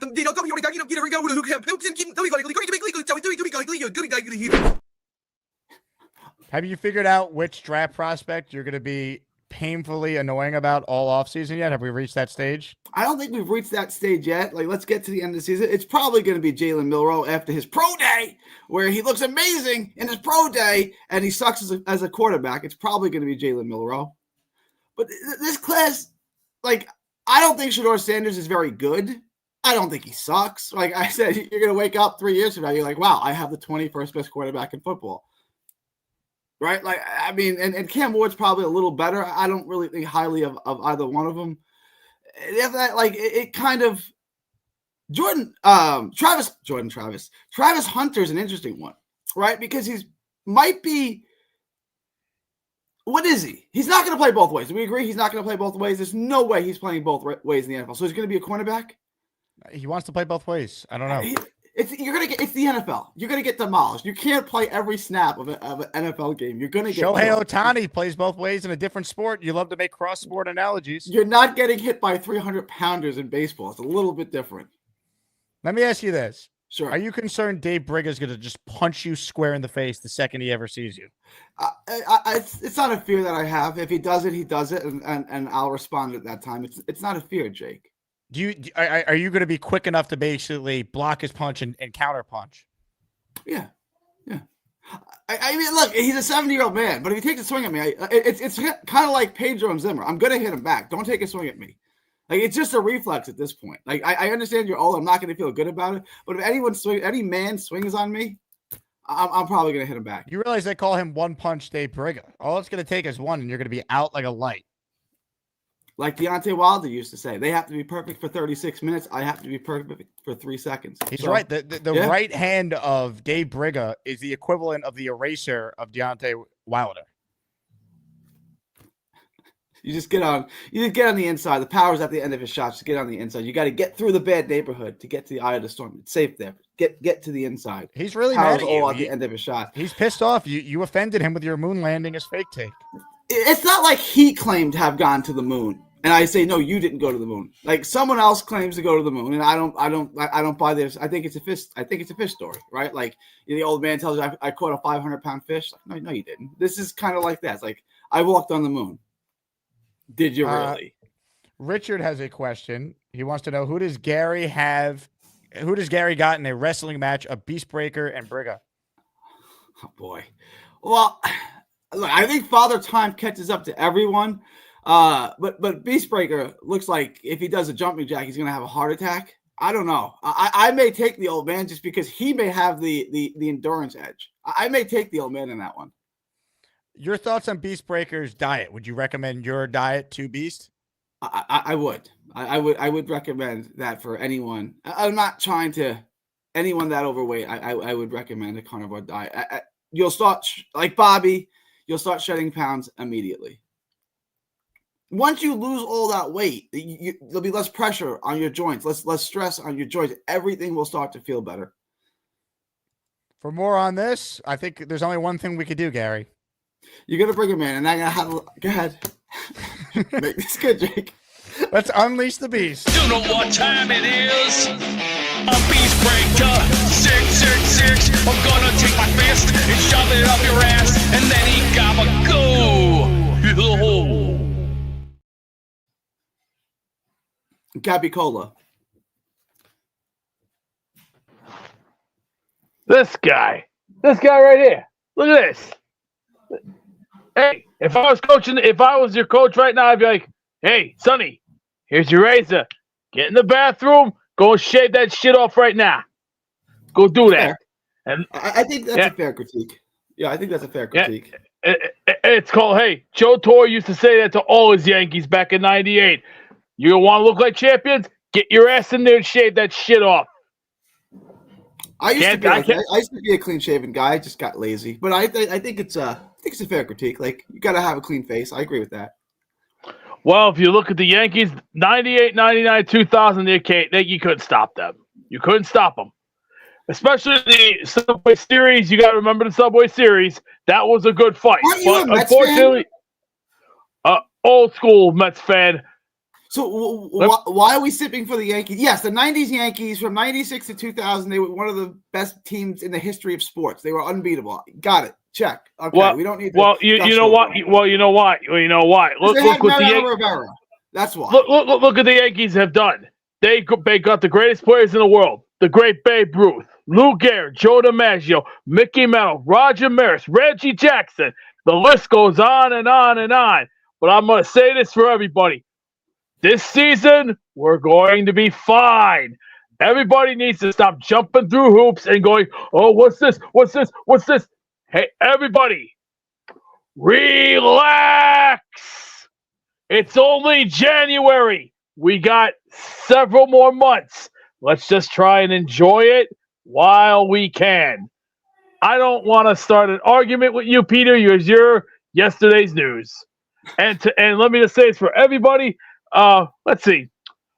Have you figured out which draft prospect you're going to be painfully annoying about all offseason yet? Have we reached that stage? I don't think we've reached that stage yet. Like, let's get to the end of the season. It's probably going to be Jalen Milroe after his pro day, where he looks amazing in his pro day, and he sucks as a quarterback. It's probably going to be Jalen Milroe. But this class, like, I don't think Shedeur Sanders is very good. I don't think he sucks. Like I said, you're going to wake up 3 years from now, you're like, wow, I have the 21st best quarterback in football. Right? Like, I mean, and Cam Ward's probably a little better. I don't really think highly of either one of them. It kind of Travis Hunter's an interesting one, right? Because might be, what is he? He's not going to play both ways. Do we agree he's not going to play both ways? There's no way he's playing both ways in the NFL. So he's going to be a cornerback? He wants to play both ways. I don't know. It's the NFL. You're gonna get demolished. You can't play every snap of an NFL game. You're gonna get Shohei Ohtani plays both ways in a different sport. You love to make cross-sport analogies. You're not getting hit by 300-pounders in baseball. It's a little bit different. Let me ask you this. Sure. Are you concerned Dave Briga is going to just punch you square in the face the second he ever sees you? It's not a fear that I have. If he does it, he does it, and I'll respond at that time. It's not a fear, Jake. Are you going to be quick enough to basically block his punch and counter punch? Yeah. I mean, look, he's a 70-year-old man, but if he takes a swing at me, it's kind of like Pedro and Zimmer. I'm going to hit him back. Don't take a swing at me. Like, it's just a reflex at this point. Like, I understand you're old. I'm not going to feel good about it. But if any man swings on me, I'm probably going to hit him back. You realize they call him one punch Dave Briga. All it's going to take is one, and you're going to be out like a light. Like Deontay Wilder used to say, they have to be perfect for 36 minutes. I have to be perfect for 3 seconds. He's right. The right hand of Dave Briga is the equivalent of the eraser of Deontay Wilder. You just get on the inside. The power's at the end of his shot. Just get on the inside. You got to get through the bad neighborhood to get to the eye of the storm. It's safe there. Get to the inside. He's really power's mad at you. all at the end of his shot. He's pissed off. You offended him with your moon landing as fake take. It's not like he claimed to have gone to the moon, and I say no, you didn't go to the moon. Like someone else claims to go to the moon, and I don't buy this. I think it's a fish story, right? Like the old man tells you, I caught a 500-pound fish. Like, no, you didn't. This is kind of like that. It's like I walked on the moon. Did you really? Richard has a question. He wants to know who does Gary got in a wrestling match of Beastbreaker and Briga? Oh boy. Well, look, I think Father Time catches up to everyone. But Beastbreaker looks like if he does a jumping jack, he's gonna have a heart attack. I don't know. I may take the old man just because he may have the endurance edge. I may take the old man in that one. Your thoughts on Beastbreaker's diet? Would you recommend your diet to Beast? I would. I would recommend that for anyone. I'm not trying to anyone that overweight. I would recommend a carnivore diet. You'll start like Bobby. You'll start shedding pounds immediately. Once you lose all that weight, there'll be less pressure on your joints, less stress on your joints. Everything will start to feel better. For more on this, I think there's only one thing we could do, Gary. You're gonna bring him in, and I'm gonna have. Go ahead. Make this good, Jake. Let's unleash the beast. You know what time it is? A beast breaker, 666. I'm gonna take my fist and shove it up your ass, and then he gotta go. Capicola. This guy right here. Look at this. Hey, if I was your coach right now, I'd be like, hey, Sonny, here's your razor. Get in the bathroom. Go shave that shit off right now. Go do that. Fair. And I think that's a fair critique. Yeah, I think that's a fair critique. It's called, hey, Joe Torre used to say that to all his Yankees back in '98. You want to look like champions? Get your ass in there and shave that shit off. I used to be a clean shaven guy. I just got lazy. But I think it's a fair critique. Like, you got to have a clean face. I agree with that. Well, if you look at the Yankees, 98, 99, 2000, you couldn't stop them. You couldn't stop them. Especially the Subway Series. You got to remember the Subway Series. That was a good fight. Aren't you a Mets unfortunately, old school Mets fan. So why are we sipping for the Yankees? Yes, the 90s Yankees from 96 to 2000, they were one of the best teams in the history of sports. They were unbeatable. Got it. Check. Okay, well, we don't need. Well, you know what? Well, you know why? Look what the Rivera. That's why. Look what the Yankees have done. They got the greatest players in the world. The great Babe Ruth, Lou Gehrig, Joe DiMaggio, Mickey Mantle, Roger Maris, Reggie Jackson. The list goes on and on and on. But I'm going to say this for everybody. This season, we're going to be fine. Everybody needs to stop jumping through hoops and going, oh, what's this? What's this? What's this? Hey, everybody, relax. It's only January. We got several more months. Let's just try and enjoy it while we can. I don't want to start an argument with you, Peter. You're yesterday's news. And let me just say this for everybody. Let's see.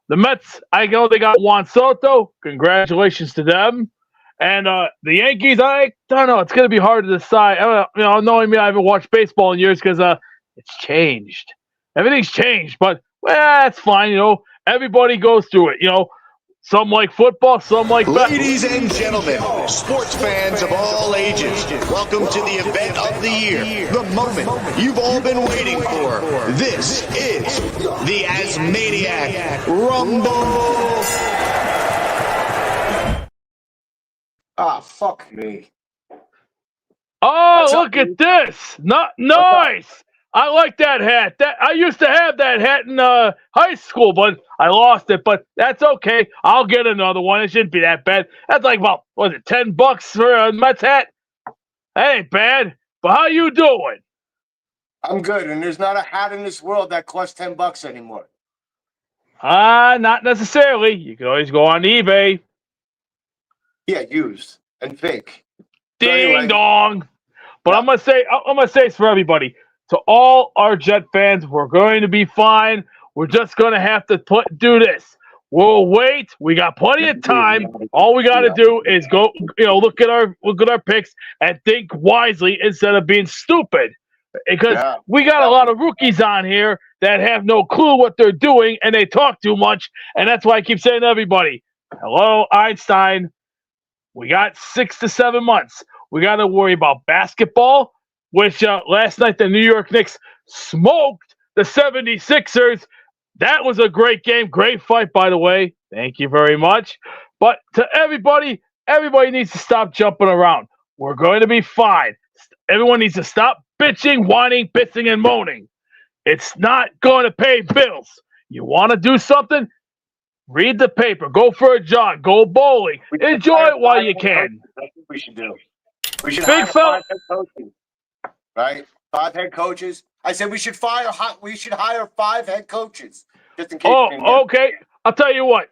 The Mets, I know they got Juan Soto. Congratulations to them. And the Yankees, I don't know. It's going to be hard to decide. Knowing me, I haven't watched baseball in years because it's changed. Everything's changed, but that's fine. Everybody goes through it. Some like football, some like Ladies and gentlemen, sports fans of all ages, welcome to the event of the year, the moment you've all been waiting for. This is the Asmaniac Rumble. Ah, fuck me. Oh, look at this. Nice. I like that hat. I used to have that hat in high school, but I lost it. But that's okay. I'll get another one. It shouldn't be that bad. That's like about, what was it, $10 for a Mets hat? That ain't bad. But how you doing? I'm good, and there's not a hat in this world that costs $10 anymore. Not necessarily. You can always go on eBay. Yeah, used and fake. Ding dong. But I'm gonna say this for everybody. To all our Jet fans, we're going to be fine. We're just going to have to do this. We'll wait. We got plenty of time. All we got to do is go, look at our picks and think wisely instead of being stupid. Because we got a lot of rookies on here that have no clue what they're doing and they talk too much. And that's why I keep saying to everybody, hello, Einstein. We got 6 to 7 months. We got to worry about basketball, which last night the New York Knicks smoked the 76ers. That was a great game. Great fight, by the way. Thank you very much. But to everybody needs to stop jumping around. We're going to be fine. Everyone needs to stop bitching, whining, pissing, and moaning. It's not going to pay bills. You want to do something? Read the paper. Go for a jog. Go bowling. Enjoy it while you can. That's what we should do. We should Big hire fella. 5 head coaches. Right? 5 head coaches. I said we should hire 5 head coaches. Just in case. Oh, okay. I'll tell you what.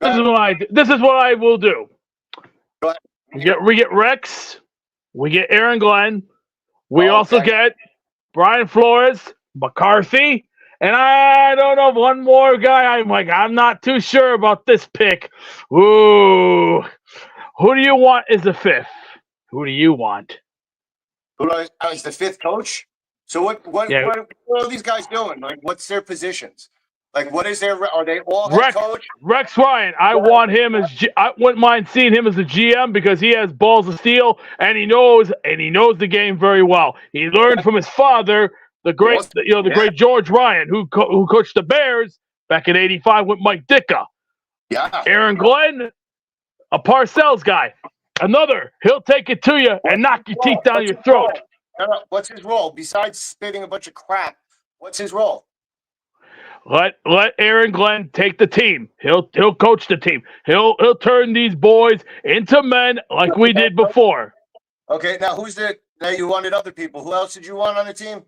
This is what I will do. We get Rex. We get Aaron Glenn. We also get Brian Flores, McCarthy, and I don't know, one more guy. I'm not too sure about this pick. Ooh. Who do you want as the 5th? Who do you want? Who is the 5th coach? So what are these guys doing? Like, what's their positions? Like, what is their? Are they all head coach? Rex Ryan. I want him as. I wouldn't mind seeing him as a GM because he has balls of steel and he knows the game very well. He learned from his father, the great George Ryan, who coached the Bears back in '85 with Mike Ditka. Yeah. Aaron Glenn, a Parcells guy. He'll take it to you and knock your teeth down your throat. What's his role besides spitting a bunch of crap? What's his role? Let Aaron Glenn take the team. He'll coach the team. He'll turn these boys into men like we did before. Okay, now now you wanted other people. Who else did you want on the team?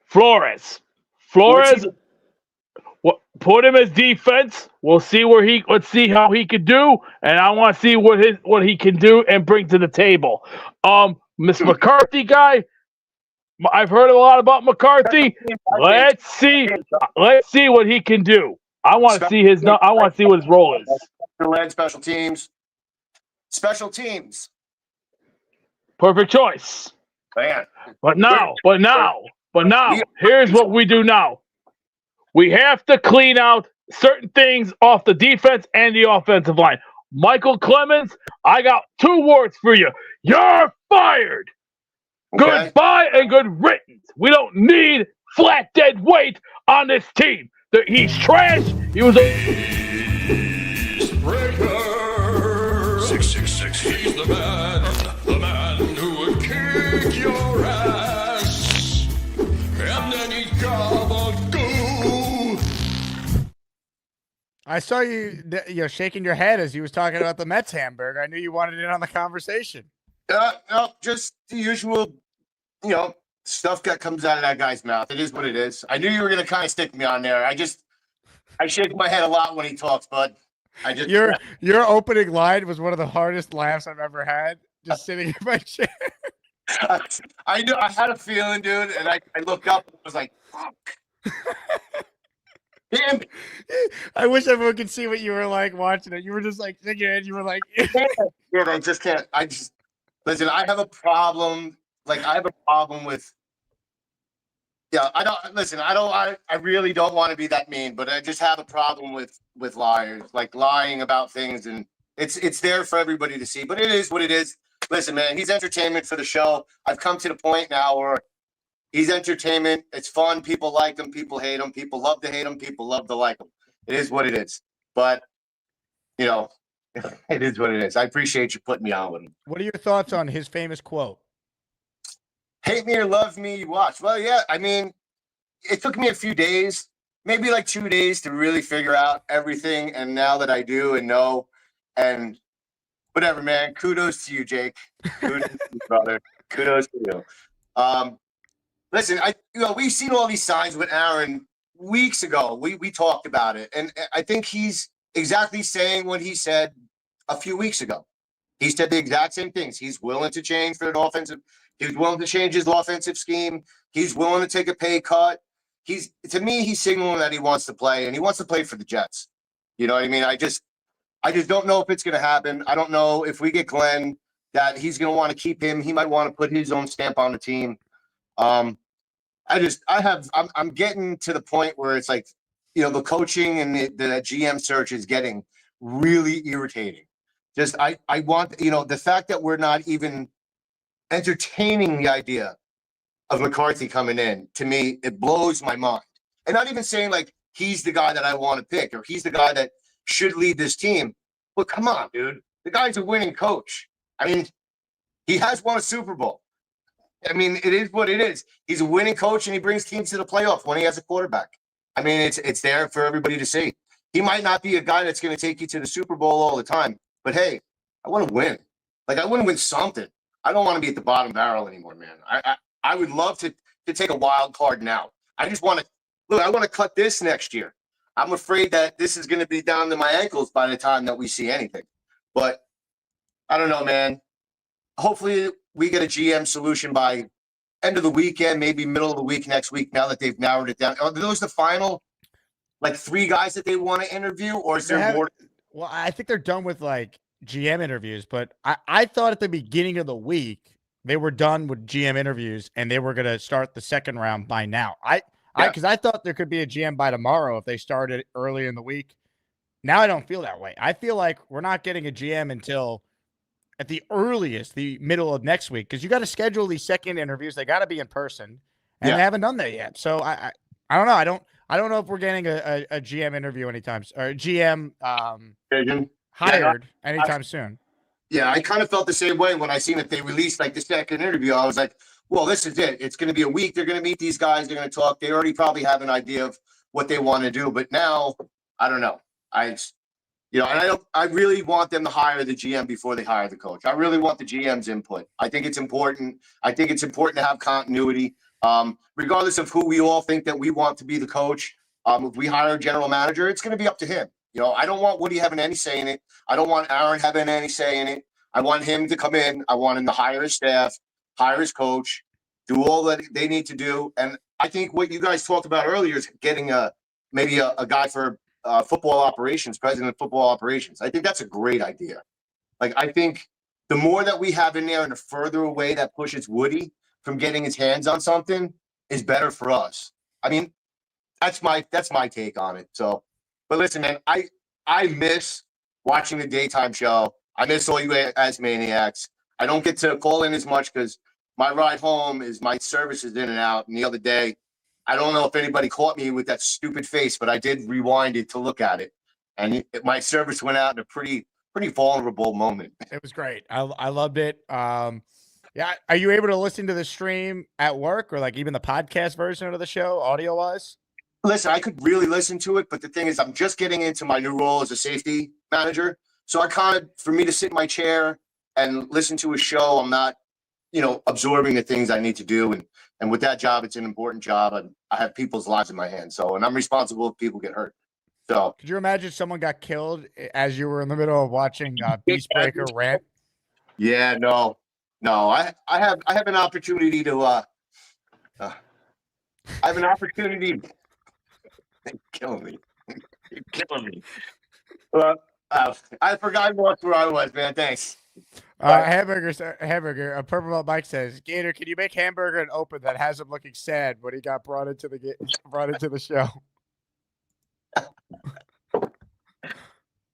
Flores. Put him as defense. Let's see how he could do, and I want to see what he can do and bring to the table. Miss McCarthy guy. I've heard a lot about McCarthy. Let's see what he can do. I want to see what his role is. Special teams. Perfect choice. Man. But now, here's what we do now. We have to clean out certain things off the defense and the offensive line. Michael Clemens, I got 2 words for you. You're fired. Okay. Goodbye and good riddance. We don't need flat dead weight on this team. He's trash. He was Breaker 666. He's the man who would kick your ass, and then he'd gobble-goo. I saw you shaking your head as you was talking about the Mets hamburger. I knew you wanted in on the conversation. No, just the usual, stuff that comes out of that guy's mouth. It is what it is. I knew you were going to kind of stick me on there. I shake my head a lot when he talks, bud. Your opening line was one of the hardest laughs I've ever had, just sitting in my chair. I knew. I had a feeling, dude, and I looked up and was like, fuck. Damn. I wish everyone could see what you were like watching it. You were just like shaking your head. You were like, yeah, I just can't. Listen, I have a problem. Like, I have a problem with. Yeah, I really don't want to be that mean, but I just have a problem with liars, like lying about things, and it's there for everybody to see. But it is what it is. Listen, man, he's entertainment for the show. I've come to the point now where he's entertainment. It's fun. People like him. People hate him. People love to hate him. People love to like him. It is what it is. But it is what it is. I appreciate you putting me on with him. What are your thoughts on his famous quote? Hate me or love me, watch. Well, yeah, I mean, it took me a few days, maybe like 2 days to really figure out everything. And now that I do and know, and whatever, man, kudos to you, Jake. Kudos to you, brother. Kudos to you. Listen, we've seen all these signs with Aaron weeks ago. We talked about it. And I think he's exactly saying what he said a few weeks ago. He said the exact same things. He's willing to change for an offensive. He's willing to change his offensive scheme. He's willing to take a pay cut. To me, he's signaling that he wants to play, and he wants to play for the Jets. You know what I mean? I just don't know if it's going to happen. I don't know if we get Glenn that he's going to want to keep him. He might want to put his own stamp on the team. I'm getting to the point where it's like, the coaching and the GM search is getting really irritating. I want, the fact that we're not even entertaining the idea of McCarthy coming in, to me, it blows my mind. And not even saying like he's the guy that I want to pick or he's the guy that should lead this team. But come on, dude. The guy's a winning coach. I mean, he has won a Super Bowl. I mean, it is what it is. He's a winning coach, and he brings teams to the playoffs when he has a quarterback. I mean, it's there for everybody to see. He might not be a guy that's going to take you to the Super Bowl all the time, but hey, I want to win. Like, I want to win something. I don't want to be at the bottom barrel anymore, man. I would love to take a wild card now. I just want to look. I want to cut this next year. I'm afraid that this is going to be down to my ankles by the time that we see anything. But I don't know, man. Hopefully, we get a GM solution by end of the weekend, maybe middle of the week next week. Now that they've narrowed it down, are those the final, like, 3 guys that they want to interview, or is there more? Well, I think they're done with like GM interviews, but I thought at the beginning of the week they were done with GM interviews and they were going to start the second round by now. Because I thought there could be a GM by tomorrow if they started early in the week. Now I don't feel that way. I feel like we're not getting a GM until at the earliest, the middle of next week, because you got to schedule these second interviews. They got to be in person, and they haven't done that yet. So I don't know. I don't know if we're getting a GM interview anytime, or GM hired anytime soon. Yeah, I kind of felt the same way when I seen that they released like the second interview. I was like, well, this is it. It's going to be a week. They're going to meet these guys. They're going to talk. They already probably have an idea of what they want to do. But now, I don't know. I really want them to hire the GM before they hire the coach. I really want the GM's input. I think it's important. I think it's important to have continuity, regardless of who we all think that we want to be the coach. If we hire a general manager, it's going to be up to him. I don't want Woody having any say in it. I don't want Aaron having any say in it. I want him to come in. I want him to hire his staff, hire his coach, do all that they need to do. And I think what you guys talked about earlier is getting maybe a guy for football operations, president of football operations. I think that's a great idea. Like, I think the more that we have in there and the further away that pushes Woody from getting his hands on something is better for us. I mean, that's my take on it. So, but listen, man, I miss watching the daytime show. I miss all you as maniacs. I don't get to call in as much because my ride home is my service is in and out. And the other day, I don't know if anybody caught me with that stupid face, but I did rewind it to look at it, and my service went out in a pretty vulnerable moment. It was great. I loved it. Yeah, are you able to listen to the stream at work or like even the podcast version of the show, audio wise? Listen, I could really listen to it, but the thing is, I'm just getting into my new role as a safety manager, so for me to sit in my chair and listen to a show, I'm not, absorbing the things I need to do. And with that job, it's an important job, and I have people's lives in my hands. So, and I'm responsible if people get hurt. So, could you imagine someone got killed as you were in the middle of watching Beastbreaker rant? Yeah, no. I have an opportunity to. I have an opportunity. You're killing me. You're killing me. I forgot where I was, man. Thanks. Hamburger. A Purple Belt Mike says, Gator, can you make Hamburger an open that has him looking sad when he got brought into the show?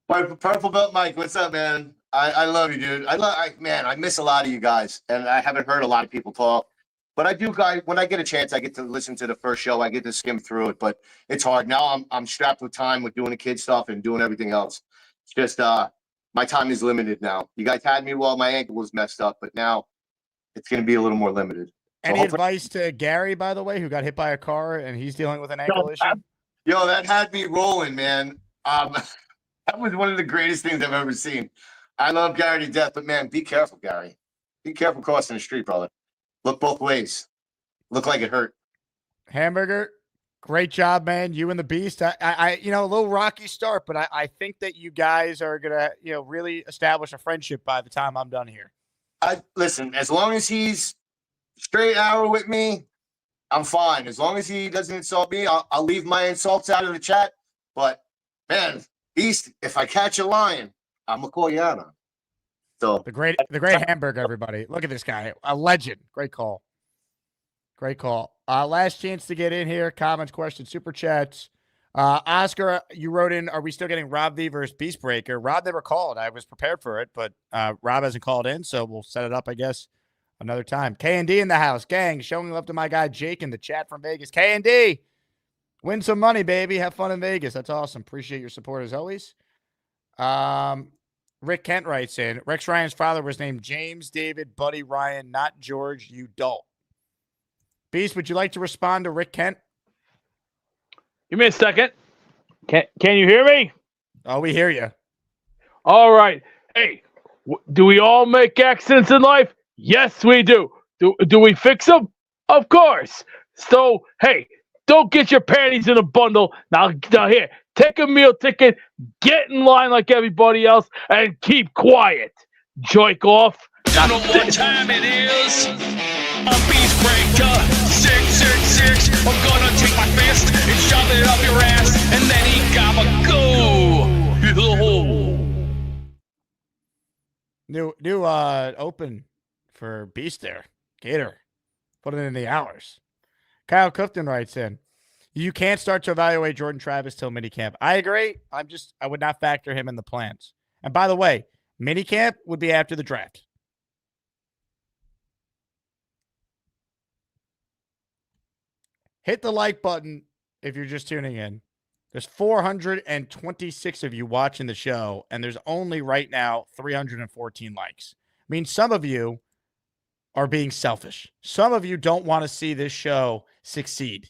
My Purple Belt Mike, what's up, man? I love you, dude. I miss a lot of you guys, and I haven't heard a lot of people talk. But I do, guys. When I get a chance, I get to listen to the first show. I get to skim through it, but it's hard now. I'm strapped with time with doing the kid stuff and doing everything else. It's just my time is limited now. You guys had me while my ankle was messed up, but now it's going to be a little more limited. So Any advice to Gary, by the way, who got hit by a car and he's dealing with an ankle issue? That had me rolling, man. That was one of the greatest things I've ever seen. I love Gary to death, but man, be careful, Gary. Be careful crossing the street, brother. Look both ways. Look like it hurt. Hamburger, great job, man. You and the Beast. A little rocky start, but I think that you guys are gonna, really establish a friendship by the time I'm done here. Listen, as long as he's straight arrow with me, I'm fine. As long as he doesn't insult me, I'll leave my insults out of the chat. But man, Beast, if I catch a lion, I'm gonna call you out on. So the great Hamburger, everybody. Look at this guy, a legend. Great call. Last chance to get in here. Comments, questions, super chats. Oscar, you wrote in, are we still getting Rob V versus Beastbreaker? Rob never called. I was prepared for it, but Rob hasn't called in, so we'll set it up, I guess, another time. K&D in the house. Gang, showing love to my guy Jake in the chat from Vegas. K&D, win some money, baby. Have fun in Vegas. That's awesome. Appreciate your support as always. Rick Kent writes in, Rex Ryan's father was named James David Buddy Ryan, not George Udall. Beast, would you like to respond to Rick Kent? Give me a second. Can you hear me? Oh, we hear you. All right. Hey, do we all make accidents in life? Yes, we do. Do we fix them? Of course. So, hey, don't get your panties in a bundle. Now here, take a meal ticket, get in line like everybody else, and keep quiet. Joik off. You know what time it is? A beast breaker, 666. I'm gonna take my fist and shove it up your ass, and then he gotta go. New open for Beast there. Gator. Put it in the hours. Kyle Clifton writes in, you can't start to evaluate Jordan Travis till minicamp. I agree. I would not factor him in the plans. And by the way, minicamp would be after the draft. Hit the like button if you're just tuning in. There's 426 of you watching the show, and there's only right now 314 likes. I mean, some of you are being selfish. Some of you don't want to see this show succeed.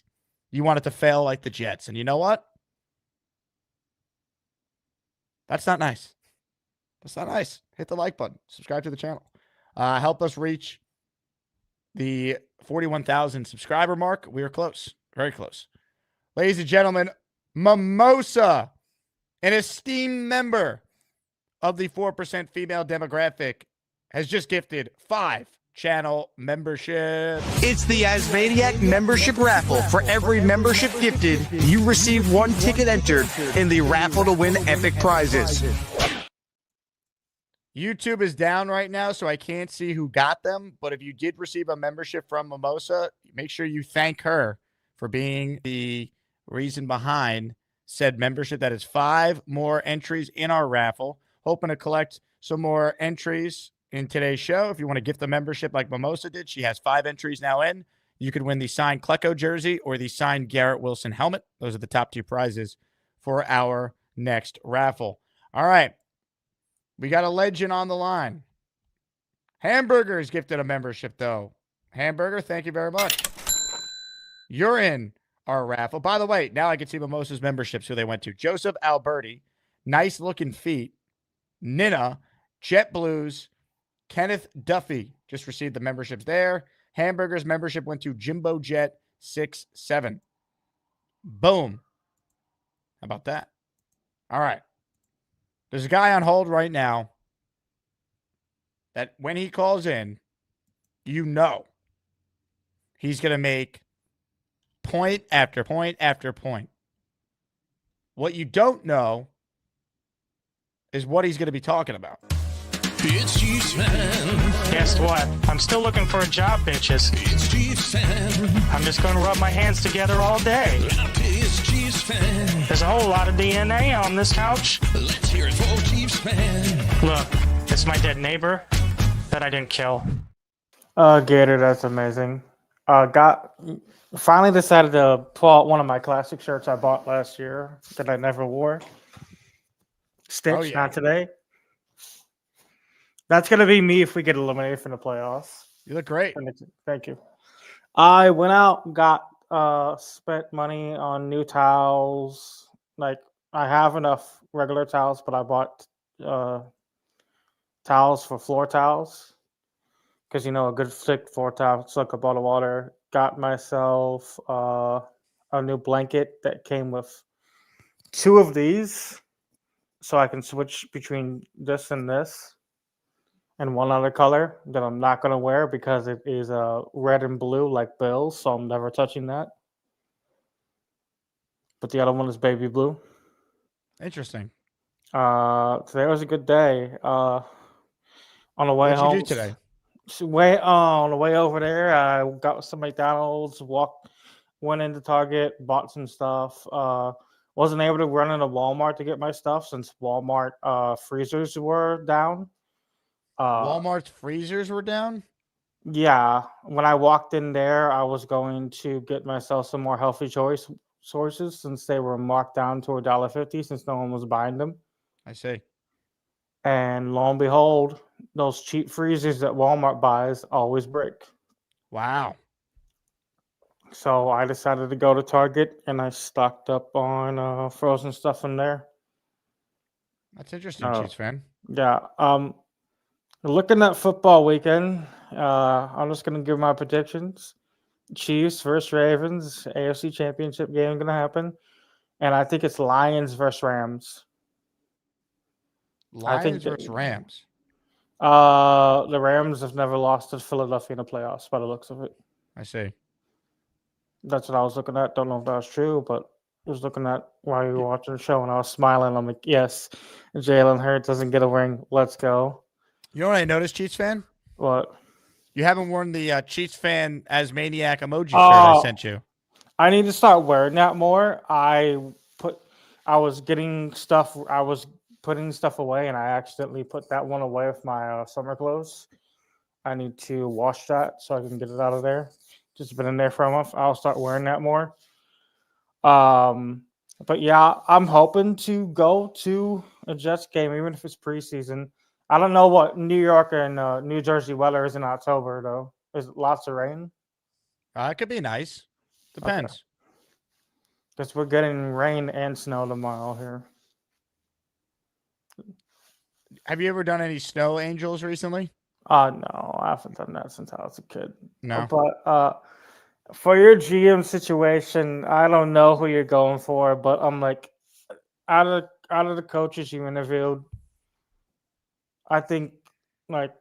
You want it to fail like the Jets. And you know what? That's not nice. That's not nice. Hit the like button. Subscribe to the channel. Help us reach the 41,000 subscriber mark. We are close. Very close. Ladies and gentlemen, Mimosa, an esteemed member of the 4% female demographic, has just gifted 5 channel membership. It's the Asmaniac membership raffle. For every membership gifted, you receive 1 ticket entered in the raffle to win epic prizes. YouTube is down right now, so I can't see who got them. But if you did receive a membership from Mimosa, make sure you thank her for being the reason behind said membership. That is 5 more entries in our raffle. Hoping to collect some more entries in today's show. If you want to gift the membership like Mimosa did, she has 5 entries now in. You could win the signed Klecko jersey or the signed Garrett Wilson helmet. Those are the top 2 prizes for our next raffle. All right. We got a legend on the line. Hamburger is gifted a membership, though. Hamburger, thank you very much. You're in our raffle. By the way, now I can see Mimosa's memberships, who they went to. Joseph Alberti, nice looking feet. Nina, Jet Blues, Kenneth Duffy just received the memberships there. Hamburger's membership went to Jimbo Jet 67. Boom. How about that? All right. There's a guy on hold right now that when he calls in, you know he's going to make point after point after point. What you don't know is what he's going to be talking about. It's Chiefs fan. Guess what? I'm still looking for a job, bitches. It's Chiefs fan. I'm just going to rub my hands together all day. It's Chiefs fan. There's a whole lot of DNA on this couch. Let's hear it for Chiefs fan. Look, it's my dead neighbor that I didn't kill. Gator, that's amazing. Finally decided to pull out one of my classic shirts I bought last year that I never wore. Stitch, not today. That's going to be me if we get eliminated from the playoffs. You look great. Thank you. I went out, spent money on new towels. Like, I have enough regular towels, but I bought towels for floor towels. Because, a good thick floor towel, soak up all the water. Got myself a new blanket that came with 2 of these. So I can switch between this and this. And one other color that I'm not going to wear because it is red and blue like Bill's, so I'm never touching that. But the other one is baby blue. Interesting. Today was a good day. On the way What'd home. you do today? On the way over there, I got some McDonald's, went into Target, bought some stuff. Wasn't able to run into Walmart to get my stuff since Walmart freezers were down. Walmart's freezers were down? Yeah. When I walked in there, I was going to get myself some more healthy choices since they were marked down to $1.50 since no one was buying them. I see. And lo and behold, those cheap freezers that Walmart buys always break. Wow. So I decided to go to Target and I stocked up on frozen stuff in there. That's interesting, Chiefs fan. Yeah. Looking at football weekend, I'm just gonna give my predictions. Chiefs versus Ravens, AFC Championship game gonna happen, and I think it's Lions versus Rams. I think Lions versus Rams. the Rams have never lost to Philadelphia in the playoffs by the looks of it. I see. That's what I was looking at. Don't know if that's true, but I was looking at while you were watching the show and I was smiling. I'm like, yes, Jalen Hurts doesn't get a ring. Let's go. You know what I noticed, Chiefs fan? What? You haven't worn the Chiefs fan as maniac emoji shirt I sent you. I need to start wearing that more. I was putting stuff away and I accidentally put that one away with my summer clothes. I need to wash that so I can get it out of there. Just been in there for a month. I'll start wearing that more. But yeah, I'm hoping to go to a Jets game, even if it's preseason. I don't know what New York and New Jersey weather is in October, though. Is it lots of rain? It could be nice. Depends. Because we're getting rain and snow tomorrow here. Have you ever done any snow angels recently? No, I haven't done that since I was a kid. No. But for your GM situation, I don't know who you're going for, but I'm like, out of the coaches you interviewed, I think like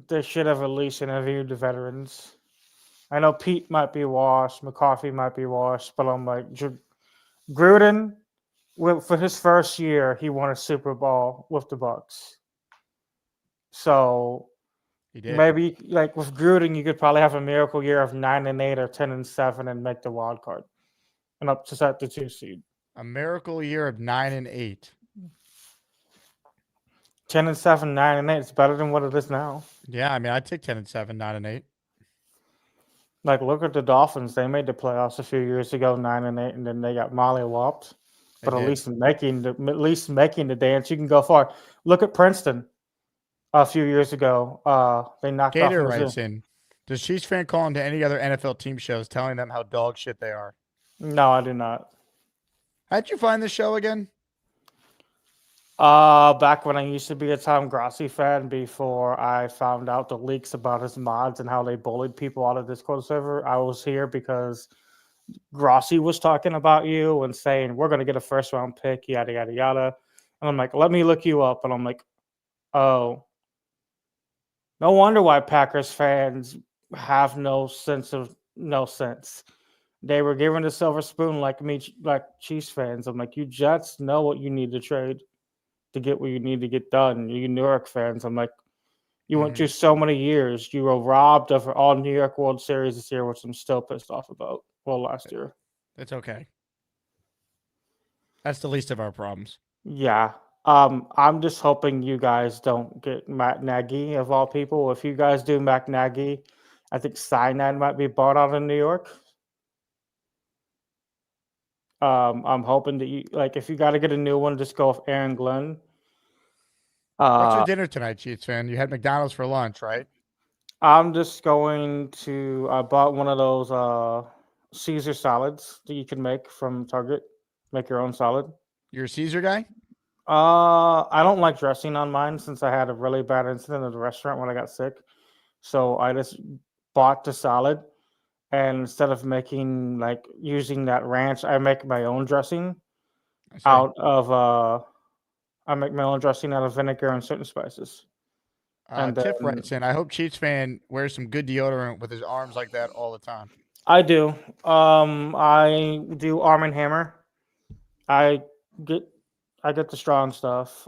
they should have at least interviewed the veterans. I know Pete might be washed, McAfee might be washed, but I'm like Gruden. For his first year, he won a Super Bowl with the Bucs. So he did. Maybe like with Gruden, you could probably have a miracle year of 9-8 or 10-7 and make the wild card, and up to set the 2 seed. A miracle year of 9-8. 10-7, 9-8. It's better than what it is now. Yeah, I mean, I'd take 10-7, 9-8. Like, look at the Dolphins. They made the playoffs a few years ago, 9-8, and then they got mollywopped. But at least making the dance, you can go far. Look at Princeton. A few years ago, they knocked Gator off writes in. Does Chiefs fan call into any other NFL team shows telling them how dog shit they are? No, I do not. How'd you find this show again? Back when I used to be a Tom Grossi fan before I found out the leaks about his mods and how they bullied people out of Discord server. I was here because Grossi was talking about you and saying, we're going to get a first round pick, yada, yada, yada. And I'm like, let me look you up. And I'm like, oh. No wonder why Packers fans have no sense. They were given the silver spoon like me, like Chiefs fans. I'm like, you Jets know what you need to trade to get what you need to get done. You New York fans, I'm like, you went through so many years. You were robbed of all New York World Series this year, which I'm still pissed off about. Well, last year. It's okay. That's the least of our problems. Yeah. I'm just hoping you guys don't get Matt Nagy of all people. If you guys do Matt Nagy, I think Cyanide might be bought out in New York. I'm hoping that you if you got to get a new one, just go with Aaron Glenn. What's your dinner tonight, Chiefs fan? You had McDonald's for lunch, right? I'm just going to. I bought one of those Caesar salads that you can make from Target. Make your own salad. You're a Caesar guy? I don't like dressing on mine since I had a really bad incident at the restaurant when I got sick. So I just bought the salad, and instead of using that ranch, I make my own dressing out of vinegar and certain spices. Tiff writes in, I hope Chiefs fan wears some good deodorant with his arms like that all the time. I do. I do Arm & Hammer. I get the strong stuff.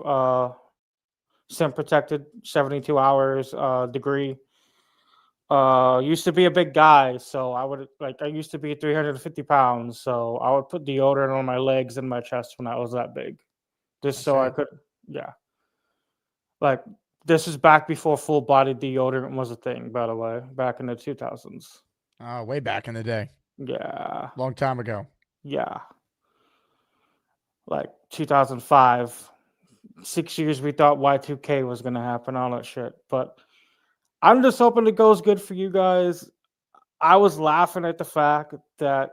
Scent protected, 72 hours, degree. Used to be a big guy, so I used to be 350 pounds, so I would put deodorant on my legs and my chest when I was that big. I could, yeah. This is back before full body deodorant was a thing, by the way, back in the 2000s. Way back in the day. Yeah. Long time ago. Yeah. 2005. 6 years we thought Y2K was going to happen, all that shit. But I'm just hoping it goes good for you guys. I was laughing at the fact that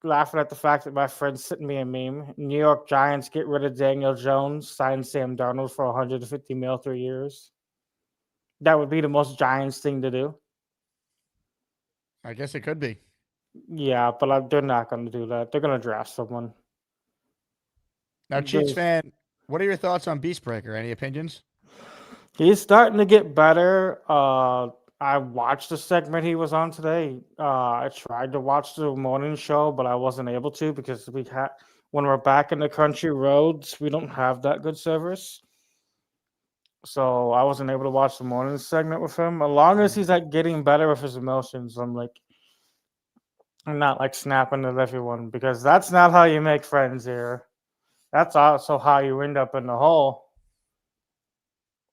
laughing at the fact that my friend sent me a meme. New York Giants get rid of Daniel Jones, sign Sam Darnold for 150 mil 3 years. That would be the most Giants thing to do. I guess it could be. Yeah, but they're not going to do that. They're going to draft someone. Now, Chiefs fan, what are your thoughts on Beastbreaker? Any opinions? He's starting to get better. I watched the segment he was on today. I tried to watch the morning show, but I wasn't able to because when we're back in the country roads, we don't have that good service. So I wasn't able to watch the morning segment with him. As long as he's like getting better with his emotions, I'm not like snapping at everyone because that's not how you make friends here. That's also how you end up in the hole.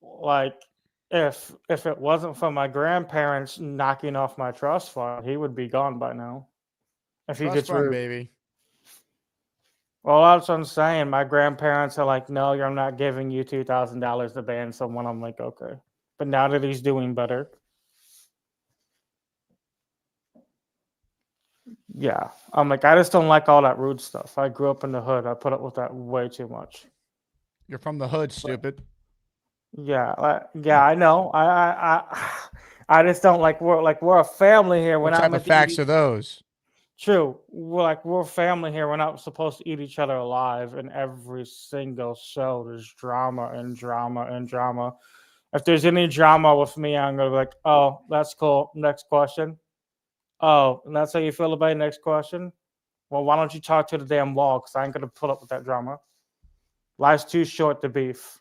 Like, if it wasn't for my grandparents knocking off my trust fund, he would be gone by now. If he Trust gets fund, rid, baby. Well, that's what I'm saying. My grandparents are like, "No, I'm not giving you $2,000 to ban someone." I'm like, okay, but now that he's doing better, yeah, I'm like, I just don't like all that rude stuff. I grew up in the hood. I put up with that way too much. You're from the hood, stupid. Yeah, I know. I just don't like we're a family here. We're What not type meant of to facts eat are those? True. We're a family here. We're not supposed to eat each other alive. In every single show, there's drama and drama and drama. If there's any drama with me, I'm gonna be like, "Oh, that's cool. Next question." Oh, and that's how you feel about it? Next question. Well, why don't you talk to the damn wall? Because I ain't gonna put up with that drama. Life's too short to beef.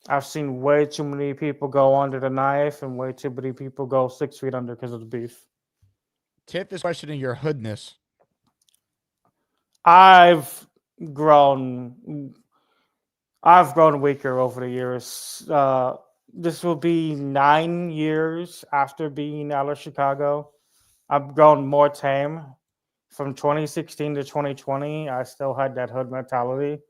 I've seen way too many people go under the knife and way too many people go 6 feet under because of the beef. Tip is questioning your hoodness. I've grown weaker over the years. This will be 9 years after being out of Chicago. I've grown more tame. From 2016 to 2020, I still had that hood mentality.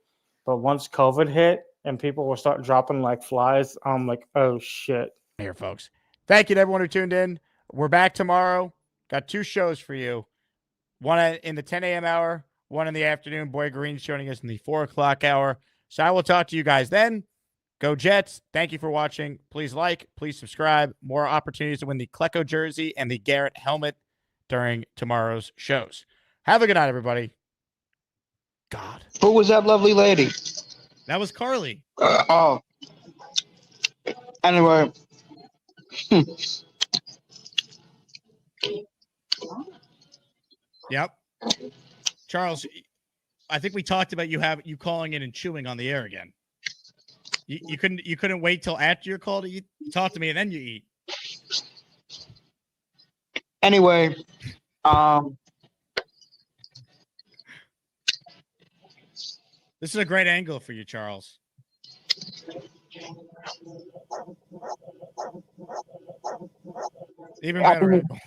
But once COVID hit and people will start dropping like flies, I'm like, oh shit. Here, folks. Thank you to everyone who tuned in. We're back tomorrow. Got 2 shows for you. One in the 10 a.m. hour, one in the afternoon. Boy Green's joining us in the 4 o'clock hour. So I will talk to you guys then. Go Jets. Thank you for watching. Please like, please subscribe. More opportunities to win the Klecko jersey and the Garrett helmet during tomorrow's shows. Have a good night, everybody. God. Who was that lovely lady? That was Carly. Oh. Anyway. Yep. Charles, I think we talked about you calling in and chewing on the air again. You couldn't wait till after your call to eat. Talk to me and then you eat. Anyway, this is a great angle for you, Charles. Even better angle.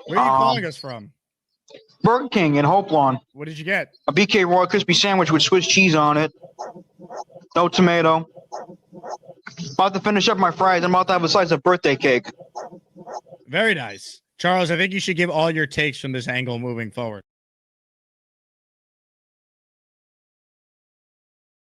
Where are you calling us from? Burger King in Hope Lawn. What did you get? A BK Royal Crispy Sandwich with Swiss cheese on it. No tomato. About to finish up my fries. I'm about to have a slice of birthday cake. Very nice. Charles, I think you should give all your takes from this angle moving forward.